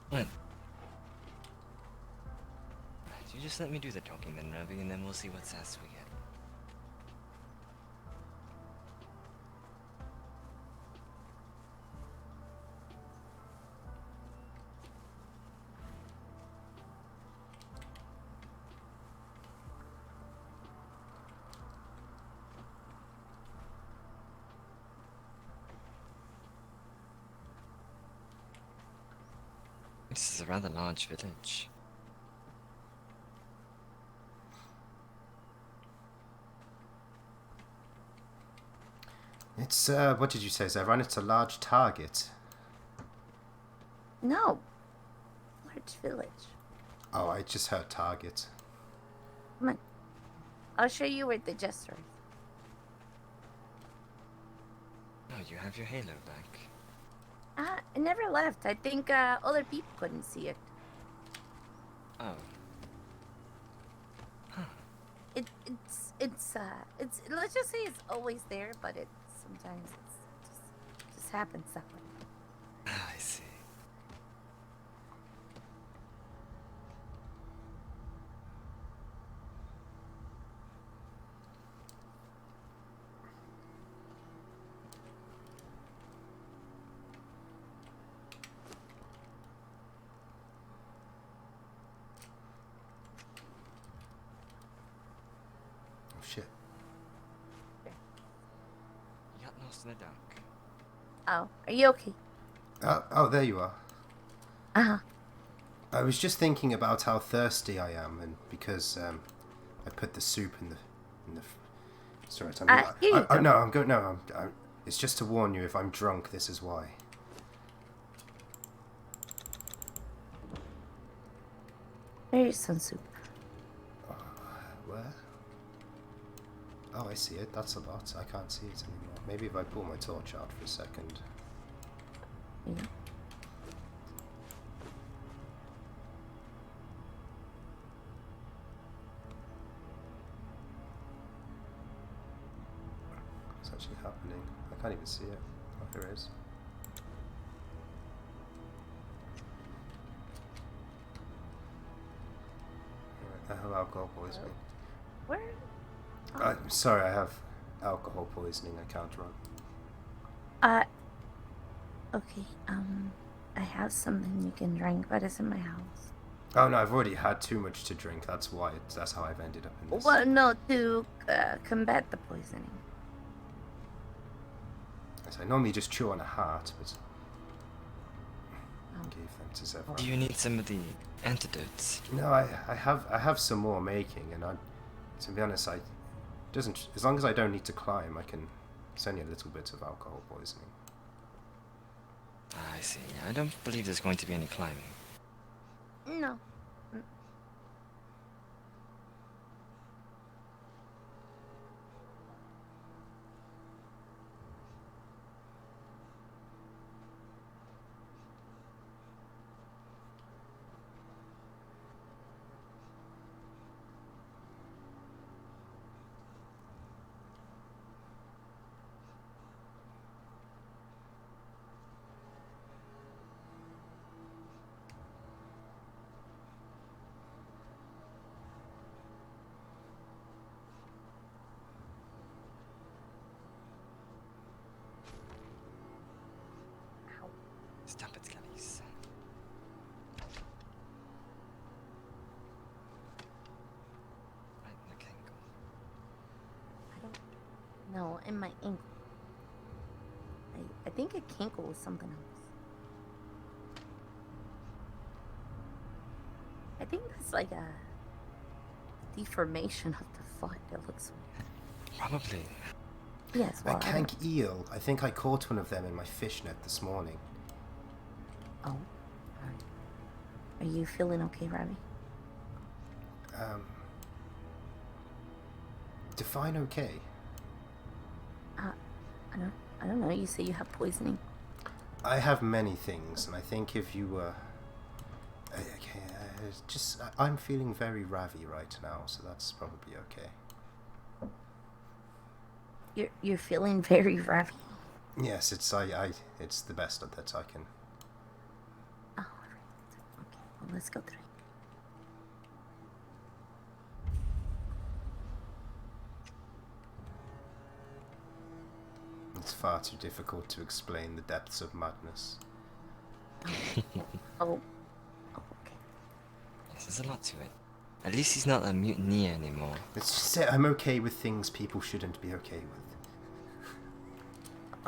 What? Right, you just let me do the talking then, Ravi, and then we'll see what sass we get. This is a rather large village. It's what did you say, Zevran? It's a large target. No. Large village. Oh, I just heard target. Come on. I'll show you where the jester is. Oh, you have your halo back. It never left. I think other people couldn't see it. Oh. Huh. It's let's just say it's always there, but sometimes it just happens that way. Ah, I see. Oh shit. You got lost in the dark. Oh, are you okay? Oh, there you are. Uh-huh. I was just thinking about how thirsty I am, and because I put the soup in the. Sorry, here you go. no, I'm good. No, it's just to warn you. If I'm drunk, this is why. There's some soup. Where? Oh, I see it. That's a lot. I can't see it anymore. Maybe if I pull my torch out for a second. Yeah. What's actually happening? I can't even see it. Oh, there it is. Alright, I have alcohol poisoning. Where? I'm sorry, I have alcohol poisoning. I can't run. Okay, I have something you can drink, but it's in my house. Oh no, I've already had too much to drink. That's why. That's how I've ended up in this. Well, no, to combat the poisoning. As I normally just chew on a heart, but Oh. and gave them to Zevran. Do you need some of the antidotes? No, I have some more making, and to be honest, as long as I don't need to climb, I can send you a little bit of alcohol poisoning. I see. I don't believe there's going to be any climbing. No. Stop it, Skellies. Right in the ankle. I don't know. In my ankle. I think a kinkle was something else. I think that's like a deformation of the foot. It looks weird. Probably. Yes, well, A cank eel. I think I caught one of them in my fishnet this morning. Oh. Are you feeling okay, Ravi? Define okay. I don't know. You say you have poisoning. I have many things, and I think if you were... I'm feeling very Ravi right now, so that's probably okay. You're feeling very Ravi. Yes, it's the best that I can. Oh, right. Okay. Well, let's go through. It's far too difficult to explain the depths of madness. Oh. Okay. Yes, there's a lot to it. At least he's not a mutineer anymore. Let's just say I'm okay with things people shouldn't be okay with.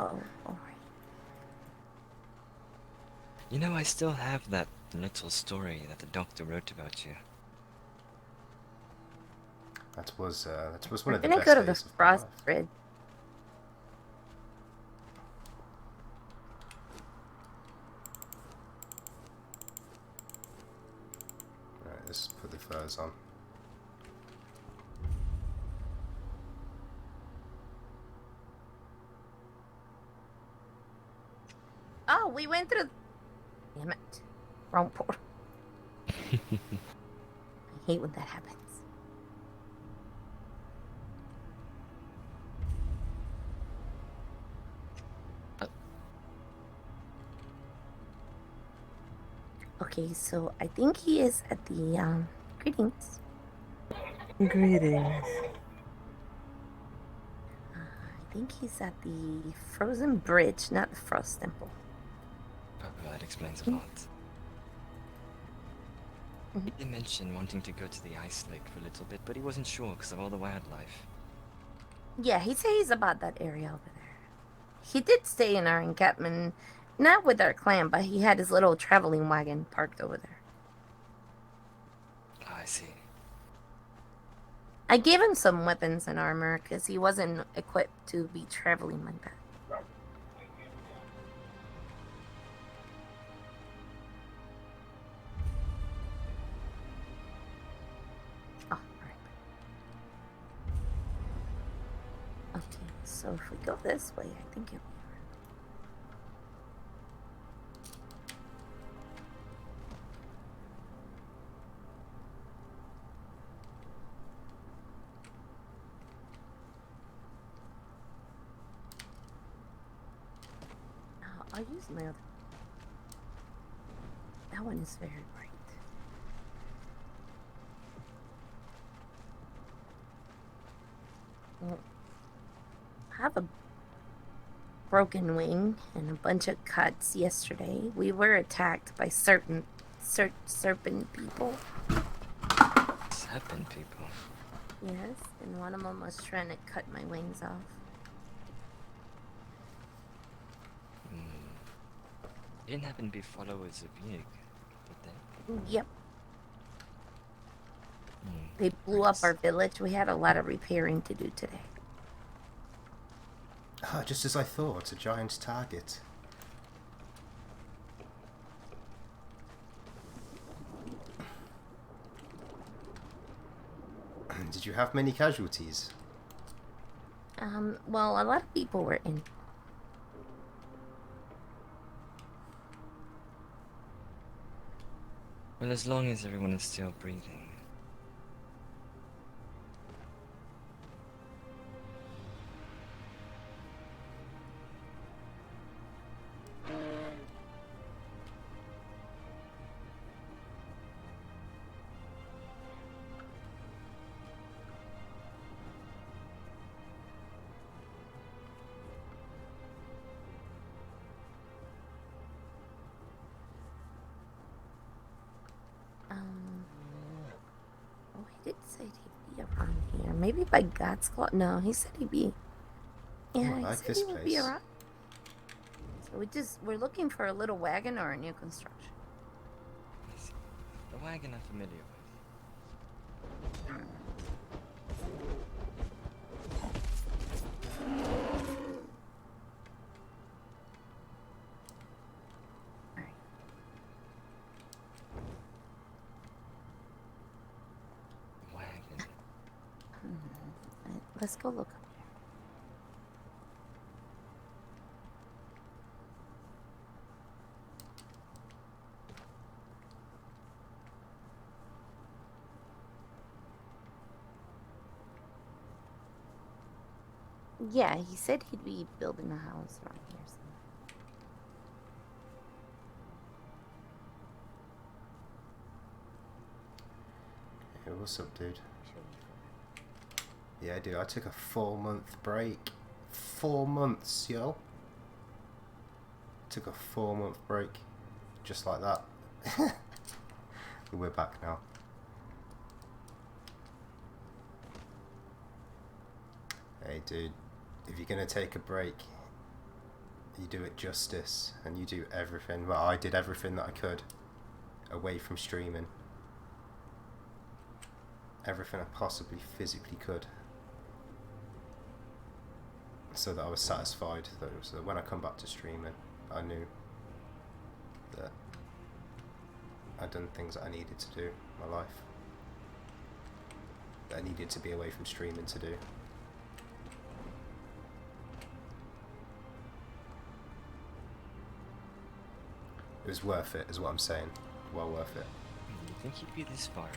Oh, alright. You know, I still have that little story that the doctor wrote about you. That was one We're of the gonna best go to the days of my frost life. bridge. Alright, let's put the furs on. Oh, we went through. Damn it. Wrong portal. I hate when that happens. Okay, so I think he is at the, greetings. Greetings. I think he's at the frozen bridge, not the frost temple. Oh, that explains a lot. He did mention wanting to go to the ice lake for a little bit, but he wasn't sure because of all the wildlife. Yeah, he said he's about that area over there. He did stay in our encampment, not with our clan, but he had his little traveling wagon parked over there. Oh, I see. I gave him some weapons and armor because he wasn't equipped to be traveling like that. Oh, alright. Okay, so if we go this way, I think it. I'll use my other. That one is very bright. Well, I have a broken wing and a bunch of cuts yesterday. We were attacked by serpent people. Serpent people? Yes, and one of them was trying to cut my wings off. They didn't happen to be followers of Yig, did they? Yep. Hmm. They blew up our village. We had a lot of repairing to do today. Ah, just as I thought, a giant target. Did you have many casualties? Well, a lot of people were in. Well, as long as everyone is still breathing. Oh, he did say he'd be around here. Maybe by God's Claw. No, he said he'd be. Yeah, I he like said this he would be place. around. So we're looking for a little wagon or a new construction. I see. The wagon I'm familiar with. All right. Wagon. All right, let's go look up here. Yeah, he said he'd be building a house around here somewhere. Hey, what's up, dude? Yeah, dude, I took a 4-month break. 4 months, yo. Took a 4-month break. Just like that. We're back now. Hey, dude, if you're gonna take a break, you do it justice, and you do everything. Well, I did everything that I could away from streaming. Everything I possibly physically could. So that I was satisfied that when I come back to streaming, I knew that I'd done things that I needed to do in my life. That I needed to be away from streaming to do. It was worth it, is what I'm saying. Well worth it. You think he'd be this far out?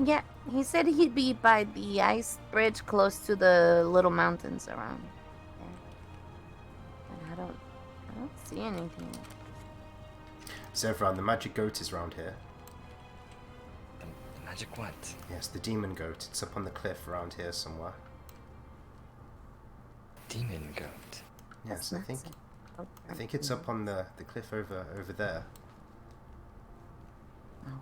Yeah, he said he'd be by the ice bridge close to the little mountains around there. And I don't see anything. So everyone, the magic goat is round here. The magic what? Yes, the demon goat. It's up on the cliff around here somewhere. Demon goat. Yes, That's I not think it's up on the cliff over there. Oh.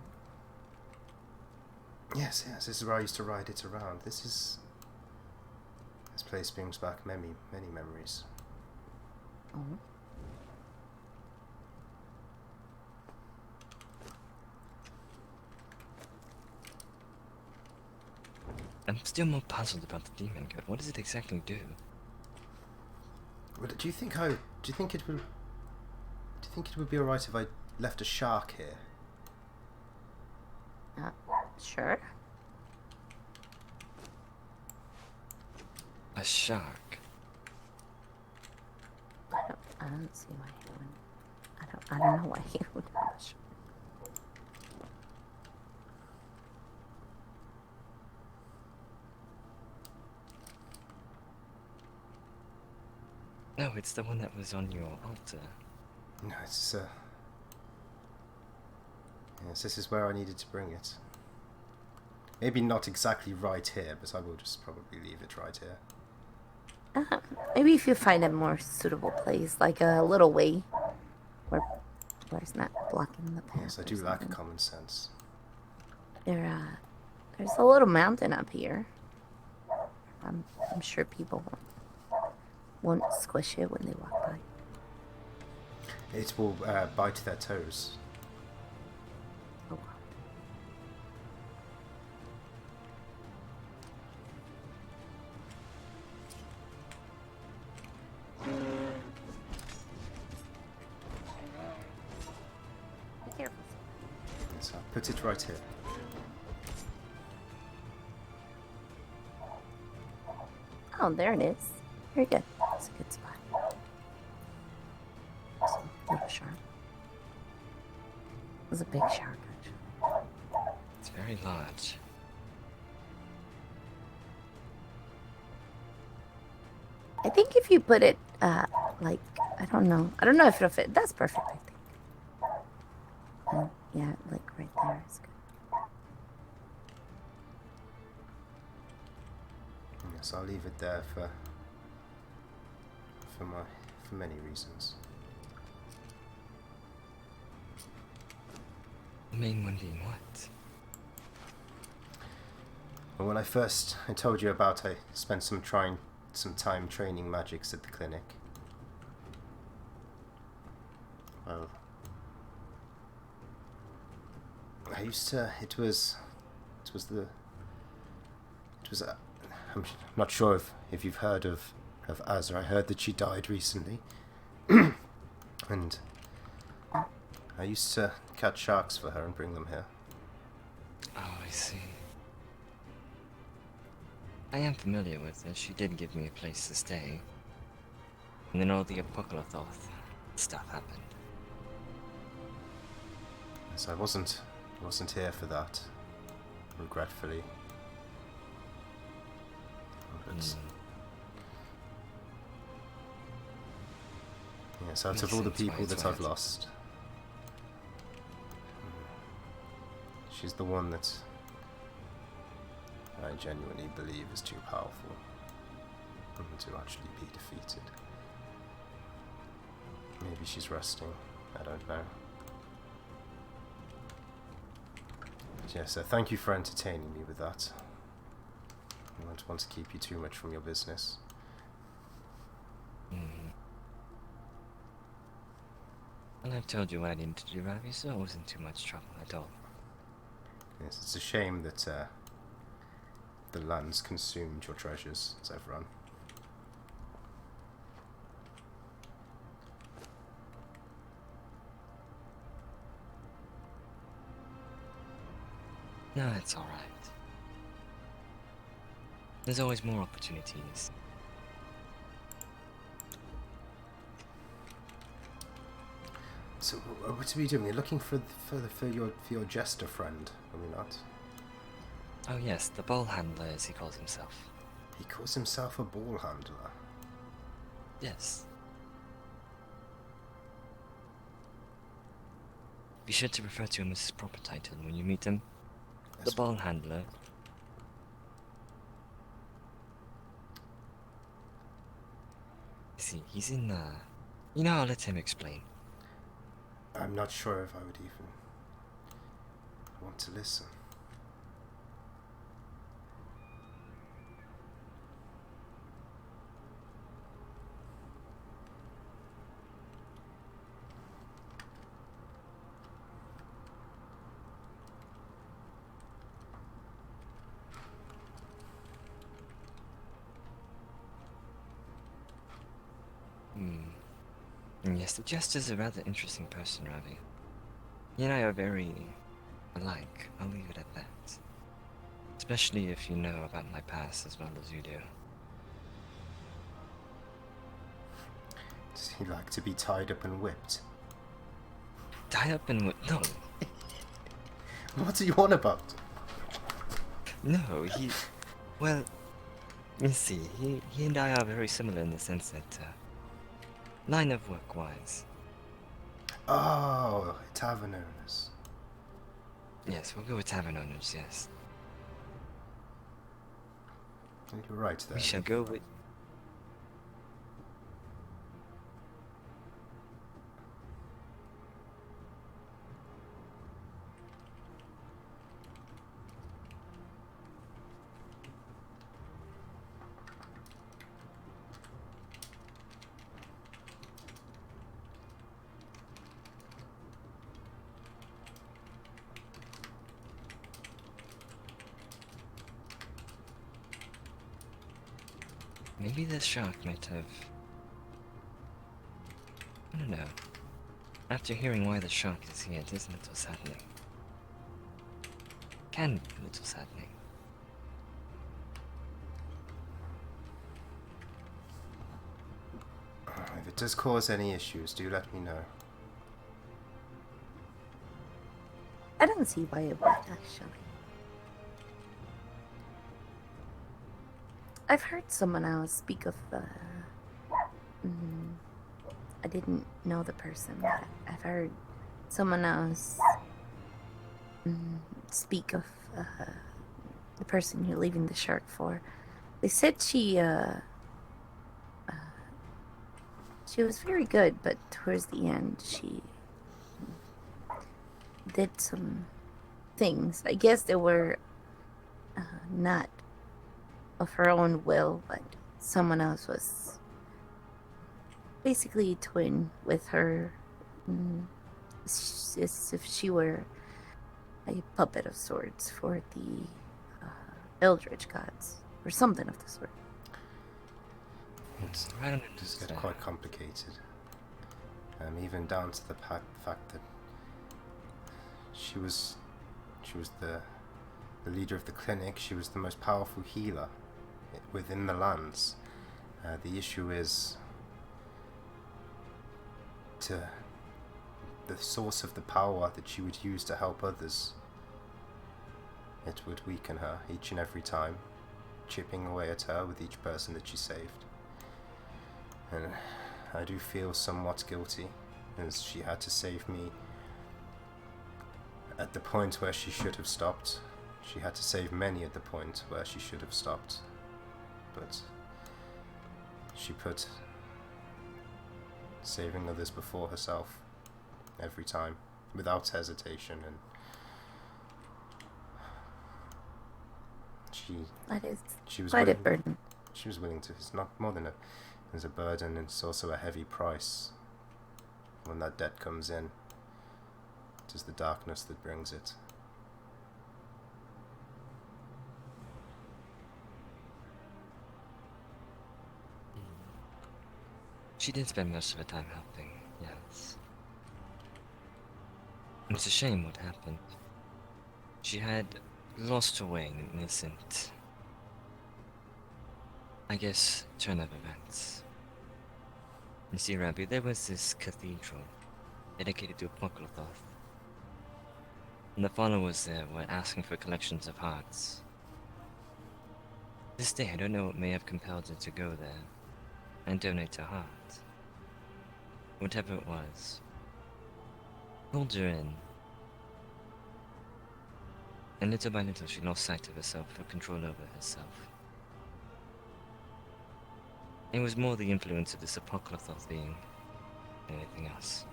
Yes, this is where I used to ride it around. This place brings back many memories. Oh. I'm still more puzzled about the demon goat. What does it exactly do? Do you think it would be alright if I left a shark here? Sure. A shark. I don't see why he would. I don't know why he would have a shark. No, it's the one that was on your altar. No, it's yes, this is where I needed to bring it. Maybe not exactly right here, but I will just probably leave it right here. Maybe if you find a more suitable place, like a little way where it's not blocking the path. Yes, I or do lack something. common sense. There's a little mountain up here. I'm sure people won't squish it when they walk by. It will bite their toes. Oh. Be careful. So I'll put it right here. Oh, there it is. Very good. That's a good spot. Little shark. It was a big shark, actually. It's very large. I think if you put it, like, I don't know if it'll fit. That's perfect, I think. Yeah, like right there is good. Yes, I'll leave it there for many reasons. The main one being what? Well, when I told you about, I spent some time training magics at the clinic. Well, I'm not sure if you've heard of Azra. I heard that she died recently. And I used to catch sharks for her and bring them here. Oh, I see. I am familiar with her. She did give me a place to stay. And then all the apocalypse stuff happened. So I wasn't here for that, regretfully. But yes, out of all the Makes sense why people it's that I've right. lost, she's the one that I genuinely believe is too powerful to actually be defeated. Maybe she's resting, I don't know. But yes, thank you for entertaining me with that. I don't want to keep you too much from your business. Well, I've told you what I needed to do, Ravi, so it wasn't too much trouble at all. Yes, it's a shame that the land's consumed your treasures, as I've run. No, it's alright. There's always more opportunities. So, what are we doing? We're looking for your jester friend, are we not? Oh yes, the ball handler, as he calls himself. He calls himself a ball handler. Yes. Be sure to refer to him as his proper title when you meet him. The Yes. ball handler. See, he's in I'll let him explain. I'm not sure if I would even want to listen. Yes, the Jester's a rather interesting person, Ravi. He and I are very alike. I'll leave it at that. Especially if you know about my past as well as you do. Does he like to be tied up and whipped? Tied up and no. What are you on about? No, well, you see, he and I are very similar in the sense that, line of work-wise. Oh, tavern owners. Yes, we'll go with tavern owners, yes. You're right there. We shall go with... Maybe the shark might have... I don't know. After hearing why the shark is here, it is a little saddening. Can be a little saddening. If it does cause any issues, do let me know. I don't see why it would, actually. I've heard someone else speak of I didn't know the person, but I've heard someone else speak of the person you're leaving the shark for. They said she was very good, but towards the end she did some things. I guess they were not of her own will, but someone else was basically a twin with her. As if she were a puppet of sorts for the Eldritch gods, or something of the sort. I don't It does get understand. quite complicated. Even down to the fact that she was the leader of the clinic. She was the most powerful healer within the lands. The issue is the source of the power that she would use to help others. It would weaken her each and every time, chipping away at her with each person that she saved. And I do feel somewhat guilty, as she had to save me at the point where she should have stopped. She had to save many at the point where she should have stopped. But she put saving others before herself every time, without hesitation, and she was Quite a willing, burden. she was willing to. It's not more than a burden. It's also a heavy price. When that debt comes in, it is the darkness that brings it. She did spend most of her time helping, yes. It's a shame what happened. She had lost her way in an innocent, I guess, turn of events. You see, Ravi, there was this cathedral dedicated to Apoklathoth. And the followers there were asking for collections of hearts. This day, I don't know what may have compelled her to go there and donate her heart. Whatever it was, pulled her in. And little by little, she lost sight of herself, her control over herself. It was more the influence of this Apoklathoth being than anything else.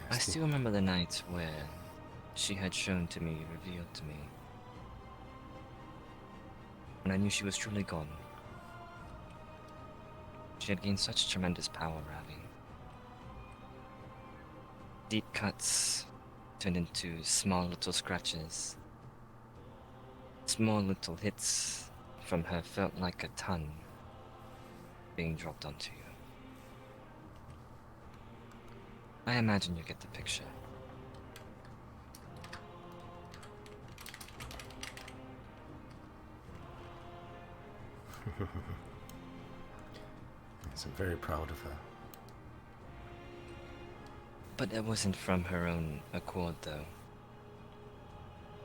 I still remember the night where she had shown to me, revealed to me. And I knew she was truly gone. She had gained such tremendous power, Ravi. Deep cuts turned into small little scratches. Small little hits from her felt like a ton being dropped onto you. I imagine you get the picture. Yes, I'm very proud of her. But it wasn't from her own accord, though.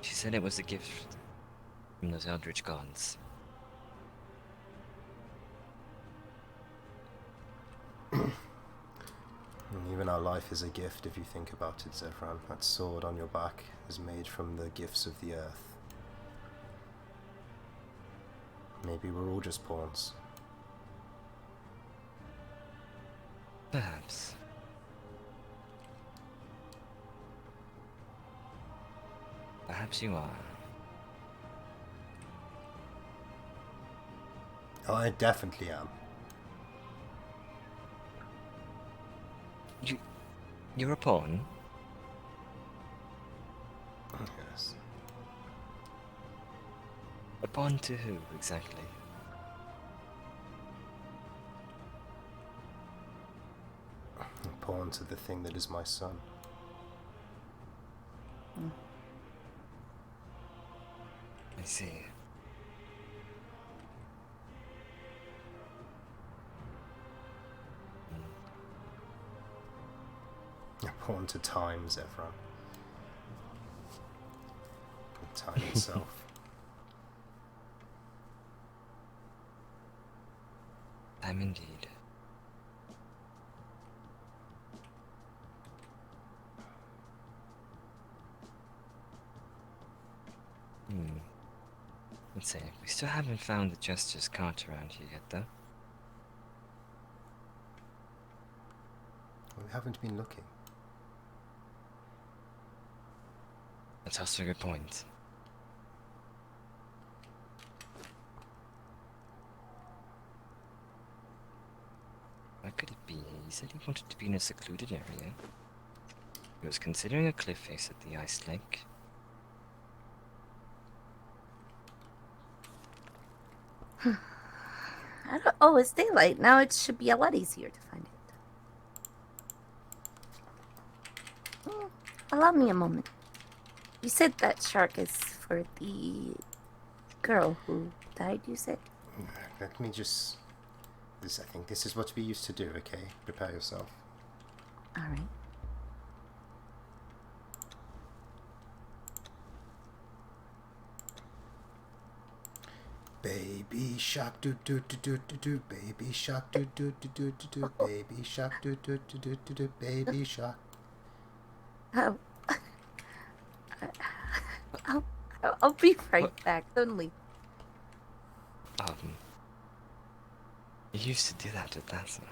She said it was a gift from those Eldritch gods. And even our life is a gift if you think about it, Zevran. That sword on your back is made from the gifts of the earth. Maybe we're all just pawns. Perhaps. Perhaps you are. Oh, I definitely am. You're a pawn? Yes. A bond to who, exactly? A pawn to the thing that is my son. I see. A pawn to time, Zevran. Time itself. Time indeed. Let's see. We still haven't found the Jester's cart around here yet, though. We haven't been looking. That's also a good point. What could it be? He said he wanted to be in a secluded area. He was considering a cliff face at the ice lake. Oh, it's daylight. Now it should be a lot easier to find it. Allow me a moment. You said that shark is for the girl who died, you said? Let me just... I think this is what we used to do, okay? Prepare yourself. Alright. Baby shark do do do do do do, baby shark do do do do do do, baby shark do do do do do do, baby shark. I'll be right back. Don't leave. You used to do that with Dazzler.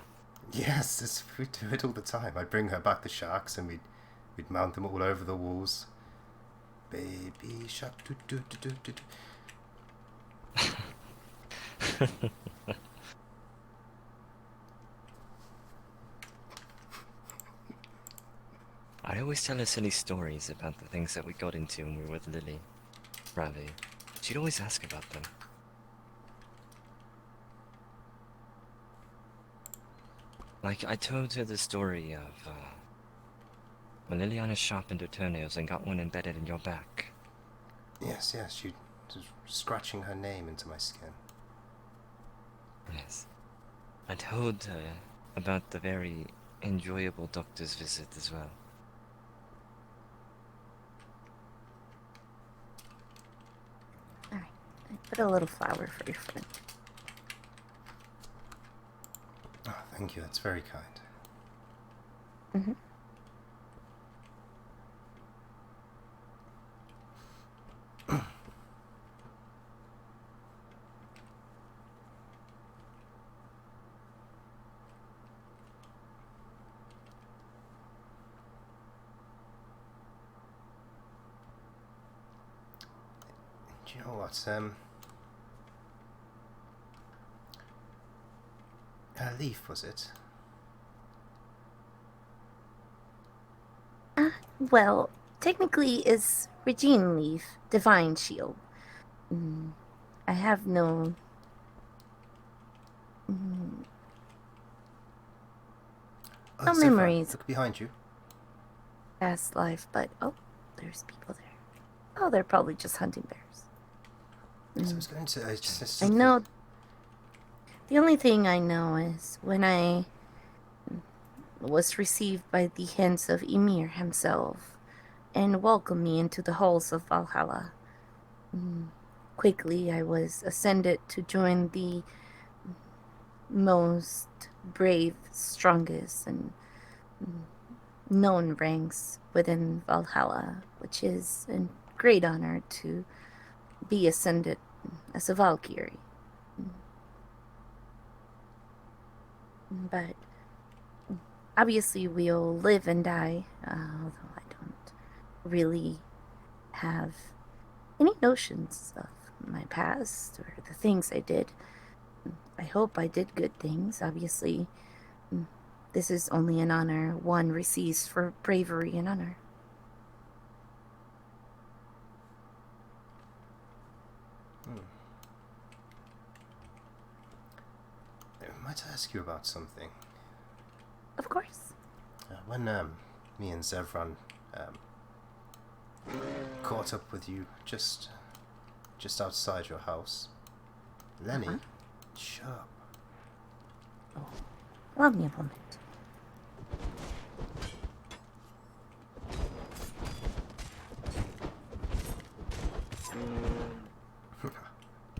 Yes, we do it all the time. I'd bring her back the sharks and we'd mount them all over the walls. Baby shark do do do do do do. I'd always tell her silly stories about the things that we got into when we were with Lily, Ravi. She'd always ask about them. Like, I told her the story of, when Liliana sharpened her toenails and got one embedded in your back. Yes, she was scratching her name into my skin. Yes. I told her about the very enjoyable doctor's visit as well. Alright. I put a little flower for your friend. Oh, thank you. That's very kind. Mm-hmm. Do you know what? Leaf, was it? Well, technically is Regine Leaf, Divine Shield. I have no... no Zevran, memories look behind you. past life, but oh, there's people there. Oh, they're probably just hunting bears. So I was going to... I know... The only thing I know is when I was received by the hands of Ymir himself and welcomed me into the halls of Valhalla. Quickly, I was ascended to join the most brave, strongest, and known ranks within Valhalla, which is a great honor to be ascended as a Valkyrie. But obviously we'll live and die, although I don't really have any notions of my past or the things I did. I hope I did good things. Obviously, this is only an honor one receives for bravery and honor. Might I ask you about something? Of course. When me and Zevran caught up with you just outside your house, Lenny, sharp. Oh, allow me a moment.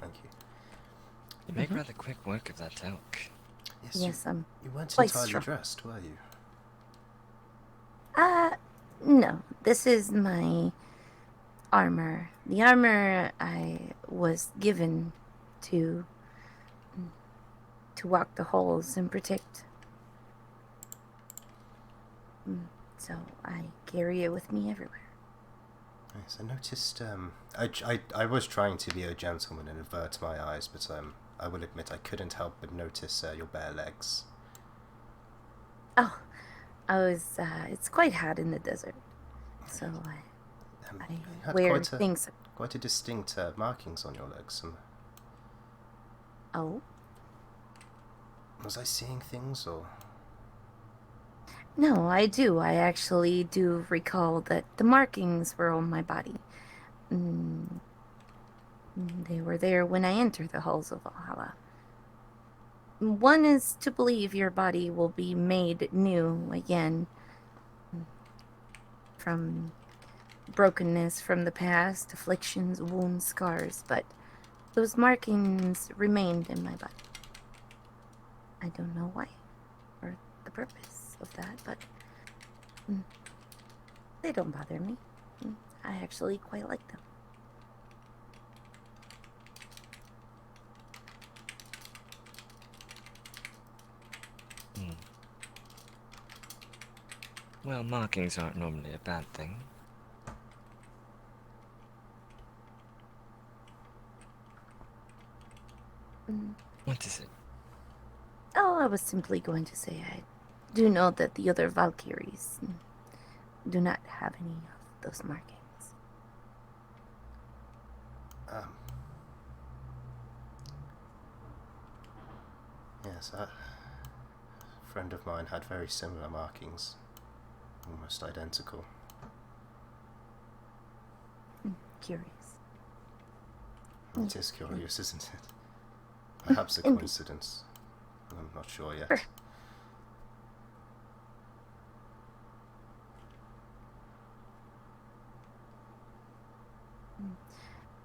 Thank you. You make rather quick work of that elk. Yes, you weren't quite entirely strong. dressed, were you? No. This is my armor. The armor I was given to walk the halls and protect. So I carry it with me everywhere. Yes, I noticed. I was trying to be a gentleman and avert my eyes, but I will admit I couldn't help but notice your bare legs. Oh, it's quite hot in the desert, so You I had wear things. quite a distinct markings on your legs. Oh? Was I seeing things, or? No, I do. I actually do recall that the markings were on my body. They were there when I entered the halls of Valhalla. One is to believe your body will be made new again from brokenness from the past, afflictions, wounds, scars, but those markings remained in my body. I don't know why or the purpose of that, but they don't bother me. I actually quite like them. Well, markings aren't normally a bad thing. What is it? Oh, I was simply going to say I do know that the other Valkyries do not have any of those markings. Yes, a friend of mine had very similar markings, almost identical. Curious. It is curious, isn't it? Perhaps a coincidence. I'm not sure yet. Sure.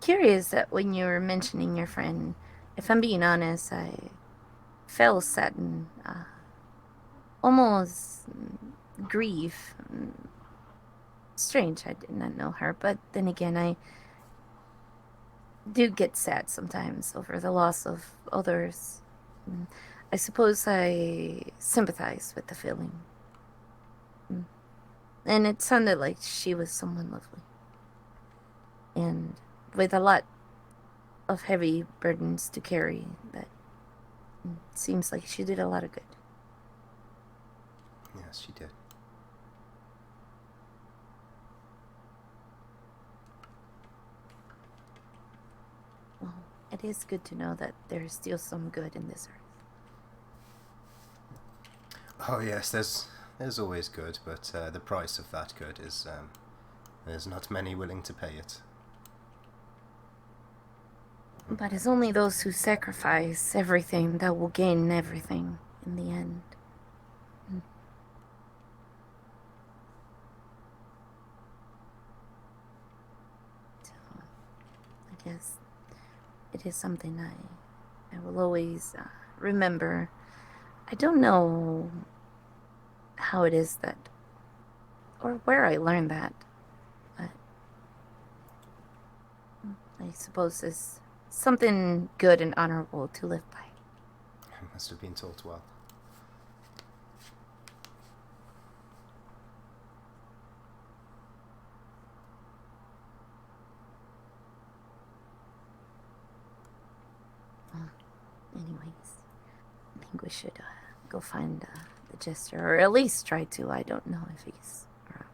Curious that when you were mentioning your friend, if I'm being honest, I felt saddened, almost grief. Strange, I did not know her, but then again, I do get sad sometimes over the loss of others. I suppose I sympathize with the feeling. And it sounded like she was someone lovely. And with a lot of heavy burdens to carry, that seems like she did a lot of good. Yes, she did. Well, it is good to know that there is still some good in this earth. Oh yes, there's always good, but the price of that good is there's not many willing to pay it. But it's only those who sacrifice everything that will gain everything in the end. So, I guess it is something I will always remember. I don't know how it is that, or where I learned that, but I suppose it's something good and honorable to live by. I must have been taught well. Anyways, I think we should go find the jester, or at least try to. I don't know if he's around.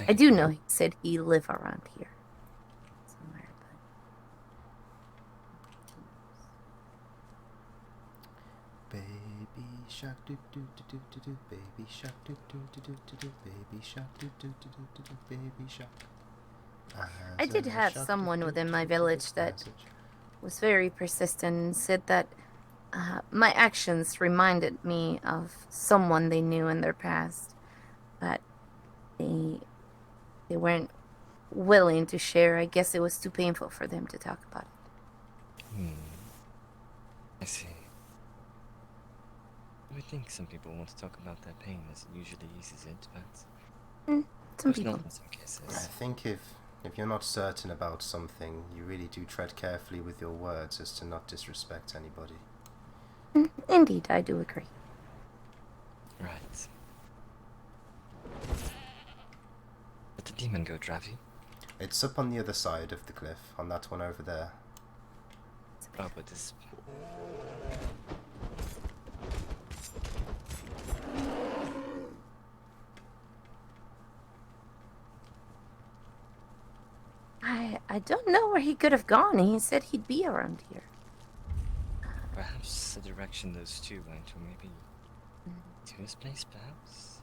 I do know he said he lived around here somewhere, but Baby shark do do do do do do. Baby shark do do do do do do. Baby shark do do do do do do. Baby shark. I did have someone within my village that was very persistent and said that my actions reminded me of someone they knew in their past, but they weren't willing to share. I guess it was too painful for them to talk about it. I see. I would think some people want to talk about their pain as it usually eases it, but Some there's people. not in some I cases. think if you're not certain about something, you really do tread carefully with your words as to not disrespect anybody. Indeed, I do agree. Right. Let the demon go, Ravi. It's up on the other side of the cliff, on that one over there. Oh, but this... I don't know where he could have gone. He said he'd be around here. Perhaps the direction those two went, or maybe to his place, perhaps?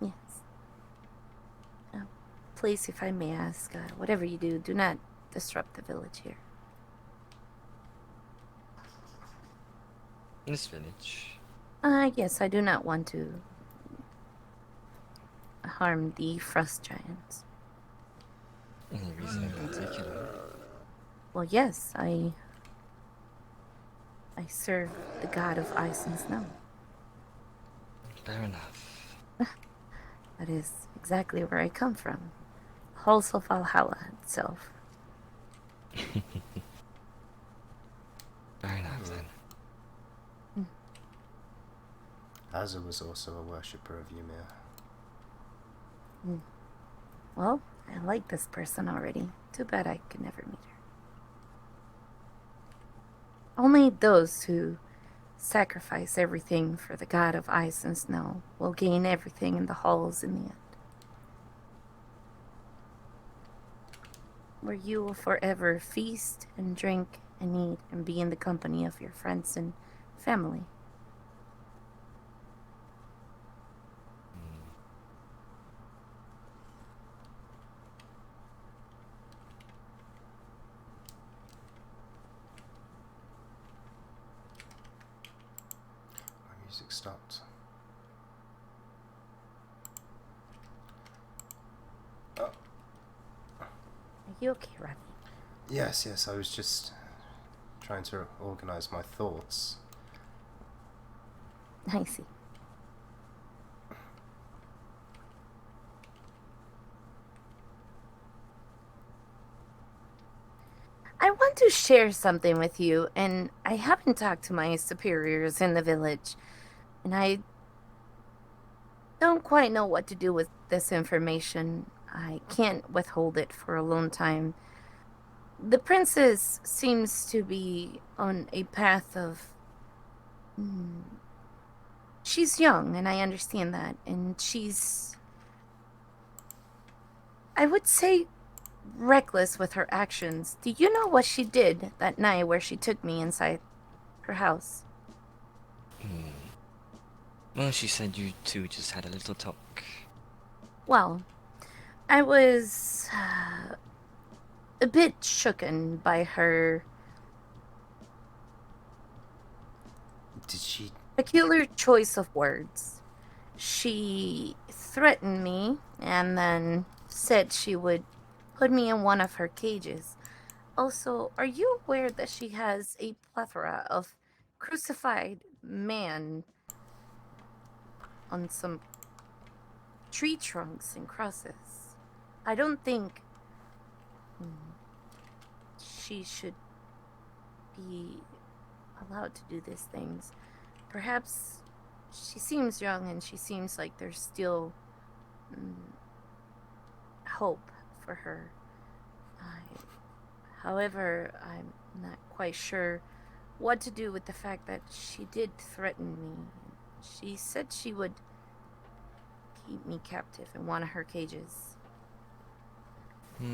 Yes. Please, if I may ask, whatever you do, do not disrupt the village here. In this village? Yes, I do not want to harm the frost giants. Any reason in particular? Well, yes, I serve the god of ice and snow. Fair enough. That is exactly where I come from. Halls of Valhalla itself. Fair enough, then. Azza was also a worshipper of Ymir. Well, I like this person already. Too bad I could never meet her. Only those who sacrifice everything for the god of ice and snow will gain everything in the halls in the end. Where you will forever feast and drink and eat and be in the company of your friends and family. My music stopped. Are you okay, Ravi? Yes, I was just trying to organize my thoughts. I see. I want to share something with you, and I haven't talked to my superiors in the village, and I don't quite know what to do with this information. I can't withhold it for a long time. The princess seems to be on a path of... She's young, and I understand that, and she's... I would say reckless with her actions. Do you know what she did that night where she took me inside her house? Well, she said you two just had a little talk. Well, I was a bit shooken by her Did she... peculiar choice of words. She threatened me and then said she would put me in one of her cages. Also, are you aware that she has a plethora of crucified man on some tree trunks and crosses? I don't think she should be allowed to do these things. Perhaps she seems young and she seems like there's still hope for her. However, I'm not quite sure what to do with the fact that she did threaten me. She said she would keep me captive in one of her cages. Why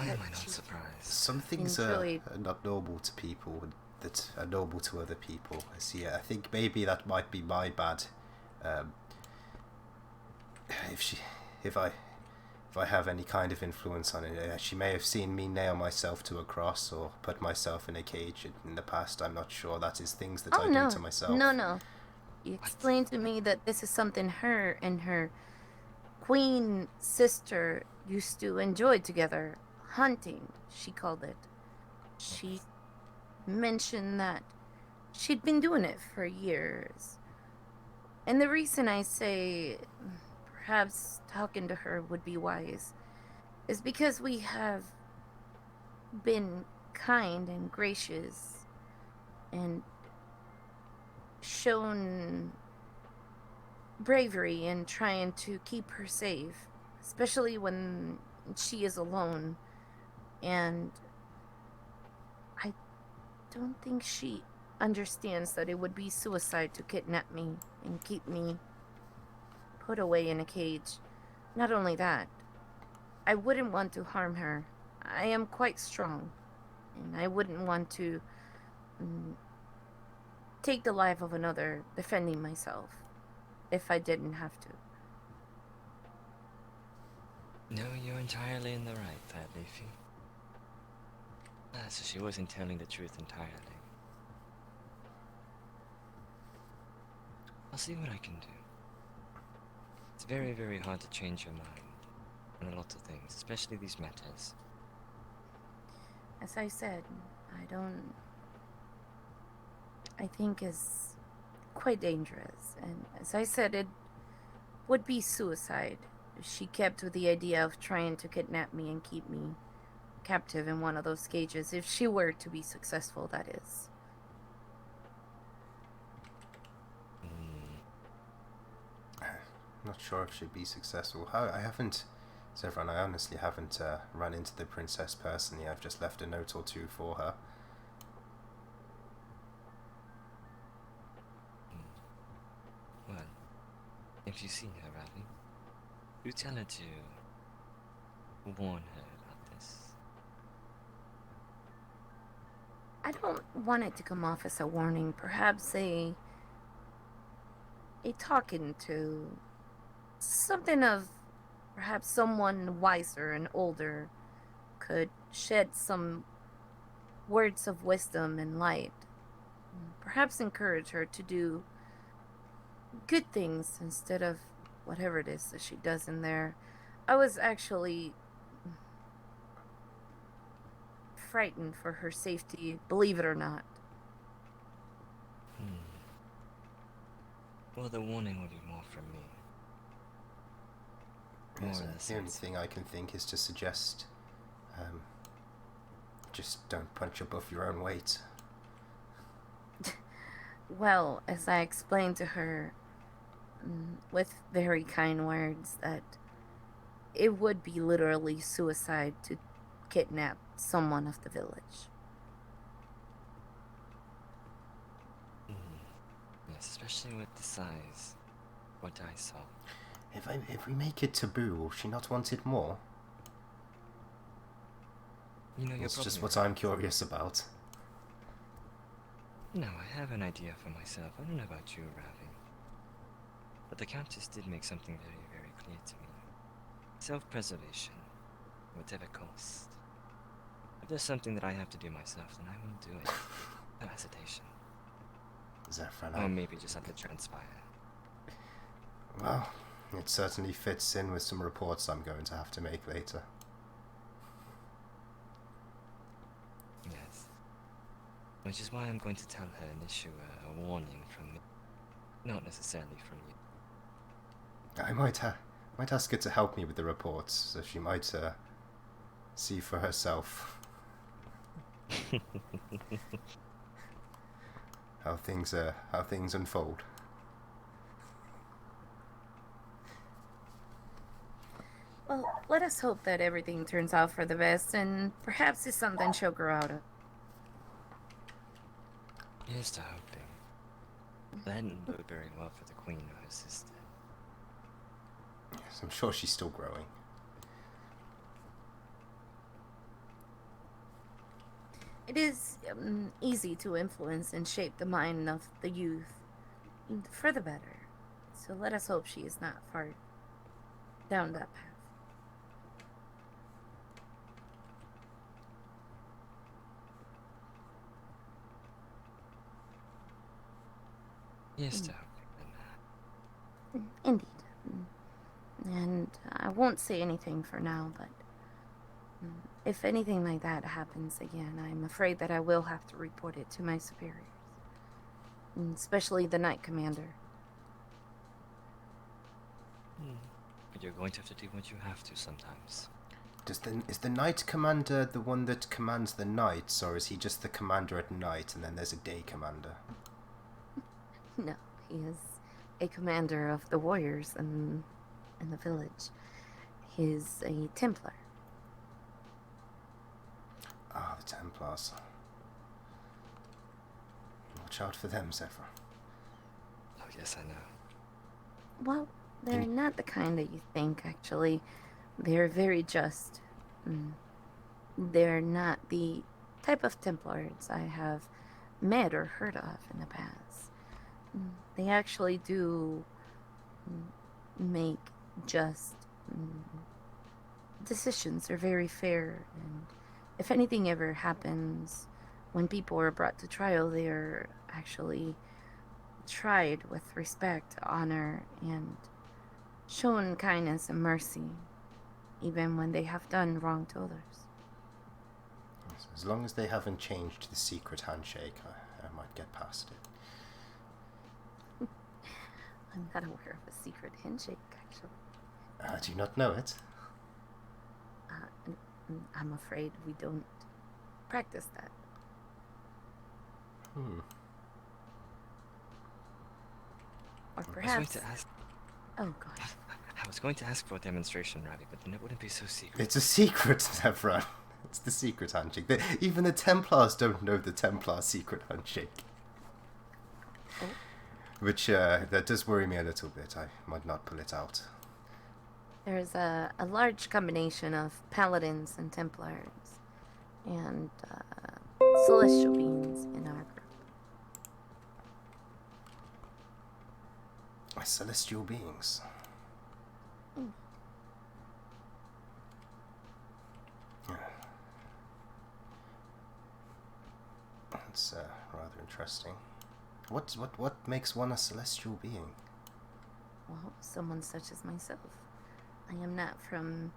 am I not surprised? Some things Seems really- are not normal to people. that are noble to other people. I think maybe that might be my bad. If I have any kind of influence on it, she may have seen me nail myself to a cross or put myself in a cage in the past. I'm not sure. That is things that I do to myself. No. You explained to me that this is something her and her queen sister used to enjoy together. Hunting, she called it. She mentioned that she'd been doing it for years. And the reason I say perhaps talking to her would be wise is because we have been kind and gracious and shown bravery in trying to keep her safe, especially when she is alone. And I don't think she understands that it would be suicide to kidnap me and keep me put away in a cage. Not only that, I wouldn't want to harm her. I am quite strong, and I wouldn't want to take the life of another defending myself if I didn't have to. No, you're entirely in the right, Fat Leafy. So she wasn't telling the truth entirely. I'll see what I can do. It's very, very hard to change your mind on a lot of things, especially these matters. As I said, I think is quite dangerous. And as I said, it would be suicide. She kept with the idea of trying to kidnap me and keep me captive in one of those cages, if she were to be successful, that is. Not sure if she'd be successful. I haven't, Zevran, I honestly haven't run into the princess personally. I've just left a note or two for her. Well, if you see her, Ravi, do tell her to warn her about this. I don't want it to come off as a warning. Perhaps a talking to. Something of perhaps someone wiser and older could shed some words of wisdom and light. Perhaps encourage her to do good things instead of whatever it is that she does in there. I was actually frightened for her safety, believe it or not. Well, the warning would be more from me. Yes, the only thing I can think is to suggest just don't punch above your own weight. Well, as I explained to her with very kind words, that it would be literally suicide to kidnap someone of the village. Yes, especially with the size, what I saw. If we make it taboo, will she not want it more? You know, it's just what I'm curious about. No, I have an idea for myself. I don't know about you, Ravi. But the Countess did make something very, very clear to me. Self-preservation, whatever cost. If there's something that I have to do myself, then I will do it. No hesitation. Zefran, Or maybe just let it transpire. Well, it certainly fits in with some reports I'm going to have to make later. Yes. Which is why I'm going to tell her and issue a warning from me. Not necessarily from you. I might ask her to help me with the reports, so she might see for herself how things unfold. Well, let us hope that everything turns out for the best, and perhaps it's something she'll grow out of. Here's to hoping. That didn't bode very well for the queen or her sister. Yes, I'm sure she's still growing. It is easy to influence and shape the mind of the youth for the better. So let us hope she is not far down that path. Yes, Mm. sir. Indeed. And I won't say anything for now, but if anything like that happens again, I'm afraid that I will have to report it to my superiors, especially the Knight Commander. But you're going to have to do what you have to sometimes. Is the Knight Commander the one that commands the Knights, or is he just the commander at night and then there's a day commander? No, he is a commander of the warriors in the village. He is a Templar. Ah, the Templars. Watch out for them, Zephyr. Oh, yes, I know. Well, they're not the kind that you think, actually. They're very just. They're not the type of Templars I have met or heard of in the past. They actually do make just decisions. They're very fair, and if anything ever happens when people are brought to trial, they are actually tried with respect, honor, and shown kindness and mercy, even when they have done wrong to others. As long as they haven't changed the secret handshake, I might get past it. I'm not aware of a secret handshake, actually. Do you not know it? I'm afraid we don't practice that. Or I was perhaps... going to ask. Oh, gosh. I was going to ask for a demonstration, Ravi, but then it wouldn't be so secret. It's a secret, Zephyr. It's the secret handshake. Even the Templars don't know the Templar secret handshake. Oh. Which, that does worry me a little bit. I might not pull it out. There's a large combination of paladins and Templars and celestial beings in our group. Celestial beings. Yeah. That's rather interesting. What makes one a celestial being? Well, someone such as myself. I am not from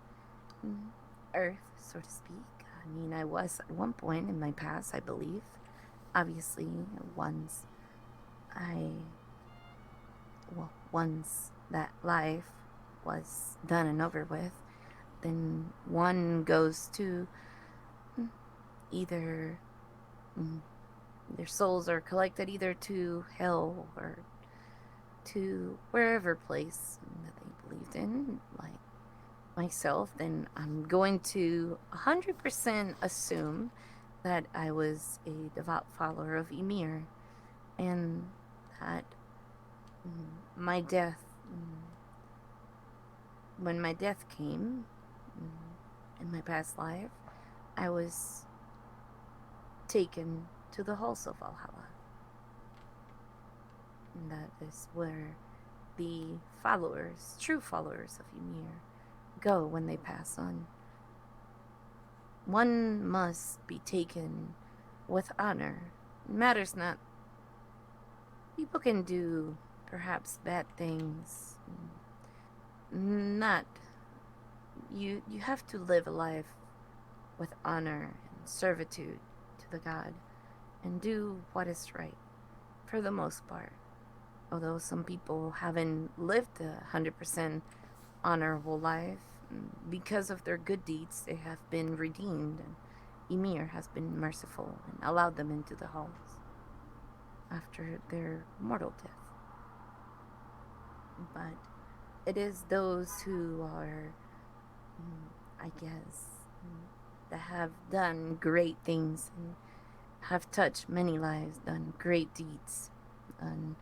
Earth, so to speak. I mean, I was at one point in my past, I believe. Obviously, once that life was done and over with, then one goes to either their souls are collected either to hell or to wherever place that they believed in, like myself. Then I'm going to 100% assume that I was a devout follower of Ymir, and that my death, when my death came in my past life, I was taken to the halls of Valhalla. And that is where the followers, true followers of Ymir, go when they pass on. One must be taken with honor. It matters not. People can do perhaps bad things. Not. You have to live a life with honor and servitude to the god and do what is right for the most part. Although some people haven't lived a 100% honorable life, because of their good deeds, they have been redeemed, and Ymir has been merciful and allowed them into the halls after their mortal death. But it is those who are, I guess, that have done great things and have touched many lives, done great deeds, and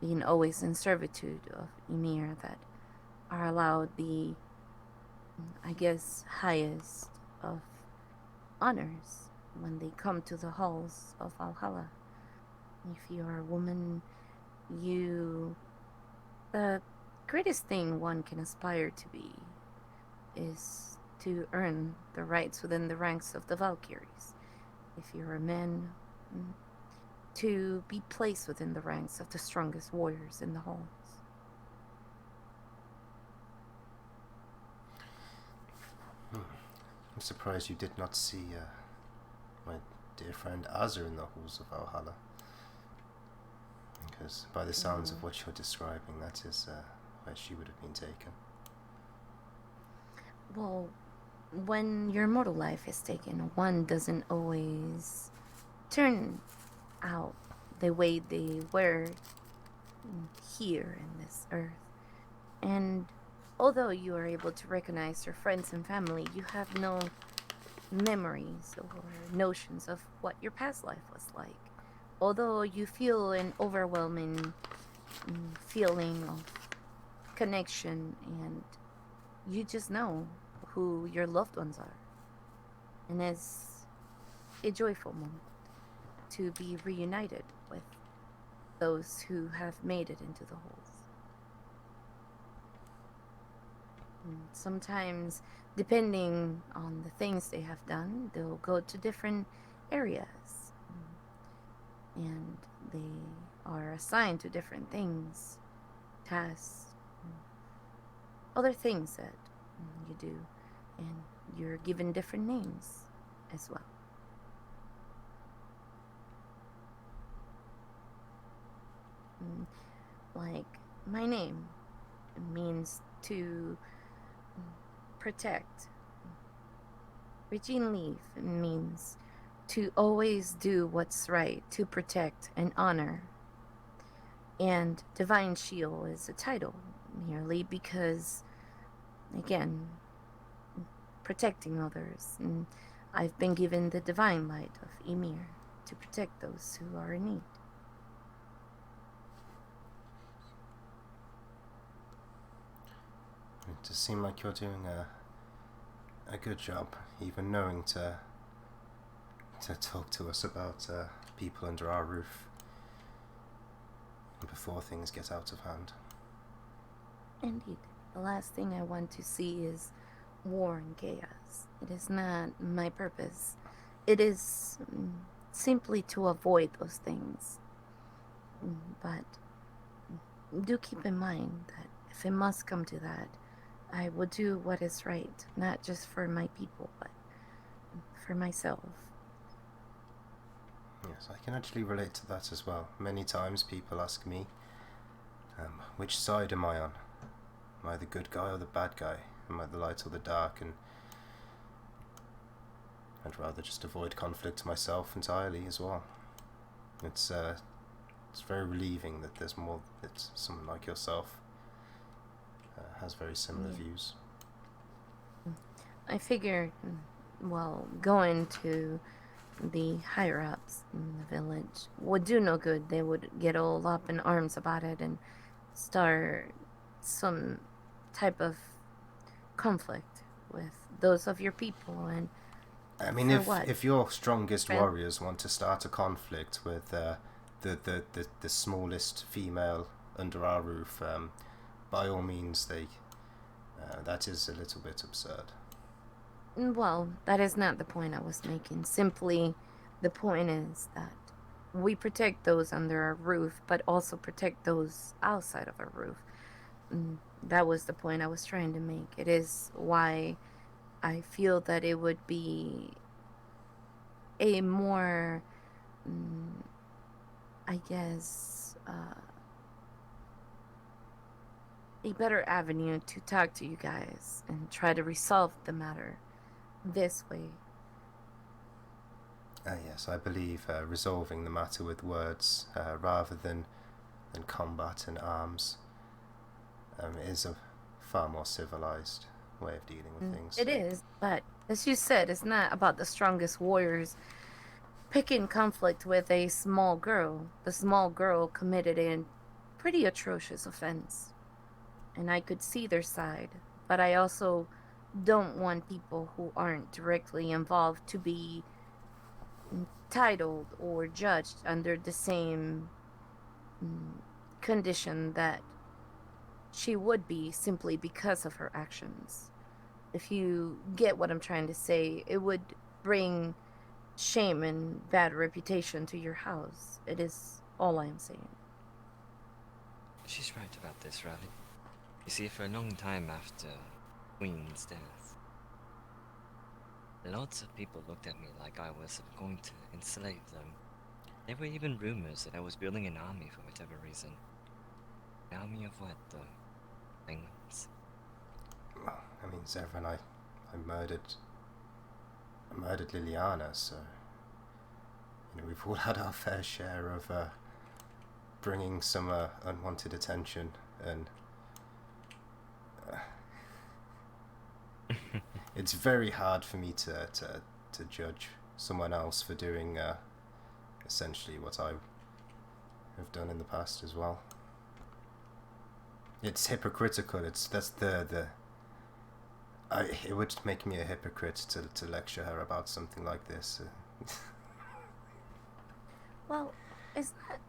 being always in servitude of Ymir, that are allowed the, I guess, highest of honors when they come to the halls of Valhalla. If you are a woman, you. The greatest thing one can aspire to be is to earn the rights within the ranks of the Valkyries. If you're a man, to be placed within the ranks of the strongest warriors in the halls. I'm surprised you did not see my dear friend Azza in the halls of Valhalla. Because by the sounds of what you're describing, that is where she would have been taken. Well, when your mortal life is taken, one doesn't always turn out the way they were here in this earth. And although you are able to recognize your friends and family, you have no memories or notions of what your past life was like. Although you feel an overwhelming feeling of connection, and you just know who your loved ones are. And it's a joyful moment to be reunited with those who have made it into the halls. Sometimes, depending on the things they have done, they'll go to different areas. And they are assigned to different things, tasks, other things that you do. And you're given different names as well. Like, my name means to protect. Regine Leaf means to always do what's right, to protect and honor. And Divine Shield is a title, merely because, again, protecting others. And I've been given the divine light of Ymir to protect those who are in need. It does seem like you're doing a good job, even knowing to talk to us about people under our roof before things get out of hand. Indeed. The last thing I want to see is war and chaos. It is not my purpose. It is simply to avoid those things. But do keep in mind that if it must come to that, I will do what is right, not just for my people, but for myself. Yes, I can actually relate to that as well. Many times people ask me, which side am I on? Am I the good guy or the bad guy? Am I the light or the dark? And I'd rather just avoid conflict myself entirely as well. It's very relieving that that someone like yourself has very similar views. I figure, well, going to the higher-ups in the village would do no good. They would get all up in arms about it and start some type of conflict with those of your people. And I mean, if your strongest warriors want to start a conflict with the smallest female under our roof, by all means, that is a little bit absurd. Well, that is not the point I was making. Simply, the point is that we protect those under our roof, but also protect those outside of our roof. That was the point I was trying to make. It is why I feel that it would be a more, I guess, a better avenue to talk to you guys and try to resolve the matter this way. Yes, I believe resolving the matter with words rather than combat and arms is a far more civilized way of dealing with things. It is, but as you said, it's not about the strongest warriors picking conflict with a small girl. The small girl committed a pretty atrocious offense, and I could see their side, but I also don't want people who aren't directly involved to be titled or judged under the same condition that she would be simply because of her actions. If you get what I'm trying to say, it would bring shame and bad reputation to your house. It is all I am saying. She's right about this, Ravi. You see, for a long time after Queen's death, lots of people looked at me like I was going to enslave them. There were even rumors that I was building an army for whatever reason. An army of what, though? Penguins? Well, I mean, Zevran, I murdered Liliana, so we've all had our fair share of bringing some unwanted attention, and it's very hard for me to judge someone else for doing essentially what I have done in the past as well. It's hypocritical. It would make me a hypocrite to lecture her about something like this. Well, it's not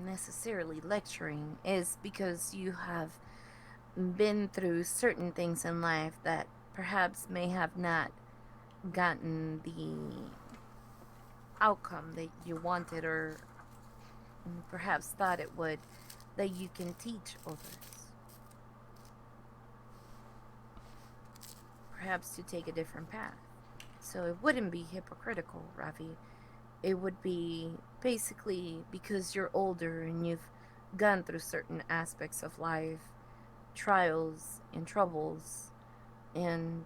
necessarily lecturing. It's because you have been through certain things in life that perhaps may have not gotten the outcome that you wanted, or perhaps thought it would, that you can teach others. Perhaps to take a different path. So it wouldn't be hypocritical, Ravi. It would be basically because you're older and you've gone through certain aspects of life, trials and troubles, and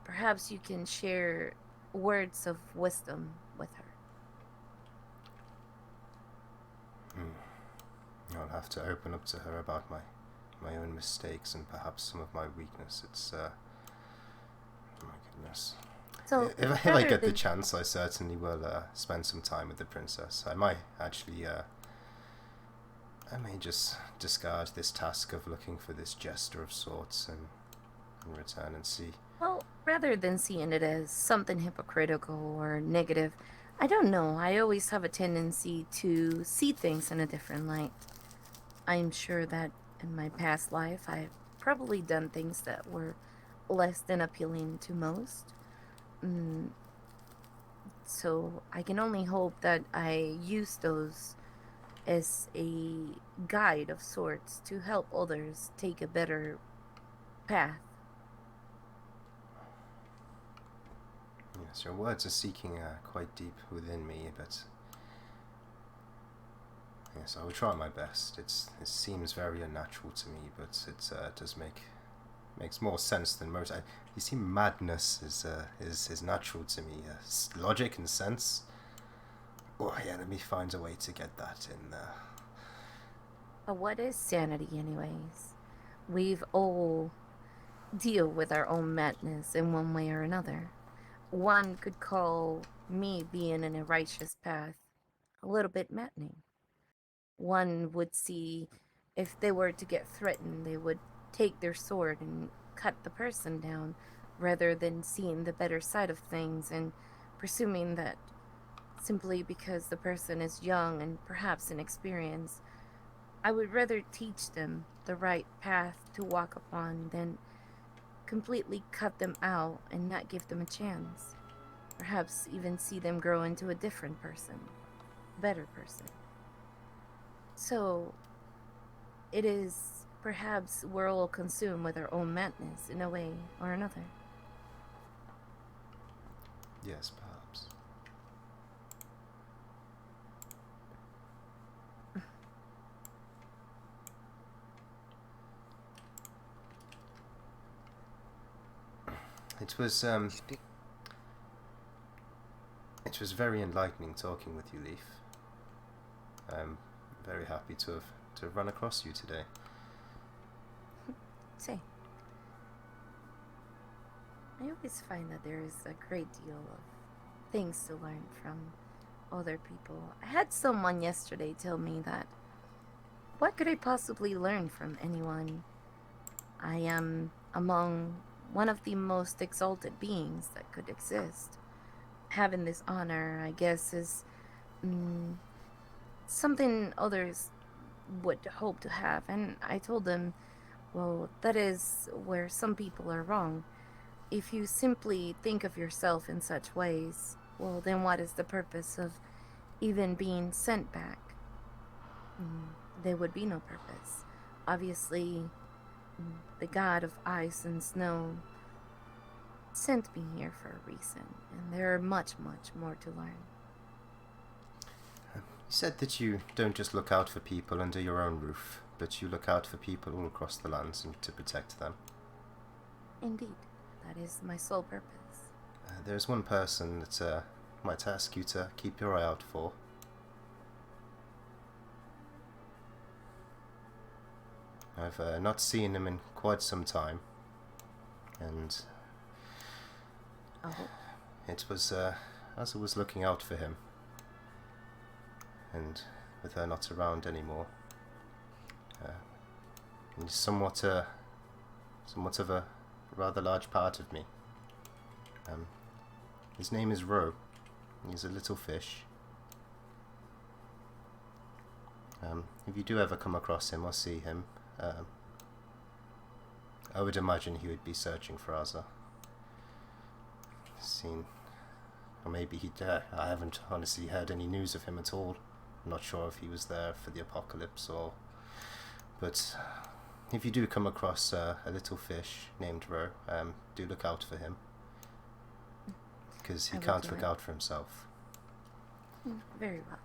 perhaps you can share words of wisdom with her. I'll have to open up to her about my own mistakes and perhaps some of my weakness. It's oh my goodness. So if I get the chance, I certainly will spend some time with the princess. I might actually I may just discard this task of looking for this jester of sorts and return and see. Well, rather than seeing it as something hypocritical or negative, I don't know. I always have a tendency to see things in a different light. I'm sure that in my past life, I've probably done things that were less than appealing to most. So I can only hope that I use those as a guide of sorts to help others take a better path. Yes, your words are seeking quite deep within me, but yes, I will try my best. It seems very unnatural to me, but it does makes more sense than most. You see, madness is natural to me. Logic and sense. Oh yeah, let me find a way to get that in there. But what is sanity, anyways? We've all deal with our own madness in one way or another. One could call me being in a righteous path a little bit maddening. One would see if they were to get threatened, they would take their sword and cut the person down rather than seeing the better side of things and presuming that simply because the person is young and perhaps inexperienced, I would rather teach them the right path to walk upon than completely cut them out and not give them a chance. Perhaps even see them grow into a different person, better person. So, it is perhaps we're all consumed with our own madness in a way or another. Yes, perhaps. It was very enlightening talking with you, Leaf. I'm very happy to have run across you today. Say, I always find that there is a great deal of things to learn from other people. I had someone yesterday tell me that what could I possibly learn from anyone? I am among one of the most exalted beings that could exist. having this honor, I guess, is mm, something others would hope to have. And I told them, well, that is where some people are wrong. If you simply think of yourself in such ways, well, then what is the purpose of even being sent back? There would be no purpose. Obviously, the god of ice and snow sent me here for a reason, and there are much, much more to learn. You said that you don't just look out for people under your own roof, but you look out for people all across the lands and to protect them. Indeed, that is my sole purpose. There's one person that might ask you to keep your eye out for. I've not seen him in quite some time, and it was as I was looking out for him, and with her not around anymore, he's somewhat of a rather large part of me. His name is Ro. He's a little fish. If you do ever come across him or see him, I would imagine he would be searching for Azza. Or maybe I haven't honestly heard any news of him at all. I'm not sure if he was there for the apocalypse but if you do come across a little fish named Ro, do look out for him, because he can't look out for himself. Very well.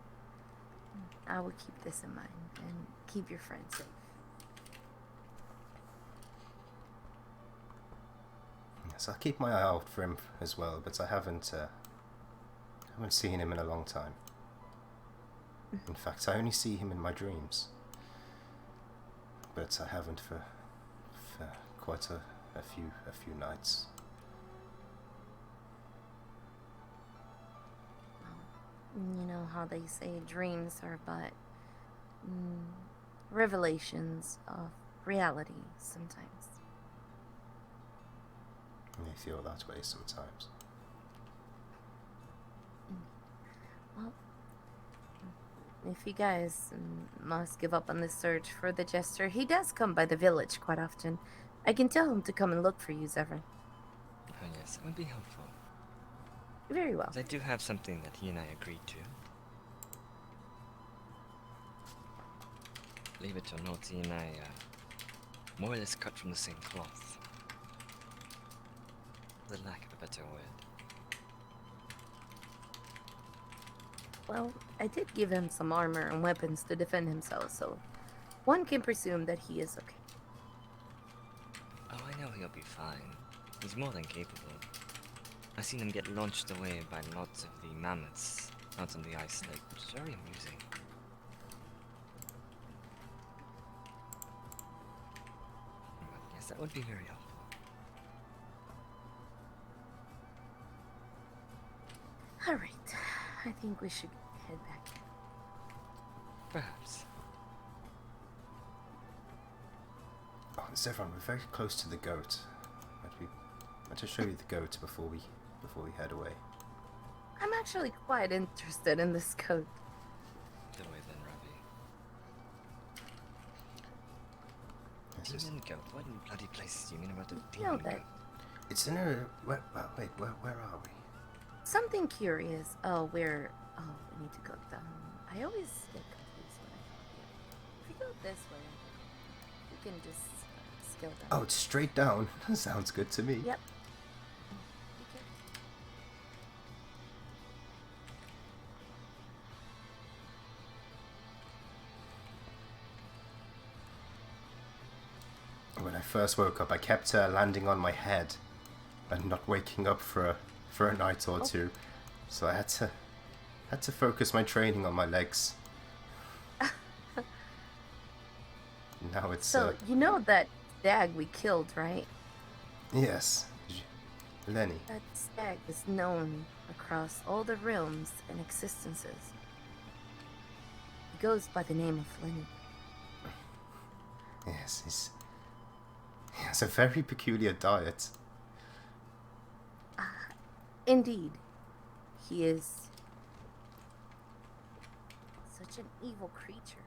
I will keep this in mind and keep your friend safe. Yes, I'll keep my eye out for him as well, but I haven't seen him in a long time. In fact, I only see him in my dreams. But I haven't for quite a few nights. You know how they say dreams are but revelations of reality sometimes. I feel that way sometimes. Well, if you guys must give up on this search for the jester, he does come by the village quite often. I can tell him to come and look for you, Zevran. Oh yes, that would be helpful. Very well. I do have something that he and I agreed to. Believe it or not, he and I more or less cut from the same cloth. For the lack of a better word. Well, I did give him some armor and weapons to defend himself, so one can presume that he is okay. Oh, I know he'll be fine. He's more than capable. I've seen him get launched away by lots of the mammoths out on the ice lake, which is very amusing. But yes, that would be very helpful. Alright, I think we should head back. Perhaps. Oh, Zevran, we're very close to the goat. I'd to show you the goat before we head away. I'm actually quite interested in this coat. The way then, Ravi. This is, Demon goat? What in bloody places do you mean about a No, demon that- goat? it's in a... wait, where are we? Something curious. Oh, we need to go down. I always get confused when I talk here. If we go this way, we can just scale down. Oh, it's straight down. Sounds good to me. Yep. When I first woke up, I kept landing on my head and not waking up for a night or two. So I had to focus my training on my legs. Now it's So, you know that stag we killed, right? yes, Lenny. That stag is known across all the realms and existences. He goes by the name of Lenny. Yes, he has a very peculiar diet. Indeed. he is such an evil creature.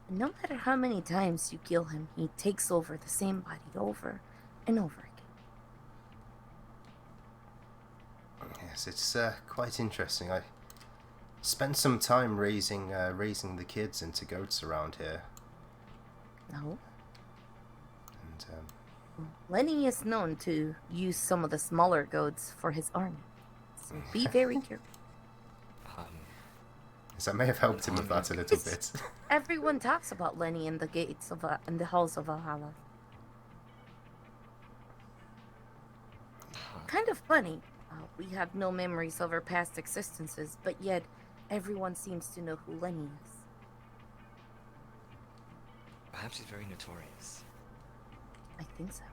And no matter how many times you kill him, he takes over the same body over and over again. Yes, it's quite interesting. I spent some time raising the kids into goats around here. No. And Lenny is known to use some of the smaller goats for his army. So be very careful. yes, I may have helped him with that a little bit. Everyone talks about Lenny in the gates of in the halls of Valhalla. Kind of funny. We have no memories of our past existences, but yet everyone seems to know who Lenny is. Perhaps he's very notorious. I think so.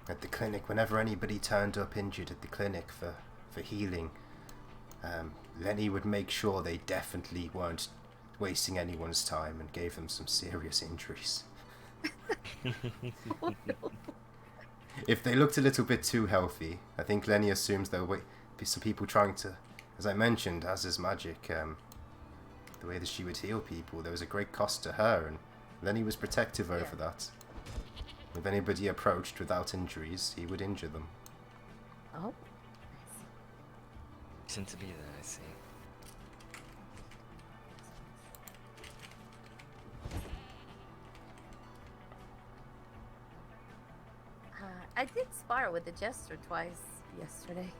At the clinic, whenever anybody turned up injured at the clinic for healing, Lenny would make sure they definitely weren't wasting anyone's time and gave them some serious injuries. Oh, no. If they looked a little bit too healthy, I think Lenny assumes there will be some people trying to, as I mentioned, as is magic, the way that she would heal people, there was a great cost to her, and Lenny was protective over that. If anybody approached without injuries, he would injure them. Oh. Seem to be there, I see. I did spar with the jester twice yesterday.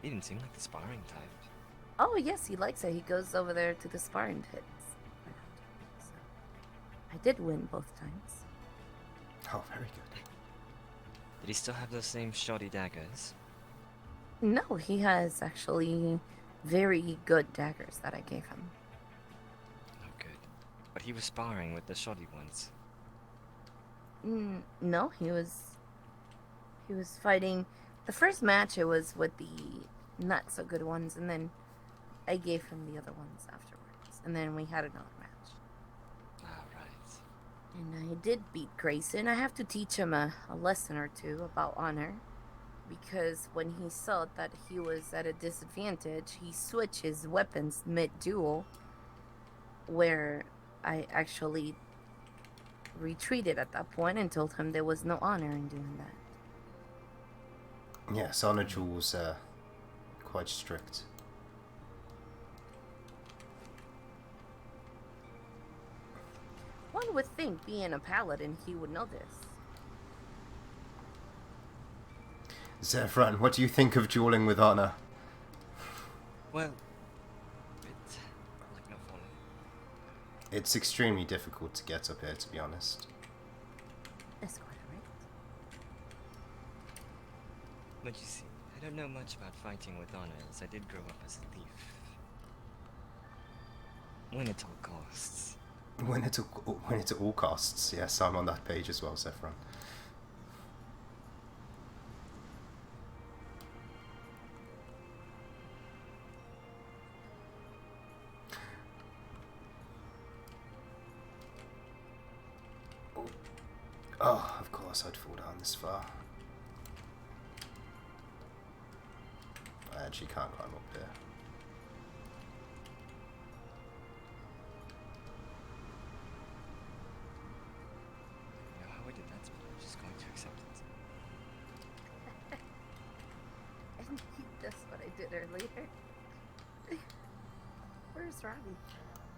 He didn't seem like the sparring type. Oh, yes, he likes it. He goes over there to the sparring pits. So, I did win both times. Oh, very good. Did he still have those same shoddy daggers? No, he has actually very good daggers that I gave him. Oh, good. But he was sparring with the shoddy ones. No, he was fighting. The first match it was with the not so good ones, and then I gave him the other ones afterwards, and then we had another match. Ah, right. And I did beat Grayson. I have to teach him a lesson or two about honor, because when he saw that he was at a disadvantage, he switched his weapons mid-duel, where I actually retreated at that point and told him there was no honor in doing that. Yes, honor duels are quite strict. One would think, being a paladin, he would know this. Zephyrin, what do you think of dueling with honor? Well, it's like no fun. It's extremely difficult to get up here, to be honest. That's quite right. But you see, I don't know much about fighting with honor, as I did grow up as a thief. When at all costs. When at all costs, yes, I'm on that page as well, Zephyrin. Oh, of course I'd fall down this far. I actually can't climb up here. You know how I did that, but I'm just going to accept it. And that's what I did earlier. Where's Ravi?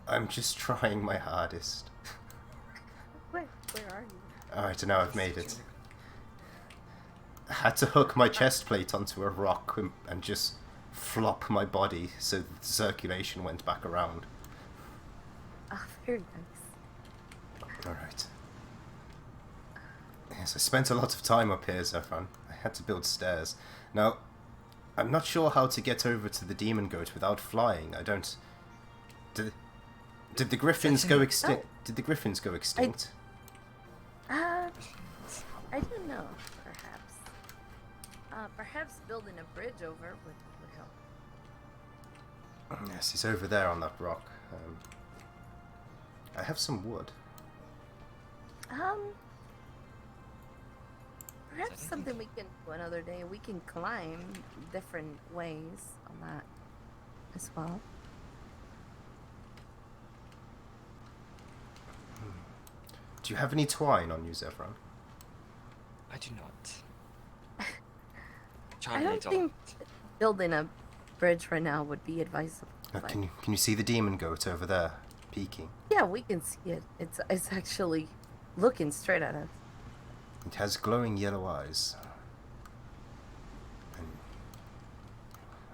I'm just trying my hardest. Where are you? Alright, now I've made it. I had to hook my chest plate onto a rock and just flop my body so the circulation went back around. Ah, very nice. Alright. Yes, I spent a lot of time up here, Zephyrin. I had to build stairs. Now, I'm not sure how to get over to the demon goat without flying. I don't... Did the griffins go extinct? Did the griffins go extinct? I don't know, perhaps. Perhaps building a bridge over would help. Yes, he's over there on that rock. I have some wood. Perhaps something we can do another day. We can climb different ways on that as well. Do you have any twine on you, Zevran? I do not. I Charlie, don't think building a bridge right now would be advisable. But Can you see the demon goat over there, peeking? yeah, we can see it. It's actually looking straight at us. It has glowing yellow eyes.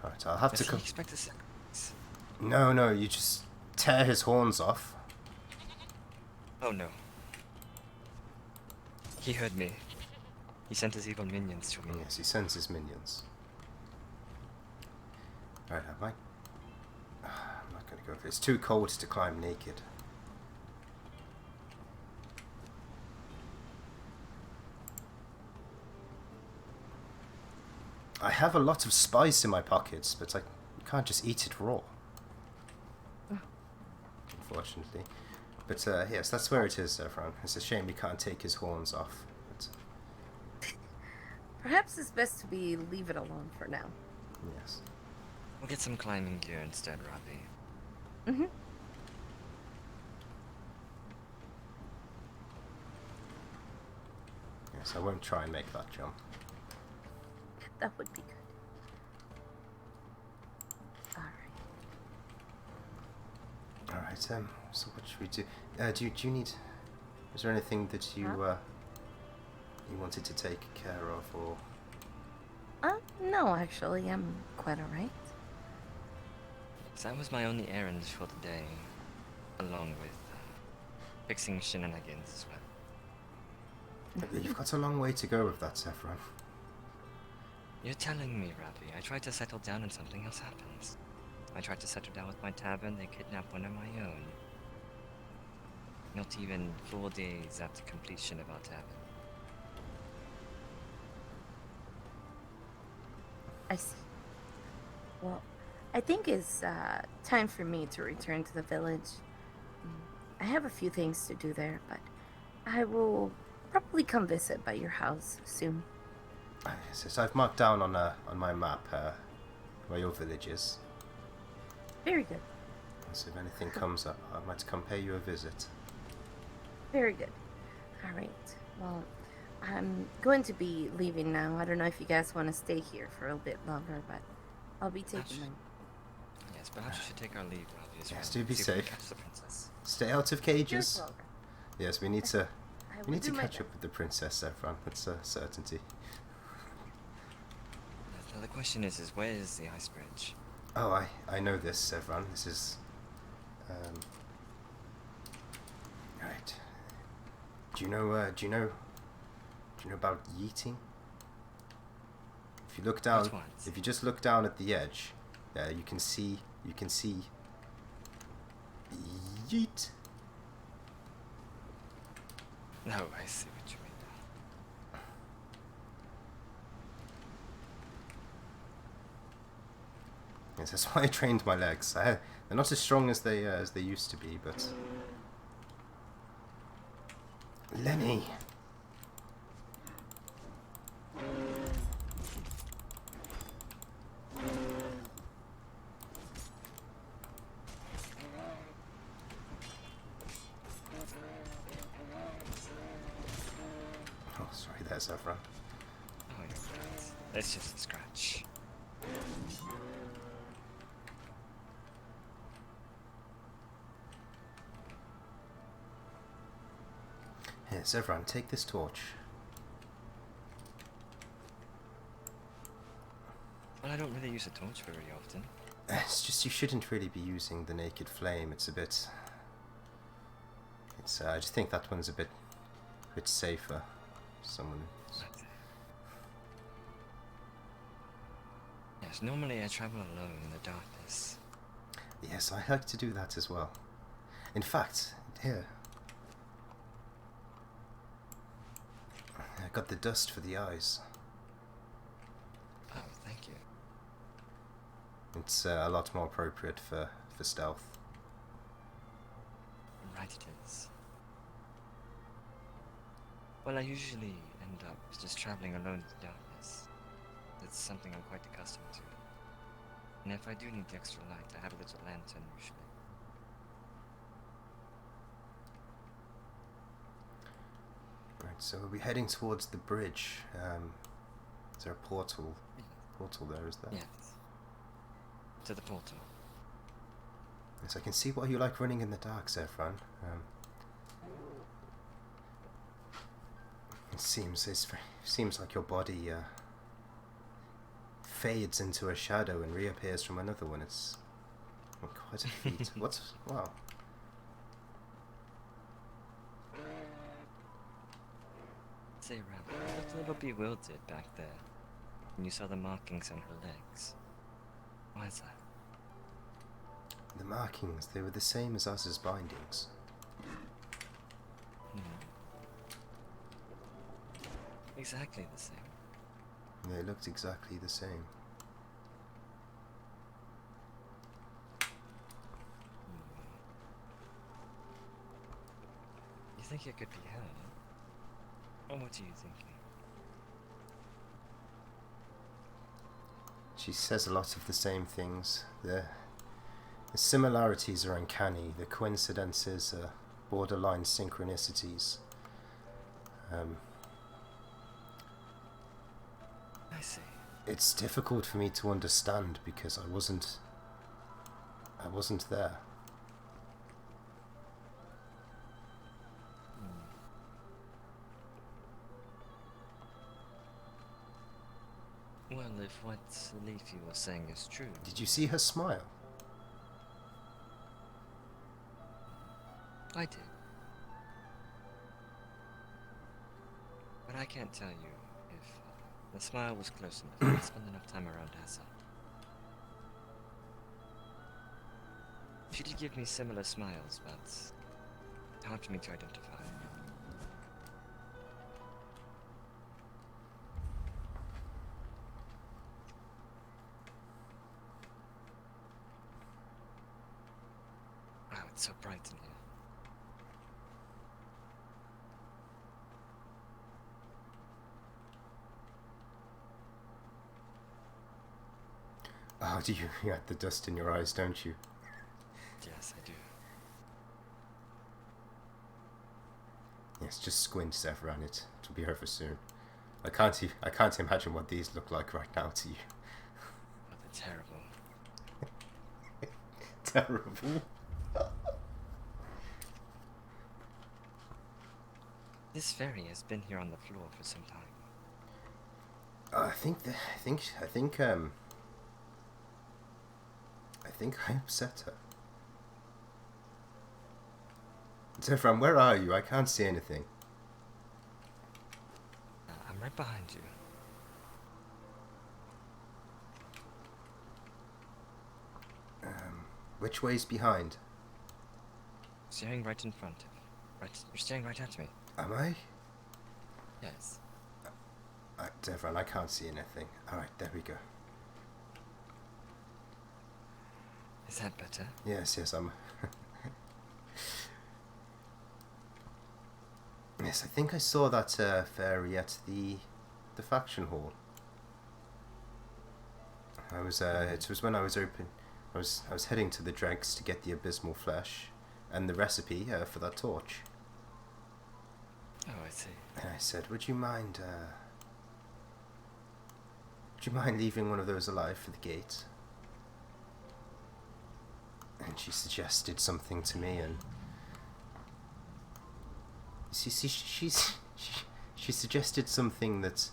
Alright, I'll have Does to he expect us? No, you just tear his horns off. Oh no. He heard me. He sent his evil minions to me. Yes, he sends his minions. Alright, I'm not going to go for it. It's too cold to climb naked. I have a lot of spice in my pockets, but you can't just eat it raw. Unfortunately. But yes, that's where it is, Zevran. It's a shame we can't take his horns off. But, Perhaps it's best to leave it alone for now. yes. We'll get some climbing gear instead, Ravi. Mm-hmm. Yes, I won't try and make that jump. That would be good. Alright. Alright, so what should we do? Do you need... Is there anything that you, you wanted to take care of, or... No, actually, I'm quite alright. So that was my only errand for the day, along with fixing shenanigans as well. You've got a long way to go with that, Zevran. You're telling me, Ravi. I tried to settle down and something else happens. I tried to settle down with my tavern, they kidnapped one of my own. Not even 4 days after completion of our tavern. I see. Well, I think it's time for me to return to the village. I have a few things to do there, but I will probably come visit by your house soon. Yes, I've marked down on my map where your village is. Very good. So if anything comes up, I might come pay you a visit. Very good. Alright. Well, I'm going to be leaving now. I don't know if you guys want to stay here for a bit longer, but I'll be taking my... Yes, perhaps you should take our leave, Ravi, as Yes, well. do be See if we can safe. catch the princess. Stay out of cages. Yours, Yes, we need to I we will need to do my catch best. up with the princess, Zevran. That's a certainty. Now the question is where is the ice bridge? Oh, I know this, Zevran. This is right. Do you know about yeeting? If you look down, Which ones? if you just look down at the edge, you can see yeet. No, I see what you mean now. Yes, that's why I trained my legs. They're not as strong as they used to be, but Lenny. Oh, sorry, there's Zevran. Oh, you're right. It's just a scratch. Here, Zevran, take this torch. Well, I don't really use a torch very often. It's just you shouldn't really be using the naked flame. It's a bit. I just think that one's a bit safer. Someone. Yes, normally I travel alone in the darkness. Yes, I like to do that as well. In fact, here. I got the dust for the eyes. Oh, thank you. It's a lot more appropriate for stealth. Right it is. Well, I usually end opened up, just traveling alone in the darkness. That's something I'm quite accustomed to. And if I do need the extra light, I have a little lantern usually. Right, so we'll be heading towards the bridge. Is there a portal? Portal there, is there? Yes. To the portal. Yes, I can see why you like running in the dark, Zephyr. It seems like your body fades into a shadow and reappears from another one. It's quite a feat. Wow. Say, Ravi, you looked a little bewildered back there when you saw the markings on her legs. Why is that? The markings, they were the same as us as bindings. Exactly the same. They looked exactly the same. You think it could be her? Or what are you thinking? She says a lot of the same things. The similarities are uncanny. The coincidences are borderline synchronicities. I see. It's difficult for me to understand because I wasn't there. Well, if what Leafy was saying is true... Did you see her smile? I did. But I can't tell you if the smile was close enough to spend enough time around Asa. She did give me similar smiles, but hard for me to identify. Wow, it's so bright in here. Oh, you got the dust in your eyes, don't you? Yes, I do. Yes, just squint, Zephyr, and it'll be over soon. I can't imagine what these look like right now to you. Oh, they're terrible. Terrible. This fairy has been here on the floor for some time. I think I upset her. Zephyr, where are you? I can't see anything. I'm right behind you. Which way's behind? Staring right in front of. You're staring right at me. Am I? Yes. Zephyr, I can't see anything. Alright, there we go. Is that better? Yes, I'm... Yes, I think I saw that fairy at the faction hall. It was when I was I was heading to the dregs to get the abysmal flesh and the recipe for that torch. Oh, I see. And I said, would you mind leaving one of those alive for the gate? And she suggested something to me, and she suggested something that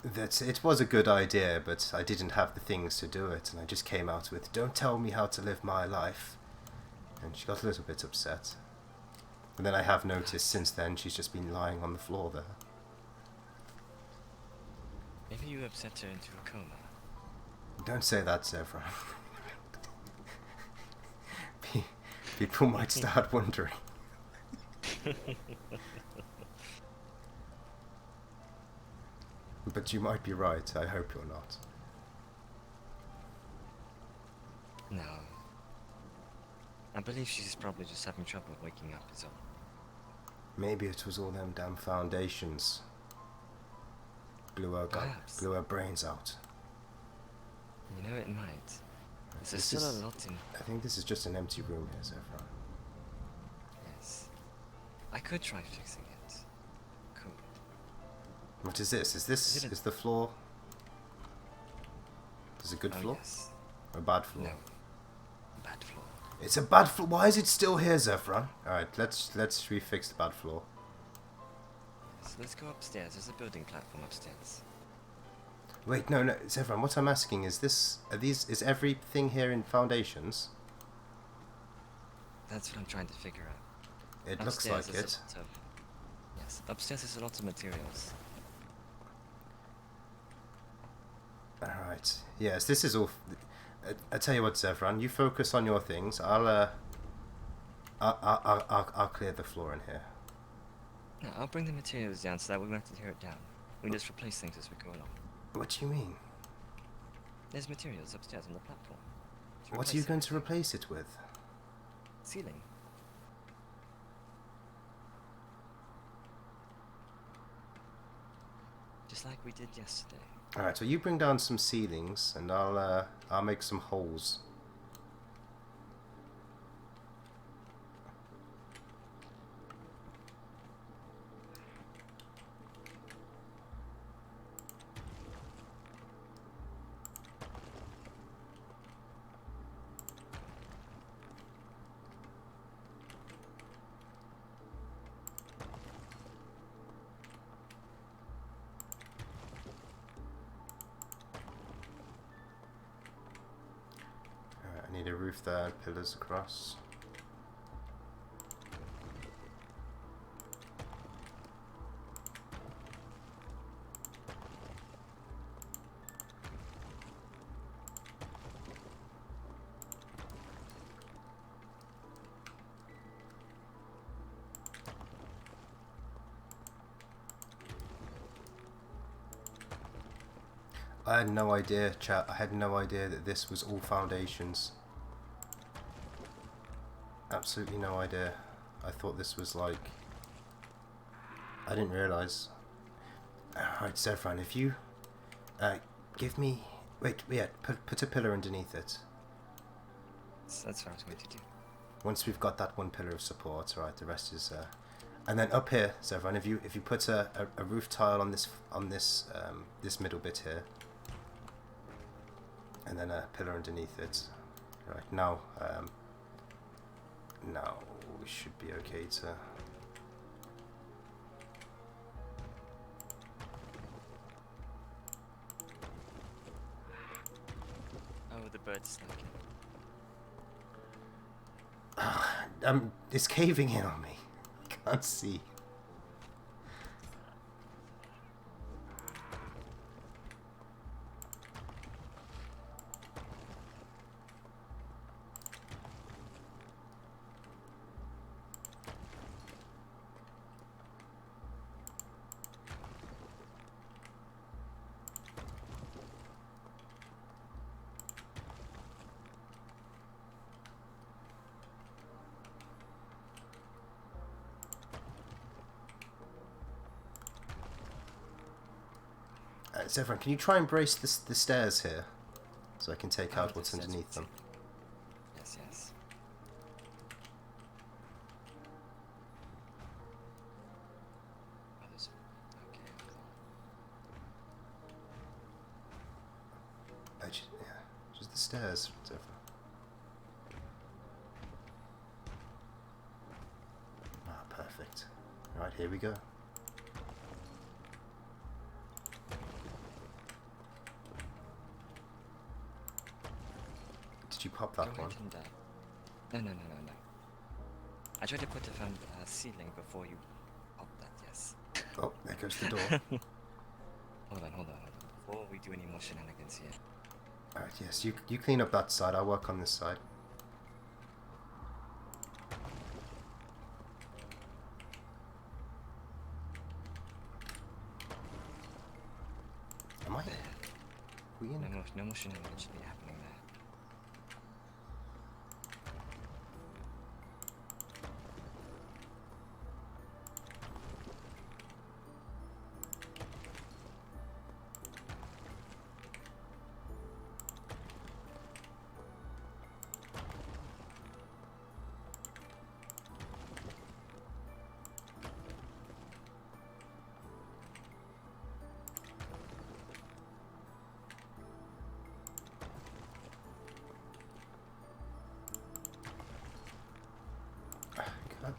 it was a good idea, but I didn't have the things to do it, and I just came out with, "Don't tell me how to live my life," and she got a little bit upset. And then I have noticed since then she's just been lying on the floor there. Maybe you upset her into a coma. Don't say that, Zephyr. People might start wondering. But you might be right. I hope you're not. No. I believe she's probably just having trouble waking up is all. Maybe it was all them damn foundations. Perhaps. Blew our brains out. You know, it might. There's This still is- a lot in... I think this is just an empty room here, Zephyr. Yes. I could try fixing it. Cool. What is this? Is the floor? Is it a good Oh, floor? yes. Or a bad floor? No. Bad floor. It's a bad floor. Why is it still here, Zephyr? Alright, let's refix the bad floor. So let's go upstairs. There's a building platform upstairs. Wait, no, Zephyr, what I'm asking is is everything here in foundations? That's what I'm trying to figure out. It looks Upstairs like there's it. a lot of... Yes, upstairs there's a lot of materials. Alright. Yes, this is all... I tell you what, Zephyr, you focus on your things. I'll clear the floor in here. No, I'll bring the materials down so that we won't have to tear it down. We can just replace things as we go along. What do you mean? There's materials upstairs on the platform. What are you going to replace it with? Ceiling. Just like we did yesterday. Alright, so you bring down some ceilings and I'll make some holes. I need a roof there and pillars across. I had no idea, chat. I had no idea that this was all foundations. Absolutely no idea. I thought this was like... I didn't realise. Alright, Zephyr, if you... give me... Wait, yeah, put a pillar underneath it. So that's what I was going to do. Once we've got that one pillar of support, right, the rest is... And then up here, Zephyr, if you put a roof tile on this middle bit here, and then a pillar underneath it. Right, now we should be okay to... Oh, the bird's snuck in. It's caving in on me. Can't see. Zephyr, can you try and brace the stairs here? So I can take out what's underneath them. Yes, yes. Oh, there's... Okay, Just the stairs, Zephyr. Ah, perfect. Right, here we go. Did you pop that Go one? ahead and, no. I tried to put the ceiling before you popped that, yes. Oh, there goes the door. Hold on. Before we do any more shenanigans here. Alright, yes, you clean up that side, I'll work on this side. Am I? We in? No more shenanigans should be happening there.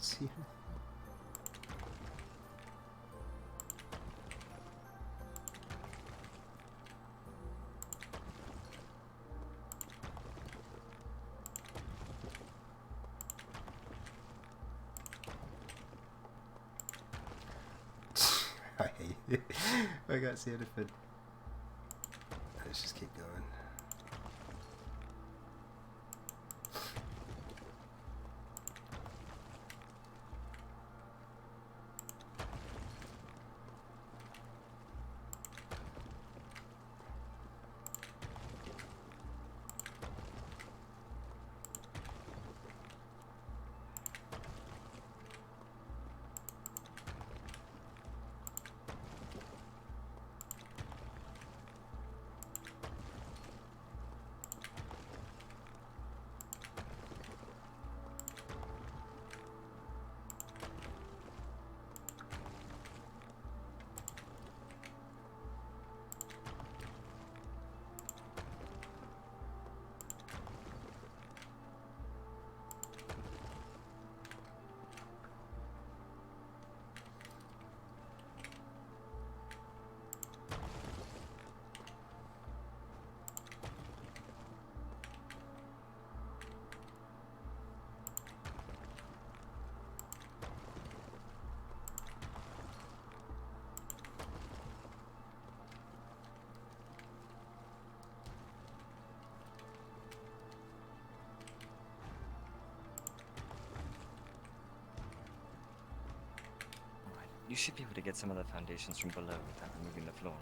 can't see it. I hate it. I can't see anything. Let's just keep going. You should be able to get some of the foundations from below without removing the floor.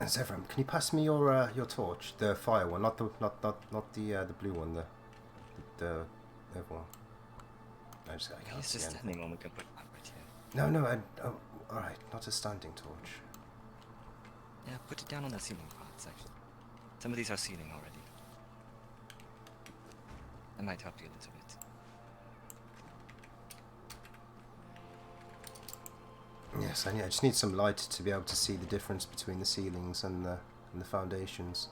Zevram, can you pass me your torch, the fire one, not the blue one, the other one. I can't It's see just anything. standing one we can put up right here. No, all right, not a standing torch. Yeah, put it down on the ceiling parts, actually. Some of these are ceiling already. That might help you a little bit. Yes, I just need some light to be able to see the difference between the ceilings and the foundations.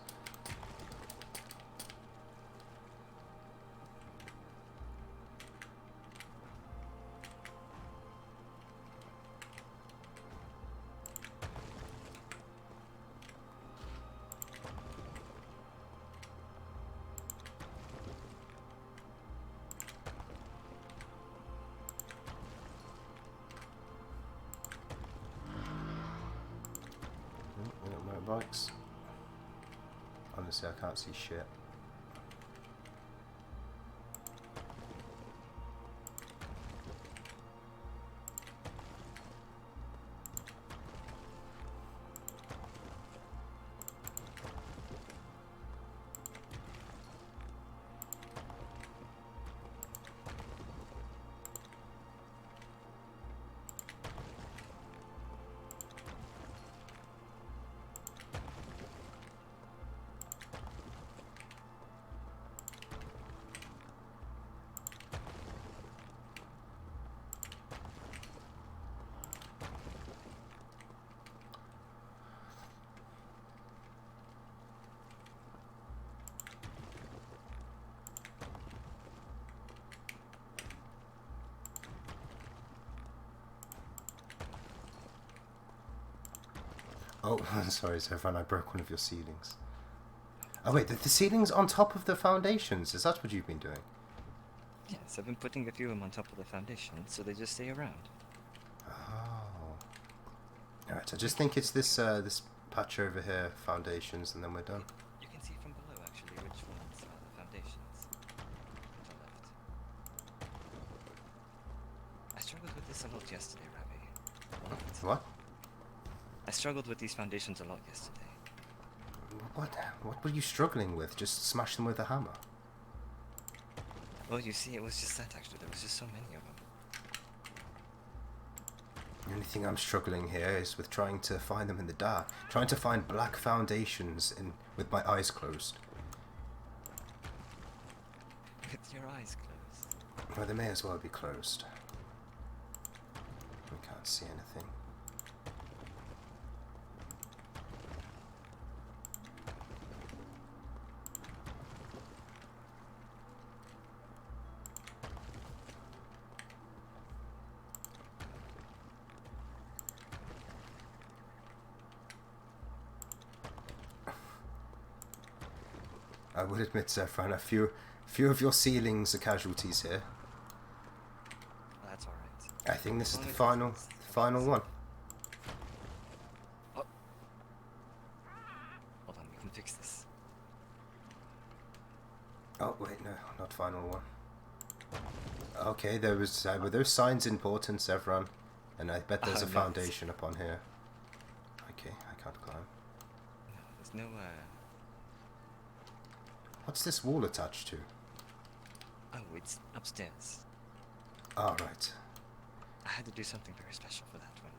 Motorbikes. Honestly, I can't see shit. Oh, sorry, Zevran, I broke one of your ceilings. Oh wait, the ceiling's on top of the foundations. Is that what you've been doing? Yes, I've been putting a few of them on top of the foundation, so they just stay around. Oh. Alright, I just think it's this this patch over here, foundations, and then we're done. You can see from below, actually, which ones are the foundations. To the left. I struggled with this a lot yesterday, Ravi. A lot. What? I struggled with these foundations a lot yesterday. What were you struggling with? Just smash them with a hammer? Well, you see, it was just that, actually. There was just so many of them. The only thing I'm struggling here is with trying to find them in the dark. Trying to find black foundations with my eyes closed. With your eyes closed. Well, they may as well be closed. We can't see anything. I will admit, Zephyr, a few of your ceilings are casualties here. Well, that's alright. I think this is As the long as final one. Oh. Hold on, we can fix this. Oh wait, no, not final one. Okay, there was were those signs important, Zevran? And I bet there's a No, foundation up on here. Okay, I can't climb. No, there's no, What's this wall attached to? Oh, it's upstairs. Ah, right. I had to do something very special for that one.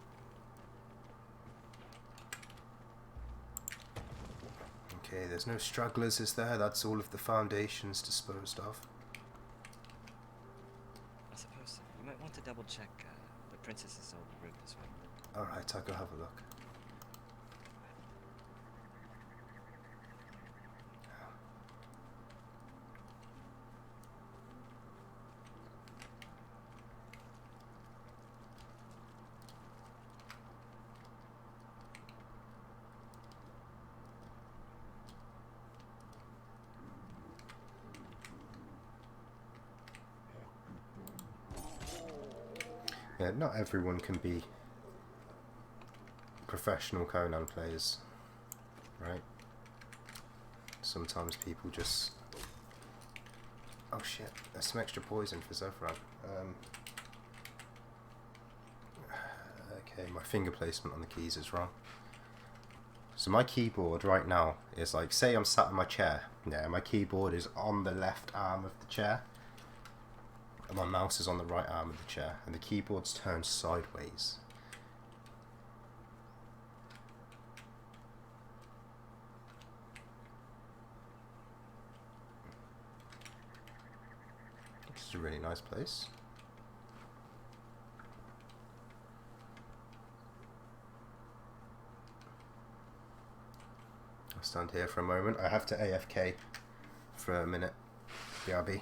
Okay, there's no stragglers, is there? That's all of the foundations disposed of. I suppose so. You might want to double check the princess's old room as well. Alright, I'll go have a look. Yeah, not everyone can be professional Conan players, right? Sometimes people just... Oh shit, there's some extra poison for Zephyr. Okay, my finger placement on the keys is wrong. So my keyboard right now is like, say I'm sat in my chair. Yeah, my keyboard is on the left arm of the chair. And my mouse is on the right arm of the chair. And the keyboard's turned sideways. This is a really nice place. I'll stand here for a moment. I have to AFK for a minute. BRB.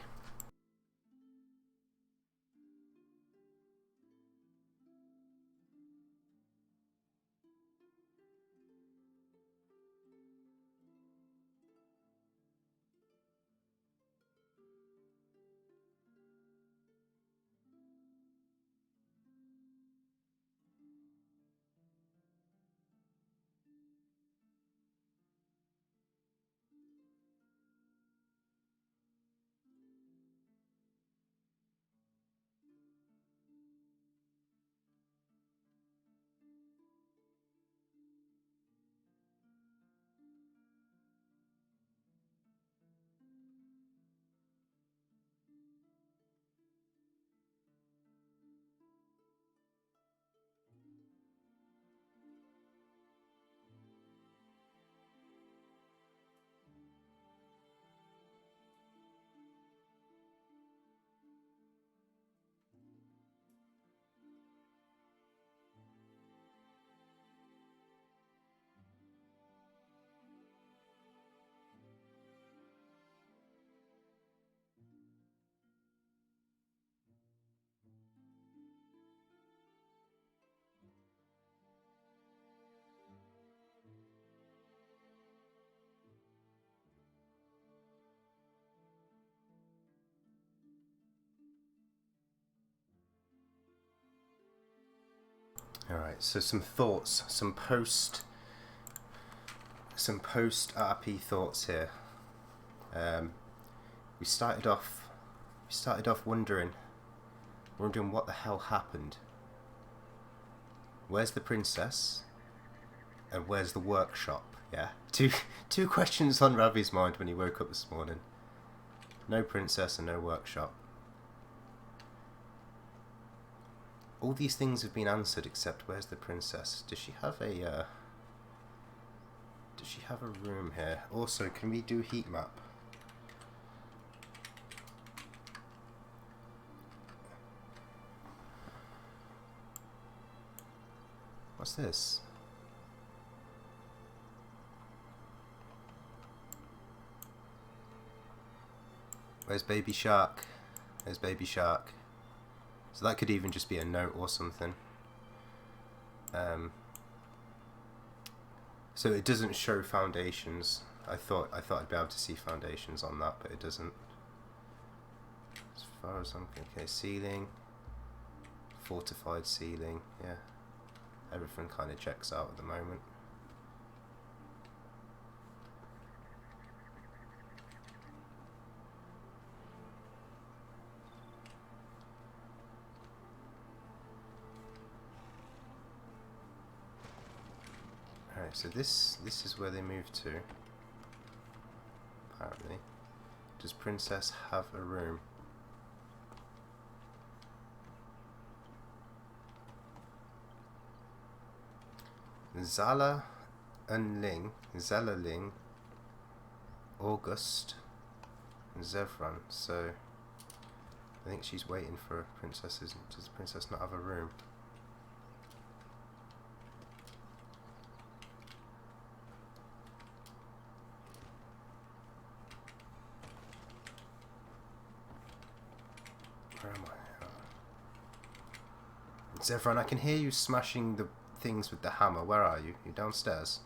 Alright, so some thoughts, some post RP thoughts here. We started off wondering what the hell happened. Where's the princess? And where's the workshop? Yeah, two questions on Ravi's mind when he woke up this morning. No princess and no workshop. All these things have been answered except where's the princess? Does she have a room here? Also, can we do heat map? What's this? Where's baby shark? There's baby shark. So that could even just be a note or something. So it doesn't show foundations. I thought I'd be able to see foundations on that, but it doesn't. As far as I'm okay, ceiling, fortified ceiling, yeah. Everything kind of checks out at the moment. Alright, so this is where they moved to. Apparently. Does Princess have a room? Zala and Ling, August, and Zevran. So I think she's waiting for princesses. Does the princess not have a room? Where am I? Zevran, I can hear you smashing the things with the hammer. Where are you? You downstairs?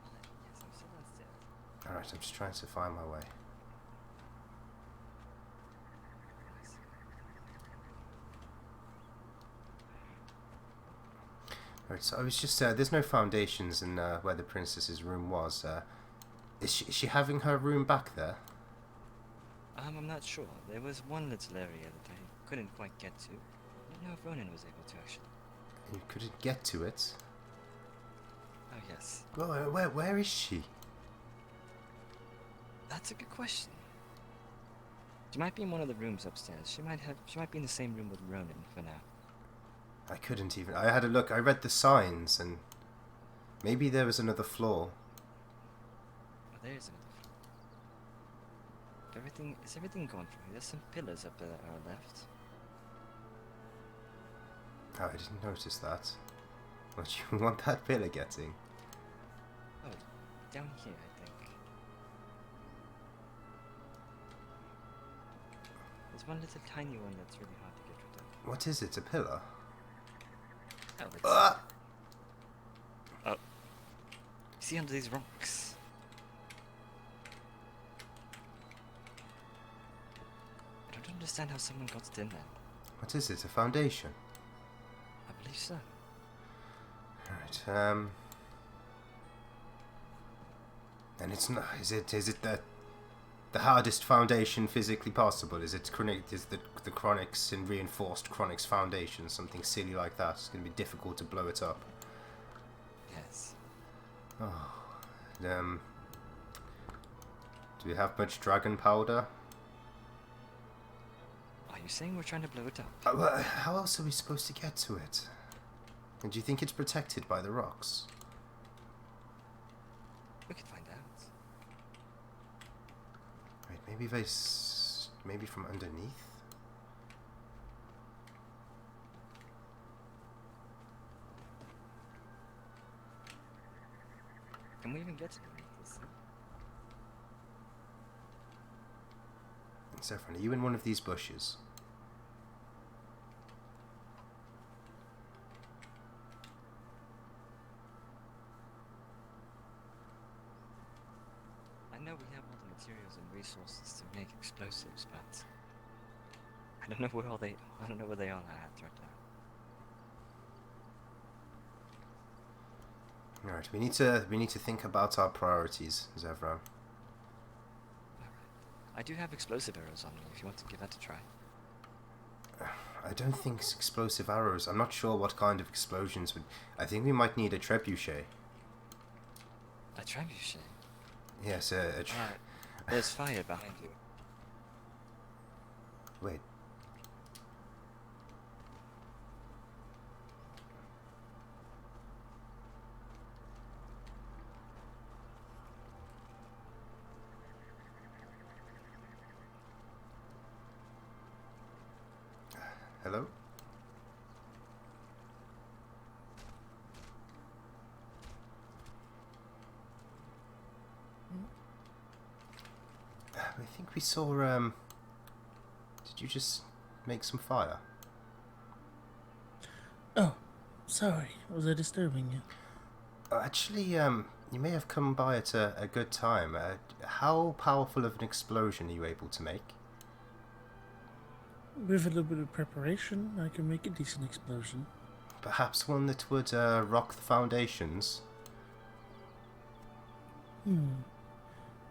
Yes, I'm still downstairs. Alright, I'm just trying to find my way. Alright, so I was just there's no foundations in where the princess's room was. Is she having her room back there? I'm not sure. There was one little area that I couldn't quite get to. I don't know if Ronan was able to actually. You couldn't get to it? Oh yes. Well, where is she? That's a good question. She might be in one of the rooms upstairs. She might be in the same room with Ronan for now. I couldn't even. I had a look. I read the signs, and maybe there was another floor. Oh, there's another floor. Is everything gone for you? There's some pillars up there that are left. Oh, I didn't notice that. What do you want that pillar getting? Oh, down here, I think. There's one little tiny one that's really hard to get rid of. What is it? A pillar? Oh, it's... Ah! Oh. You see under these rocks? I don't understand how someone got it in there. What is it? A foundation? I believe so. Alright, and it's not. Is it the hardest foundation physically possible? Is it the Chronics and reinforced Chronics foundation, something silly like that? It's going to be difficult to blow it up. Yes. Oh, do we have much dragon powder? Are you saying we're trying to blow it up? Well, how else are we supposed to get to it? And do you think it's protected by the rocks? We could find out. Wait, maybe from underneath? Can we even get underneath this? Saffron, are you in one of these bushes? I know we have all the materials and resources to make explosives, but I don't know where they all are at right now. Alright, we need to think about our priorities, Zevran. Alright. I do have explosive arrows on me if you want to give that a try. I don't think it's explosive arrows. I'm not sure what kind of explosions would. I think we might need a trebuchet. A trebuchet? Yes, Alright. There's fire behind you. Wait. Hello? I think we saw, did you just make some fire? Oh, sorry. Was I disturbing you? Actually, You may have come by at a good time. How powerful of an explosion are you able to make? With a little bit of preparation, I can make a decent explosion. Perhaps one that would rock the foundations?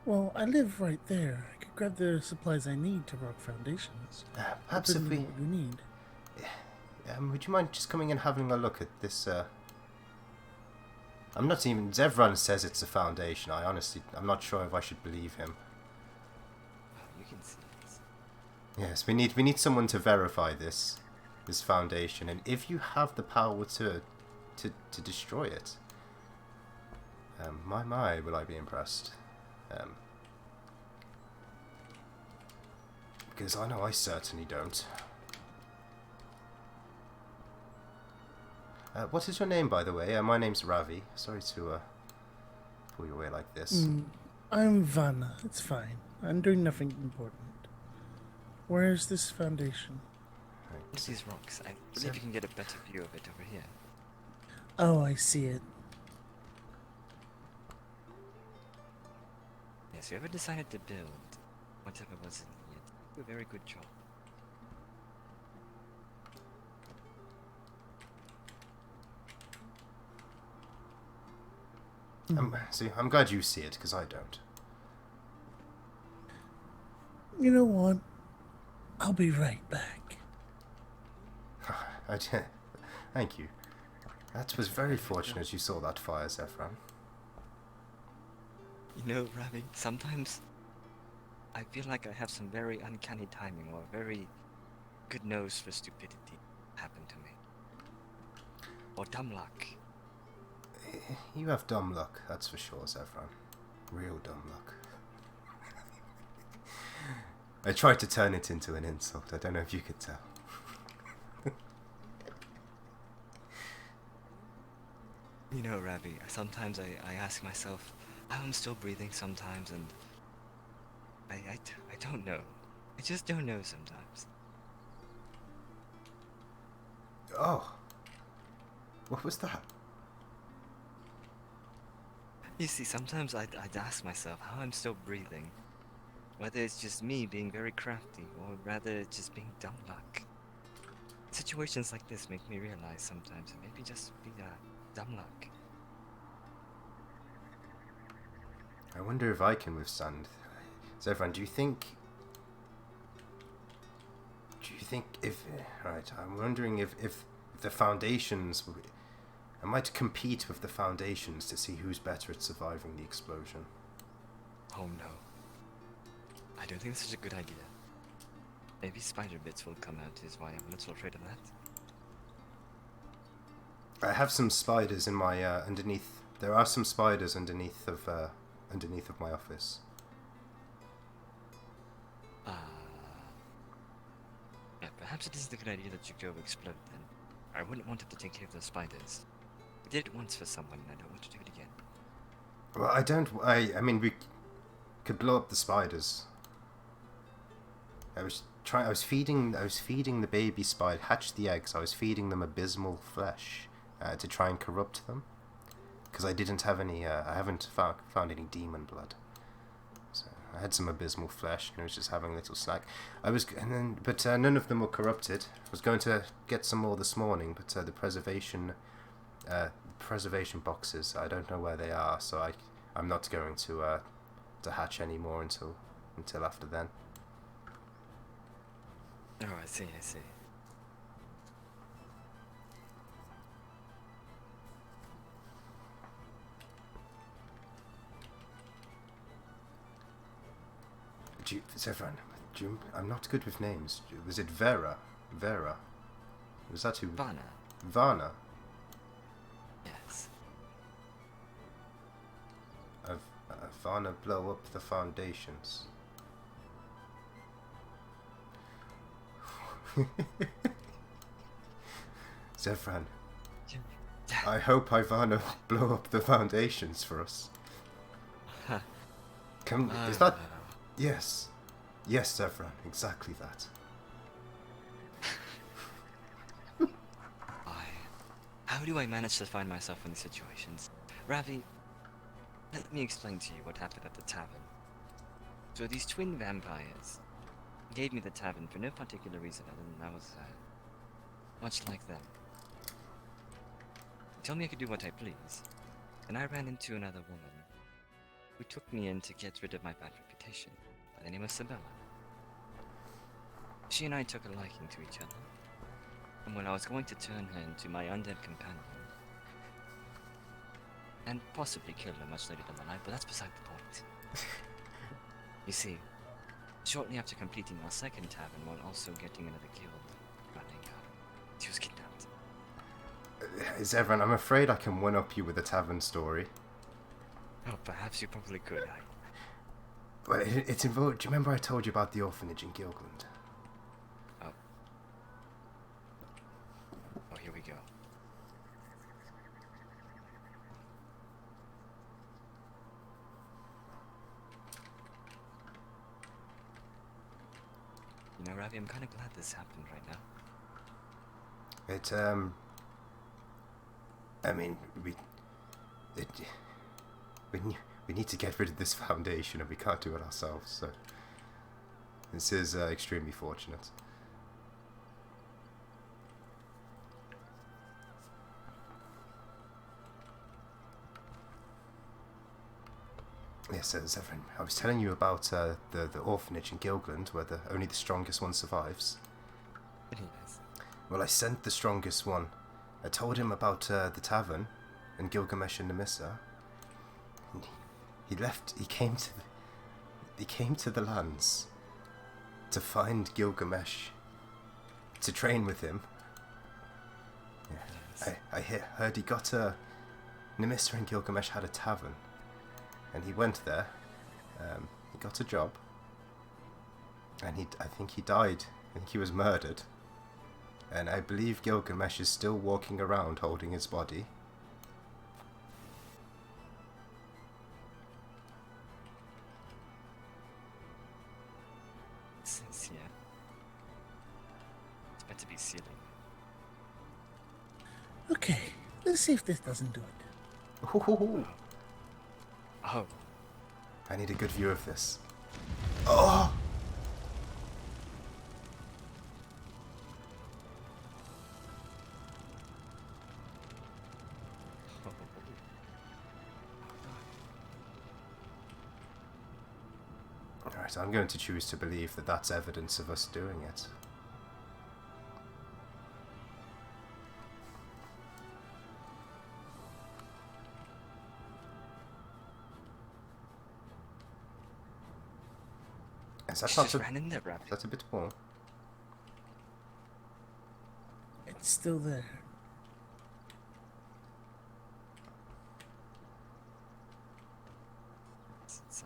Well, I live right there. I could grab the supplies I need to rock foundations. Perhaps if Depending we... on what you need. would you mind just coming and having a look at this, I'm not even... Zevran says it's a foundation. I'm not sure if I should believe him. Oh, you can see it. Yes, we need someone to verify this foundation, and if you have the power to destroy it, my, will I be impressed. Because I know I certainly don't. What is your name, by the way? My name's Ravi. Sorry to pull you away like this. I'm Vanna. It's fine. I'm doing nothing important. Where's this foundation? There's these rocks. I believe you can get a better view of it over here. Oh, I see it. Yes, whoever decided to build whatever was in it did a very good job. See, I'm glad you see it, because I don't. You know what? I'll be right back. Thank you. That was very fortunate you saw that fire, Zefran. You know, Ravi, sometimes I feel like I have some very uncanny timing or very good nose for stupidity happen to me. Or dumb luck. You have dumb luck, that's for sure, Zefran. Real dumb luck. I tried to turn it into an insult. I don't know if you could tell. You know, Ravi, sometimes I ask myself how I'm still breathing sometimes, and I don't know. I just don't know sometimes. Oh. What was that? You see, sometimes I'd ask myself how I'm still breathing. Whether it's just me being very crafty, or rather it's just being dumb luck. Situations like this make me realize sometimes it maybe just be dumb luck. I wonder if I can withstand. Zevran, do you think if... Right, I'm wondering if the foundations... I might compete with the foundations to see who's better at surviving the explosion. Oh no. I don't think this is a good idea. Maybe spider bits will come out is why I'm not so afraid of that. I have some spiders in my underneath. There are some spiders underneath of my office. Yeah, perhaps it isn't a good idea that you go explode then. I wouldn't want it to take care of those spiders. I did it once for someone, and I don't want to do it again. Well, I mean, we could blow up the spiders. I was feeding the baby spider, hatched the eggs. I was feeding them abysmal flesh to try and corrupt them, because I didn't have any. I haven't found any demon blood. So I had some abysmal flesh, and I was just having a little snack. But none of them were corrupted. I was going to get some more this morning, but the preservation boxes, I don't know where they are, so I'm not going to hatch any more until after then. Oh, I see. Zevran, I'm not good with names. Was it Vera? Was that who? Varna. Yes. Varna blow up the foundations. Zevran, I hope Ivana blow up the foundations for us. Is that... Yes, Zevran, exactly that. How do I manage to find myself in these situations? Ravi, Let me explain to you what happened at the tavern. So these twin vampires gave me the tavern for no particular reason other than I was, much like them. They told me I could do what I please, and I ran into another woman who took me in to get rid of my bad reputation, by the name of Sabella. She and I took a liking to each other, and when I was going to turn her into my undead companion, and possibly kill her much later down the line, but that's beside the point. You see, shortly after completing our second tavern while also getting another guild running, she was kidnapped. Zevran, I'm afraid I can one-up you with a tavern story. Oh, perhaps you probably could, Well, it's involved. Do you remember I told you about the orphanage in Gilgland? Oh, here we go. You know, Ravi, I'm kind of glad this happened right now. I mean, we need to get rid of this foundation, and we can't do it ourselves. So this is extremely fortunate. Yes, Zevran, I was telling you about the orphanage in Gilgland, where only the strongest one survives. Yes. Well, I sent the strongest one. I told him about the tavern and Gilgamesh and Nemissa. And he left. He came to the lands to find Gilgamesh, to train with him. Yeah. Yes. I heard he got Nemissa and Gilgamesh had a tavern, and he went there. He got a job, and I think he died. I think he was murdered. And I believe Gilgamesh is still walking around holding his body. Yeah. It's meant to be sealing. Okay, let's see if this doesn't do it. Ooh, Oh, I need a good view of this. Oh! Alright, I'm going to choose to believe that that's evidence of us doing it. Is that she not just ran in there, Ravi. That's a bit more. It's still there. It's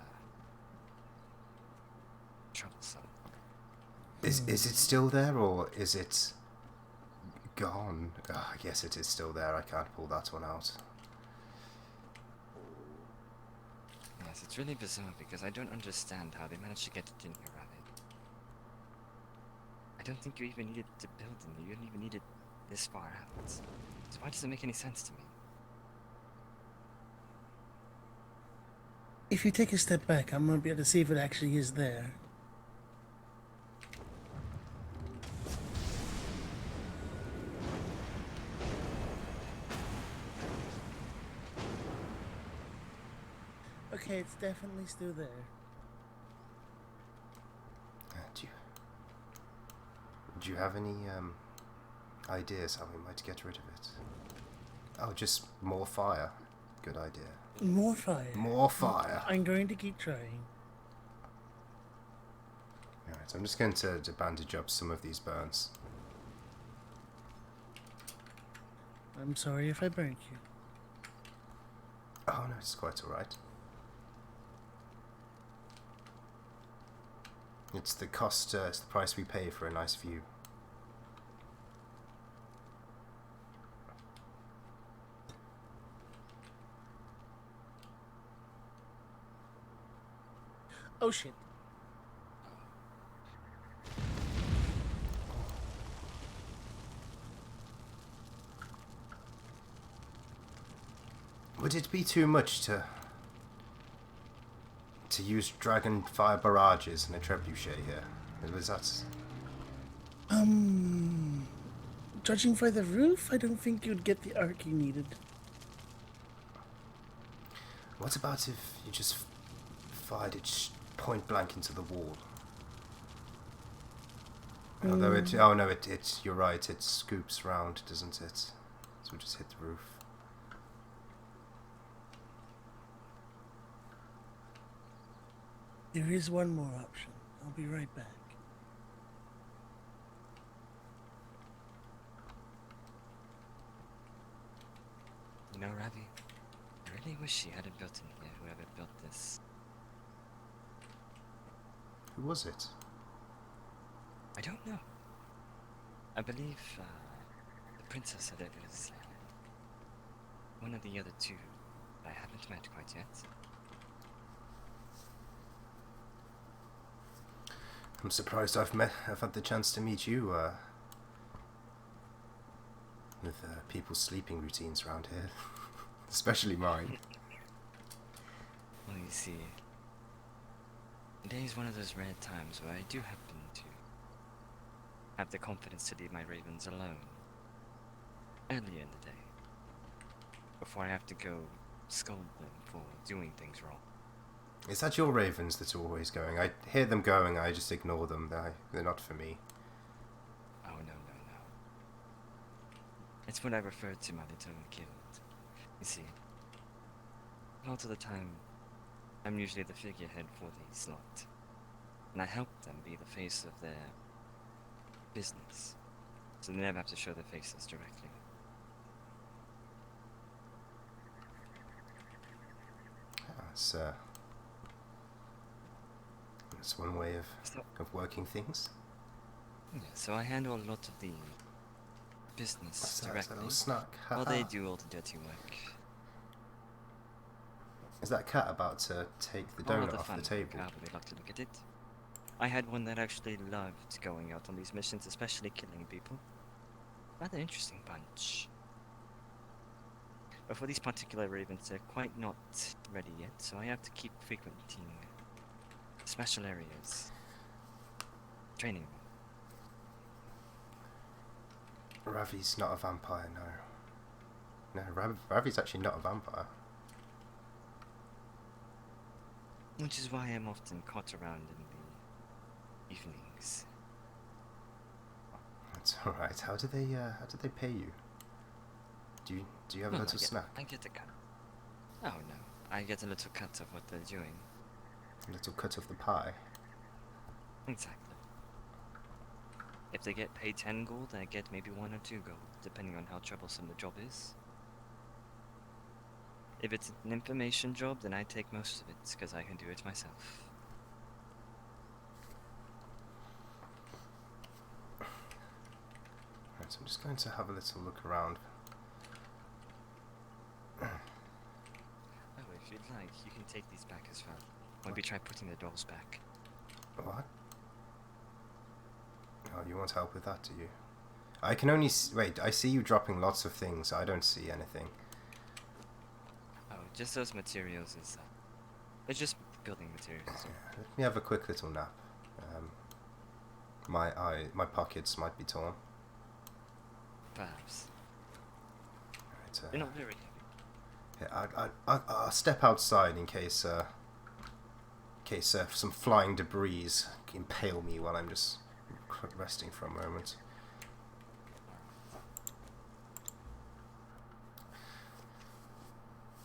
troublesome. Is it still there, or is it gone? Oh, I guess it is still there. I can't pull that one out. Yes, it's really bizarre because I don't understand how they managed to get it in here, Ravi. I don't think you even needed to build them. You didn't even need it this far out. So why does it make any sense to me? If you take a step back, I'm gonna be able to see if it actually is there. Okay, it's definitely still there. Do you have any ideas how we might get rid of it? Oh, just more fire. Good idea. More fire. More fire. I'm going to keep trying. Alright, I'm just going to bandage up some of these burns. I'm sorry if I burnt you. Oh no, it's quite alright. It's the cost, it's the price we pay for a nice view. Oh shit. Would it be too much to to use dragon fire barrages in a trebuchet here. Was that... Judging by the roof, I don't think you'd get the arc you needed. What about if you just fired it point blank into the wall? Although it... Oh no, it's... You're right, it scoops round, doesn't it? So we just hit the roof. There is one more option. I'll be right back. You know, Ravi, I really wish she hadn't built in here, whoever built this. Who was it? I don't know. I believe the princess said it was one of the other two I haven't met quite yet. I'm surprised I've had the chance to meet you, with people's sleeping routines around here. Especially mine. Well, you see, today is one of those rare times where I do happen to have the confidence to leave my ravens alone earlier in the day, before I have to go scold them for doing things wrong. Is that your ravens that are always going? I hear them going, I just ignore them. They're not for me. Oh, no. It's what I referred to my little kid. You see, a lot of the time, I'm usually the figurehead for the lot, and I help them be the face of their business, so they never have to show their faces directly. That's one way of So, working things. yeah, so I handle a lot of the business That's a directly, little snack. while Ha-ha. they do all the dirty work. Is that cat about to take the All donut the off fun the table? I would like to look at it. I had one that actually loved going out on these missions, especially killing people. Rather interesting bunch. But for these particular ravens, they're quite not ready yet, so I have to keep frequenting special areas. Training them. Ravi's not a vampire, no. No, Ravi's actually not a vampire. Which is why I'm often caught around in the evenings. That's alright. How do they pay you? Do you have a little snack? I get a cut. Oh no, I get a little cut of what they're doing. A little cut of the pie? Exactly. If they get paid 10 gold, I get maybe 1 or 2 gold, depending on how troublesome the job is. If it's an information job, then I take most of it, because I can do it myself. Right, so I'm just going to have a little look around. Oh, if you'd like, you can take these back as well. Maybe try putting the dolls back. What? Oh, you want help with that, do you? I can only wait, I see you dropping lots of things. I don't see anything. Oh, just those materials is... it's just building materials. Yeah, let me have a quick little nap. My pockets might be torn. Perhaps. Right, They're not very heavy. yeah, I'll step outside in case some flying debris impale me while I'm just resting for a moment.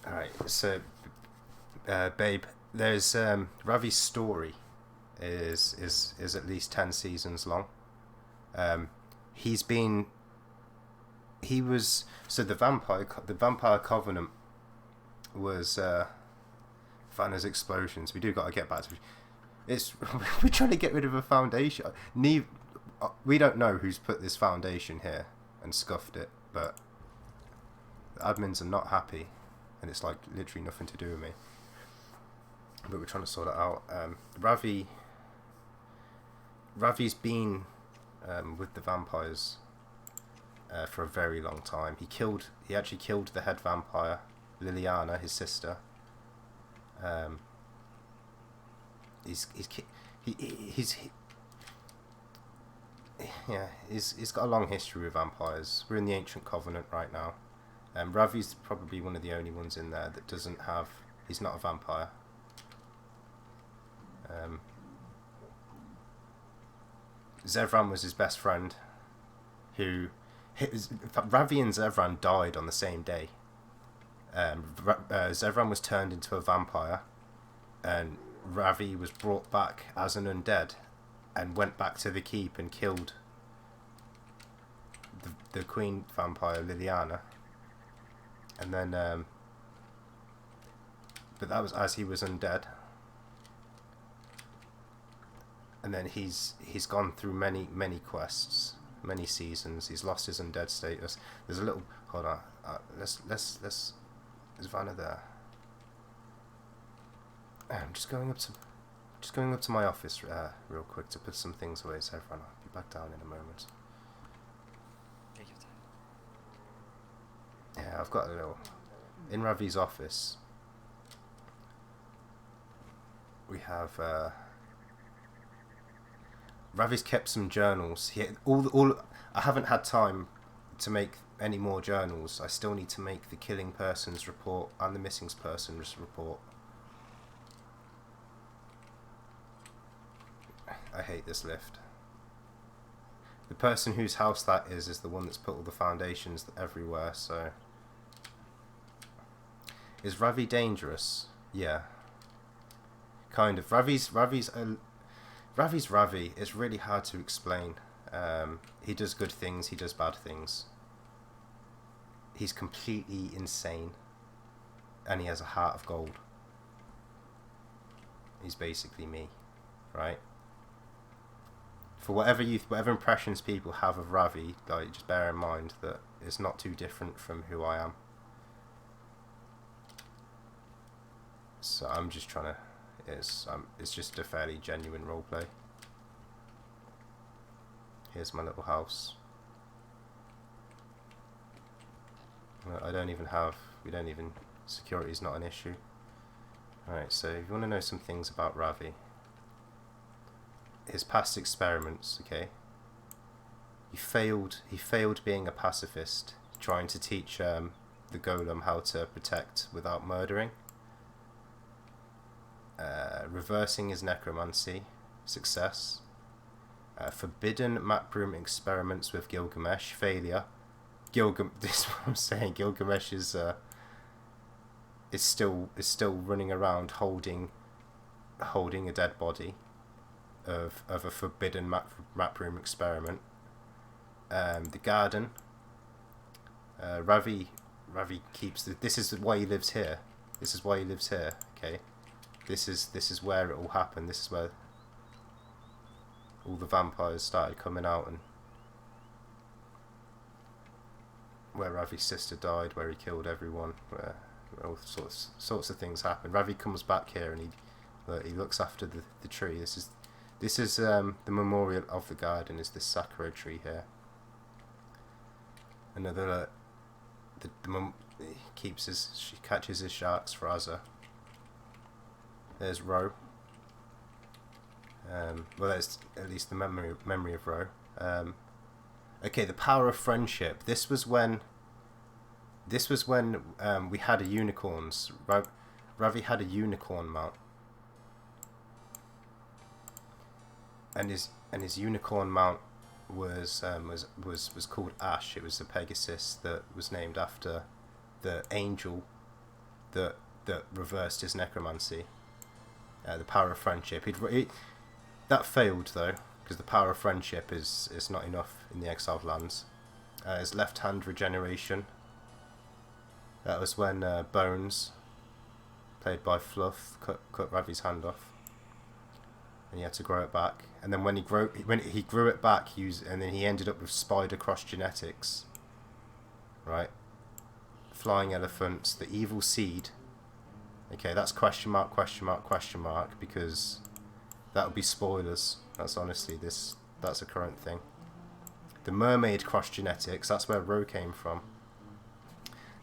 Alright, so babe, there's Ravi's story is at least 10 seasons long. The vampire covenant was Vanna's explosions. We do got to get back to it's we're trying to get rid of a foundation. We don't know who's put this foundation here and scuffed it, but the admins are not happy, and it's like literally nothing to do with me. But we're trying to sort it out. Ravi's been with the vampires for a very long time. He actually killed the head vampire, Liliana, his sister. he's got a long history with vampires. We're in the Ancient Covenant right now. Ravi's probably one of the only ones in there that doesn't have. He's not a vampire. Zevran was his best friend, in fact, Ravi and Zevran died on the same day. Zevran was turned into a vampire, and Ravi was brought back as an undead, and went back to the keep and killed the queen vampire Liliana. And then, but that was as he was undead. And then he's gone through many quests, many seasons. He's lost his undead status. There's a little. Hold on. Let's. Is Vanna there? I'm just going up to my office real quick to put some things away. So everyone, I'll be back down in a moment. Take your time. Yeah, I've got a little. In Ravi's office, we have. Ravi's kept some journals. I haven't had time to make any more journals. I still need to make the killing person's report and the missing person's report. I hate this lift. The person whose house that is the one that's put all the foundations everywhere, so... Is Ravi dangerous? Yeah. Kind of. Ravi's Ravi. It's really hard to explain. He does good things, he does bad things. He's completely insane. And he has a heart of gold. He's basically me. Right? For whatever impressions people have of Ravi, like, just bear in mind that it's not too different from who I am. So I'm just trying to... It's just a fairly genuine roleplay. Here's my little house. We don't even... Security's not an issue. Alright, so if you want to know some things about Ravi... His past experiments, okay? He failed being a pacifist, trying to teach the golem how to protect without murdering. Reversing his necromancy, success. Forbidden map room experiments with Gilgamesh, failure. This is what I'm saying. Gilgamesh is still running around holding a dead body of a forbidden map room experiment. The garden. Ravi keeps this is why he lives here. This is why he lives here. Okay. This is where it all happened. This is where all the vampires started coming out, and where Ravi's sister died, where he killed everyone, where all sorts of things happened. Ravi comes back here and he looks after the tree. This is the memorial of the garden. Is this sakura tree here? Another he catches his sharks for Azza. There's Ro. Well, there's at least the memory of Ro. Okay, the power of friendship. This was when we had a unicorns. Ravi had a unicorn mount, and his unicorn mount was called Ash. It was a Pegasus that was named after the angel that reversed his necromancy. The power of friendship. That failed though, because the power of friendship is not enough in the exiled lands. His left hand regeneration. That was when Bones, played by Fluff, cut Ravi's hand off, and he had to grow it back. And then when he grew it back, and then he ended up with spider cross genetics. Right, flying elephants, the evil seed. Okay, that's question mark, because that would be spoilers. That's honestly that's a current thing. The mermaid cross genetics, that's where Ro came from.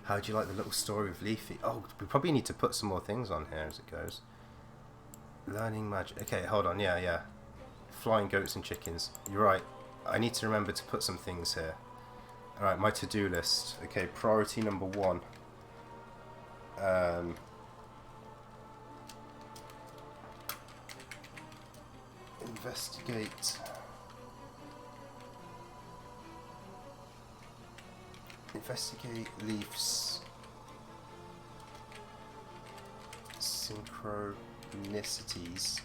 How do you like the little story of Leafy? Oh, we probably need to put some more things on here as it goes. Learning magic. Okay, hold on. Yeah. Flying goats and chickens. You're right. I need to remember to put some things here. Alright, my to-do list. Okay, priority number 1. Investigate. Investigate Leaf's synchronicities.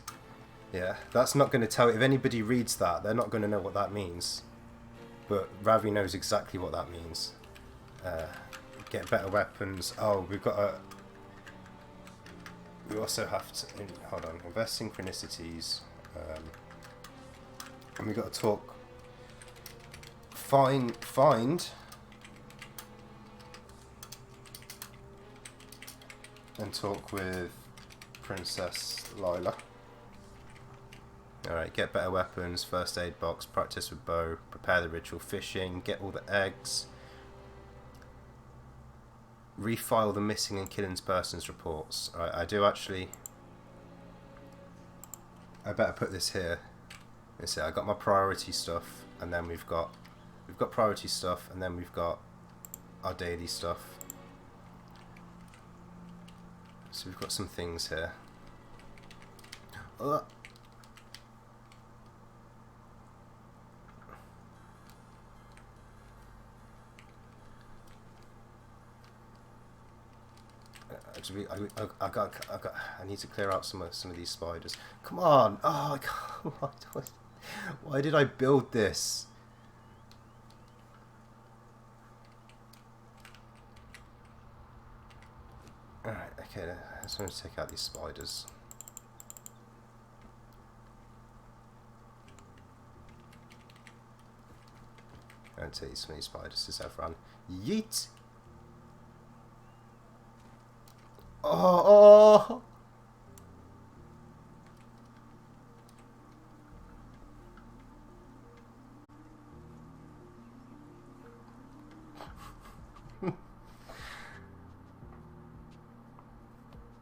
Yeah, that's not going to tell. If anybody reads that, they're not going to know what that means. But Ravi knows exactly what that means. Get better weapons. Oh, we've got a. We also have to. Hold on. Invest synchronicities. And we got to talk. Find. And talk with Princess Lila. Alright, get better weapons, first aid box, practice with bow, prepare the ritual fishing, get all the eggs, refile the missing and killing persons reports. Alright, I do actually. I better put this here. Let's see, I got my priority stuff, and then we've got priority stuff, and then we've got our daily stuff. So we've got some things here. I need to clear out some of these spiders. Come on! Oh, why did I build this? Alright, okay, I just want to take out these spiders. I'm going to take some of these spiders to Saffron. Yeet! Oh,